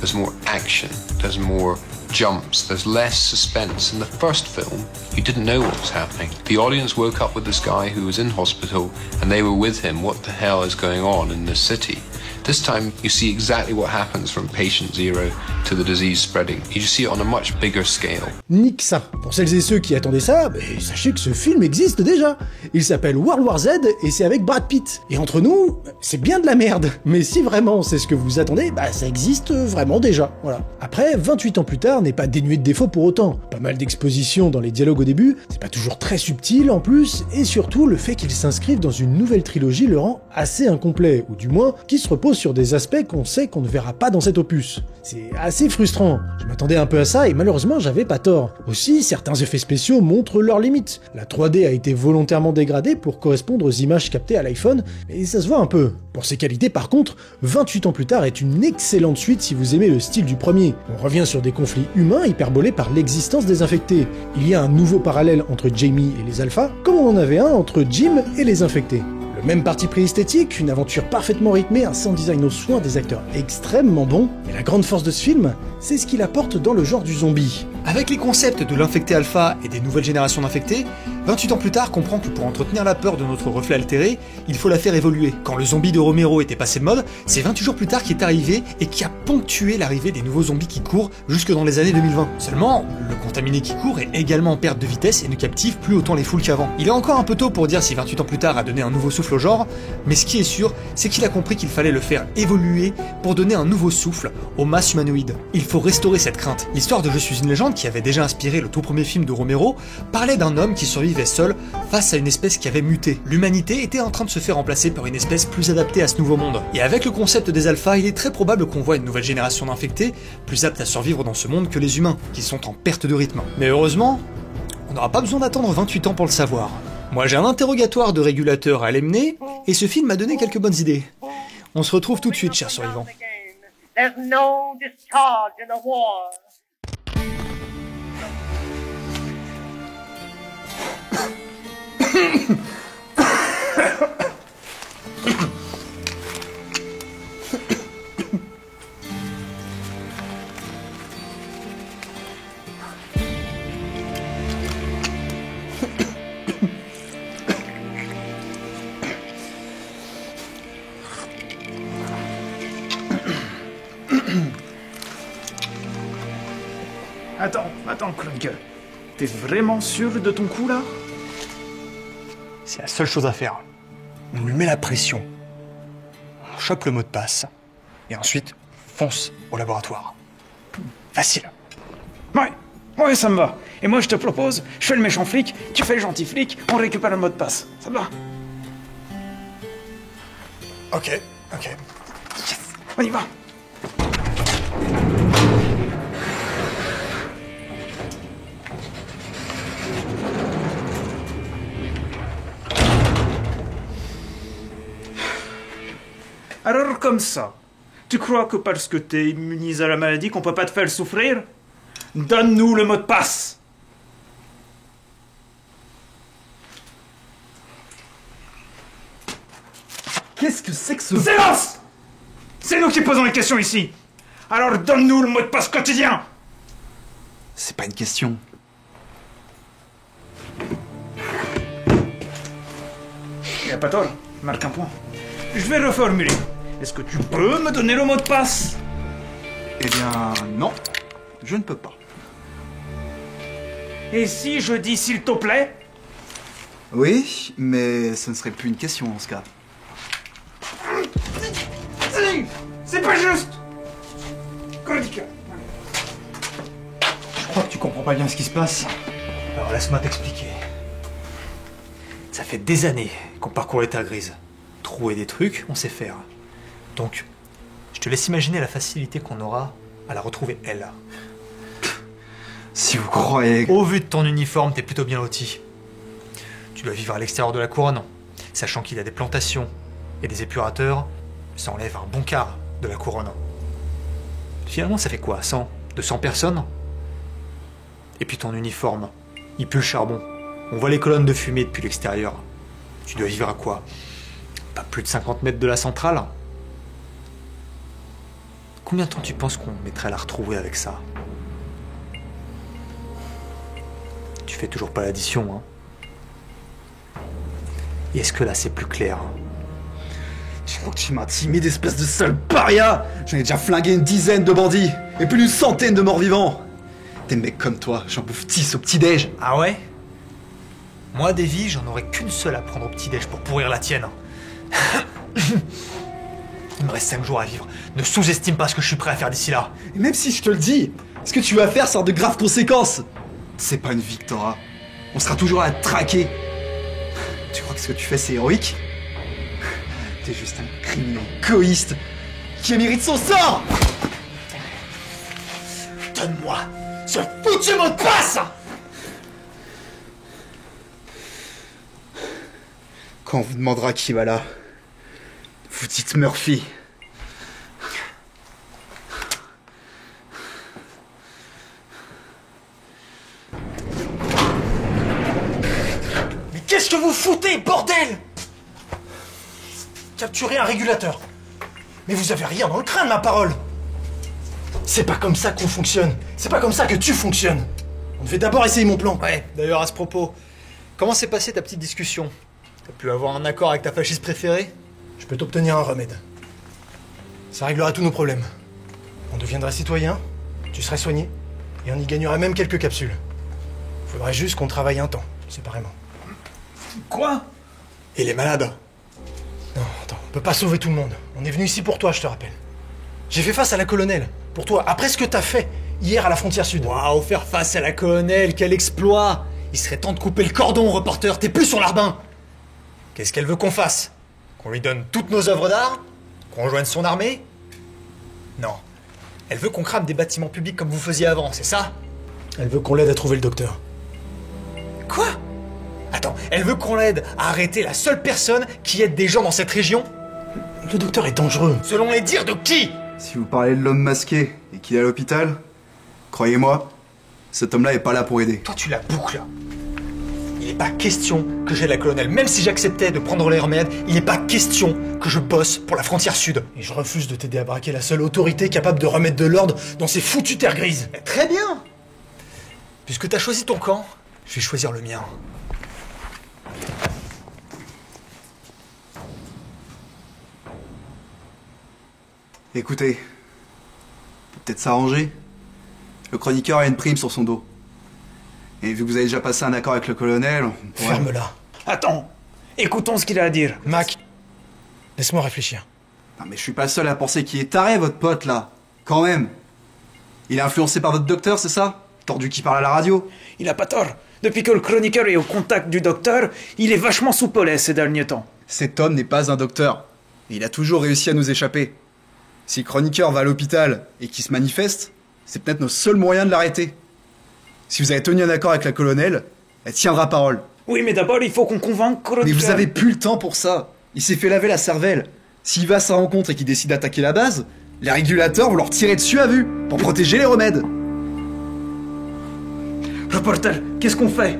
There's more action, there's more jumps, there's less suspense. In the first film, you didn't know what was happening. The audience woke up with this guy who was in hospital and they were with him. What the hell is going on in this city? This time, you see exactly what happens from patient zero to the disease spreading. You just see it on a much bigger scale. Nique ça. Pour celles et ceux qui attendaient ça, sachez que ce film existe déjà. Il s'appelle World War Z et c'est avec Brad Pitt. Et entre nous, c'est bien de la merde. Mais si vraiment c'est ce que vous attendez, ça existe vraiment déjà. Voilà. Après, 28 ans plus tard n'est pas dénué de défauts pour autant. Pas mal d'expositions dans les dialogues au début, c'est pas toujours très subtil en plus, et surtout le fait qu'il s'inscrive dans une nouvelle trilogie le rend assez incomplet, ou du moins qui se repose sur des aspects qu'on sait qu'on ne verra pas dans cet opus. C'est assez frustrant. Je m'attendais un peu à ça et malheureusement j'avais pas tort. Aussi, certains effets spéciaux montrent leurs limites. La 3D a été volontairement dégradée pour correspondre aux images captées à l'iPhone, mais ça se voit un peu. Pour ses qualités par contre, 28 ans plus tard est une excellente suite si vous aimez le style du premier. On revient sur des conflits humains hyperbolés par l'existence des infectés. Il y a un nouveau parallèle entre Jamie et les alphas, comme on en avait un entre Jim et les infectés. Le même parti pris esthétique, une aventure parfaitement rythmée, un sound design aux soins, des acteurs extrêmement bons, et la grande force de ce film, c'est ce qu'il apporte dans le genre du zombie. Avec les concepts de l'infecté alpha et des nouvelles générations d'infectés, 28 ans plus tard, comprend que pour entretenir la peur de notre reflet altéré, il faut la faire évoluer. Quand le zombie de Romero était passé de mode, c'est 28 jours plus tard qui est arrivé et qui a ponctué l'arrivée des nouveaux zombies qui courent jusque dans les années 2020. Seulement, le contaminé qui court est également en perte de vitesse et ne captive plus autant les foules qu'avant. Il est encore un peu tôt pour dire si 28 ans plus tard a donné un nouveau souffle au genre, mais ce qui est sûr, c'est qu'il a compris qu'il fallait le faire évoluer pour donner un nouveau souffle aux masses humanoïdes. Il faut restaurer cette crainte. L'histoire de Je suis une légende, qui avait déjà inspiré le tout premier film de Romero, parlait d'un homme qui survivait seul face à une espèce qui avait muté. L'humanité était en train de se faire remplacer par une espèce plus adaptée à ce nouveau monde. Et avec le concept des alphas, il est très probable qu'on voit une nouvelle génération d'infectés plus apte à survivre dans ce monde que les humains, qui sont en perte de rythme. Mais heureusement, on n'aura pas besoin d'attendre 28 ans pour le savoir. Moi j'ai un interrogatoire de régulateur à aller mener, et ce film m'a donné quelques bonnes idées. On se retrouve tout de suite, chers survivants. There's no discharge in the war. Attends, Clunk. T'es vraiment sûr de ton coup, là? C'est la seule chose à faire. On lui met la pression. On chope le mot de passe. Et ensuite, fonce au laboratoire. Facile. Ouais, ça me va. Et moi, je te propose, je fais le méchant flic, tu fais le gentil flic, on récupère le mot de passe. Ça me va? Ok. Yes, on y va. Alors comme ça, tu crois que parce que t'es immunisé à la maladie qu'on peut pas te faire souffrir? Donne-nous le mot de passe! Qu'est-ce que c'est que ce... Silence! C'est nous qui posons les questions ici! Alors donne-nous le mot de passe quotidien! C'est pas une question. Y a pas tort, marque un point. Je vais reformuler. Est-ce que tu peux me donner le mot de passe? Eh bien, non. Je ne peux pas. Et si je dis s'il te plaît? Oui, mais ce ne serait plus une question en ce cas. C'est pas juste! Cordica. Je crois que tu comprends pas bien ce qui se passe. Alors laisse-moi t'expliquer. Ça fait des années qu'on parcourt les terres grises. Trouver des trucs, on sait faire. Donc, je te laisse imaginer la facilité qu'on aura à la retrouver, elle. Si vous croyez... Au vu de ton uniforme, t'es plutôt bien loti. Tu dois vivre à l'extérieur de la couronne, sachant qu'il y a des plantations et des épurateurs, ça enlève un bon quart de la couronne. Finalement, ça fait quoi, 100, 200 personnes? Et puis ton uniforme, il pue le charbon. On voit les colonnes de fumée depuis l'extérieur. Tu dois vivre à quoi? Pas plus de 50 mètres de la centrale? Combien de temps tu penses qu'on mettrait à la retrouver avec ça? Tu fais toujours pas l'addition, hein? Et est-ce que là c'est plus clair? Je crois que tu m'as timide, espèce de sale paria! J'en ai déjà flingué une dizaine de bandits, et plus d'une centaine de morts vivants! Des mecs comme toi, j'en bouffe 10 au petit-déj! Ah ouais? Moi, des vies, j'en aurais qu'une seule à prendre au petit-déj pour pourrir la tienne. Il me reste 5 jours à vivre. Ne sous-estime pas ce que je suis prêt à faire d'ici là. Et même si je te le dis, ce que tu vas faire sort de graves conséquences! C'est pas une victoire. On sera toujours à te traquer. Tu crois que ce que tu fais c'est héroïque? T'es juste un criminel égoïste qui mérite son sort! Donne-moi ce foutu mot de passe! Quand on vous demandera qui va là, vous dites Murphy. Mais qu'est-ce que vous foutez, bordel? Capturer un régulateur. Mais vous avez rien dans le crâne, ma parole. C'est pas comme ça qu'on fonctionne. C'est pas comme ça que tu fonctionnes. On devait d'abord essayer mon plan. Ouais, d'ailleurs, à ce propos, comment s'est passée ta petite discussion? T'as pu avoir un accord avec ta fasciste préférée? Je peux t'obtenir un remède. Ça réglera tous nos problèmes. On deviendra citoyen, tu serais soigné, et on y gagnera même quelques capsules. Faudrait juste qu'on travaille un temps, séparément. Quoi? Et les malades? Non, attends, on peut pas sauver tout le monde. On est venu ici pour toi, je te rappelle. J'ai fait face à la colonelle, pour toi, après ce que t'as fait hier à la frontière sud. Waouh, faire face à la colonelle, quel exploit! Il serait temps de couper le cordon, reporter, t'es plus sur l'Arbin! Qu'est-ce qu'elle veut qu'on fasse? Qu'on lui donne toutes nos œuvres d'art? Qu'on rejoigne son armée? Non. Elle veut qu'on crame des bâtiments publics comme vous faisiez avant, c'est ça? Elle veut qu'on l'aide à trouver le docteur. Quoi? Attends, elle veut qu'on l'aide à arrêter la seule personne qui aide des gens dans cette région? Le docteur est dangereux. Selon les dires de qui? Si vous parlez de l'homme masqué et qu'il est à l'hôpital, croyez-moi, cet homme-là est pas là pour aider. Toi tu la boucles. Il n'est pas question que j'aide la colonelle. Même si j'acceptais de prendre les remèdes, il n'est pas question que je bosse pour la frontière sud. Et je refuse de t'aider à braquer la seule autorité capable de remettre de l'ordre dans ces foutues terres grises. Très bien. Puisque t'as choisi ton camp, je vais choisir le mien. Écoutez, peut peut-être s'arranger. Le chroniqueur a une prime sur son dos. Et vu que vous avez déjà passé un accord avec le colonel, on pourrait... Ferme-la. Attends, écoutons ce qu'il a à dire. Mac, laisse-moi réfléchir. Non mais je suis pas le seul à penser qu'il est taré, votre pote, là. Quand même. Il est influencé par votre docteur, c'est ça? Tordu qui parle à la radio? Il a pas tort. Depuis que le chroniqueur est au contact du docteur, il est vachement soupolé ces derniers temps. Cet homme n'est pas un docteur. Et il a toujours réussi à nous échapper. Si le chroniqueur va à l'hôpital et qu'il se manifeste, c'est peut-être notre seul moyen de l'arrêter. Si vous avez tenu un accord avec la colonelle, elle tiendra parole. Oui, mais d'abord, il faut qu'on convainque le chroniqueur. Mais vous avez plus le temps pour ça. Il s'est fait laver la cervelle. S'il va à sa rencontre et qu'il décide d'attaquer la base, les régulateurs vont leur tirer dessus à vue, pour protéger les remèdes. Reporter, qu'est-ce qu'on fait?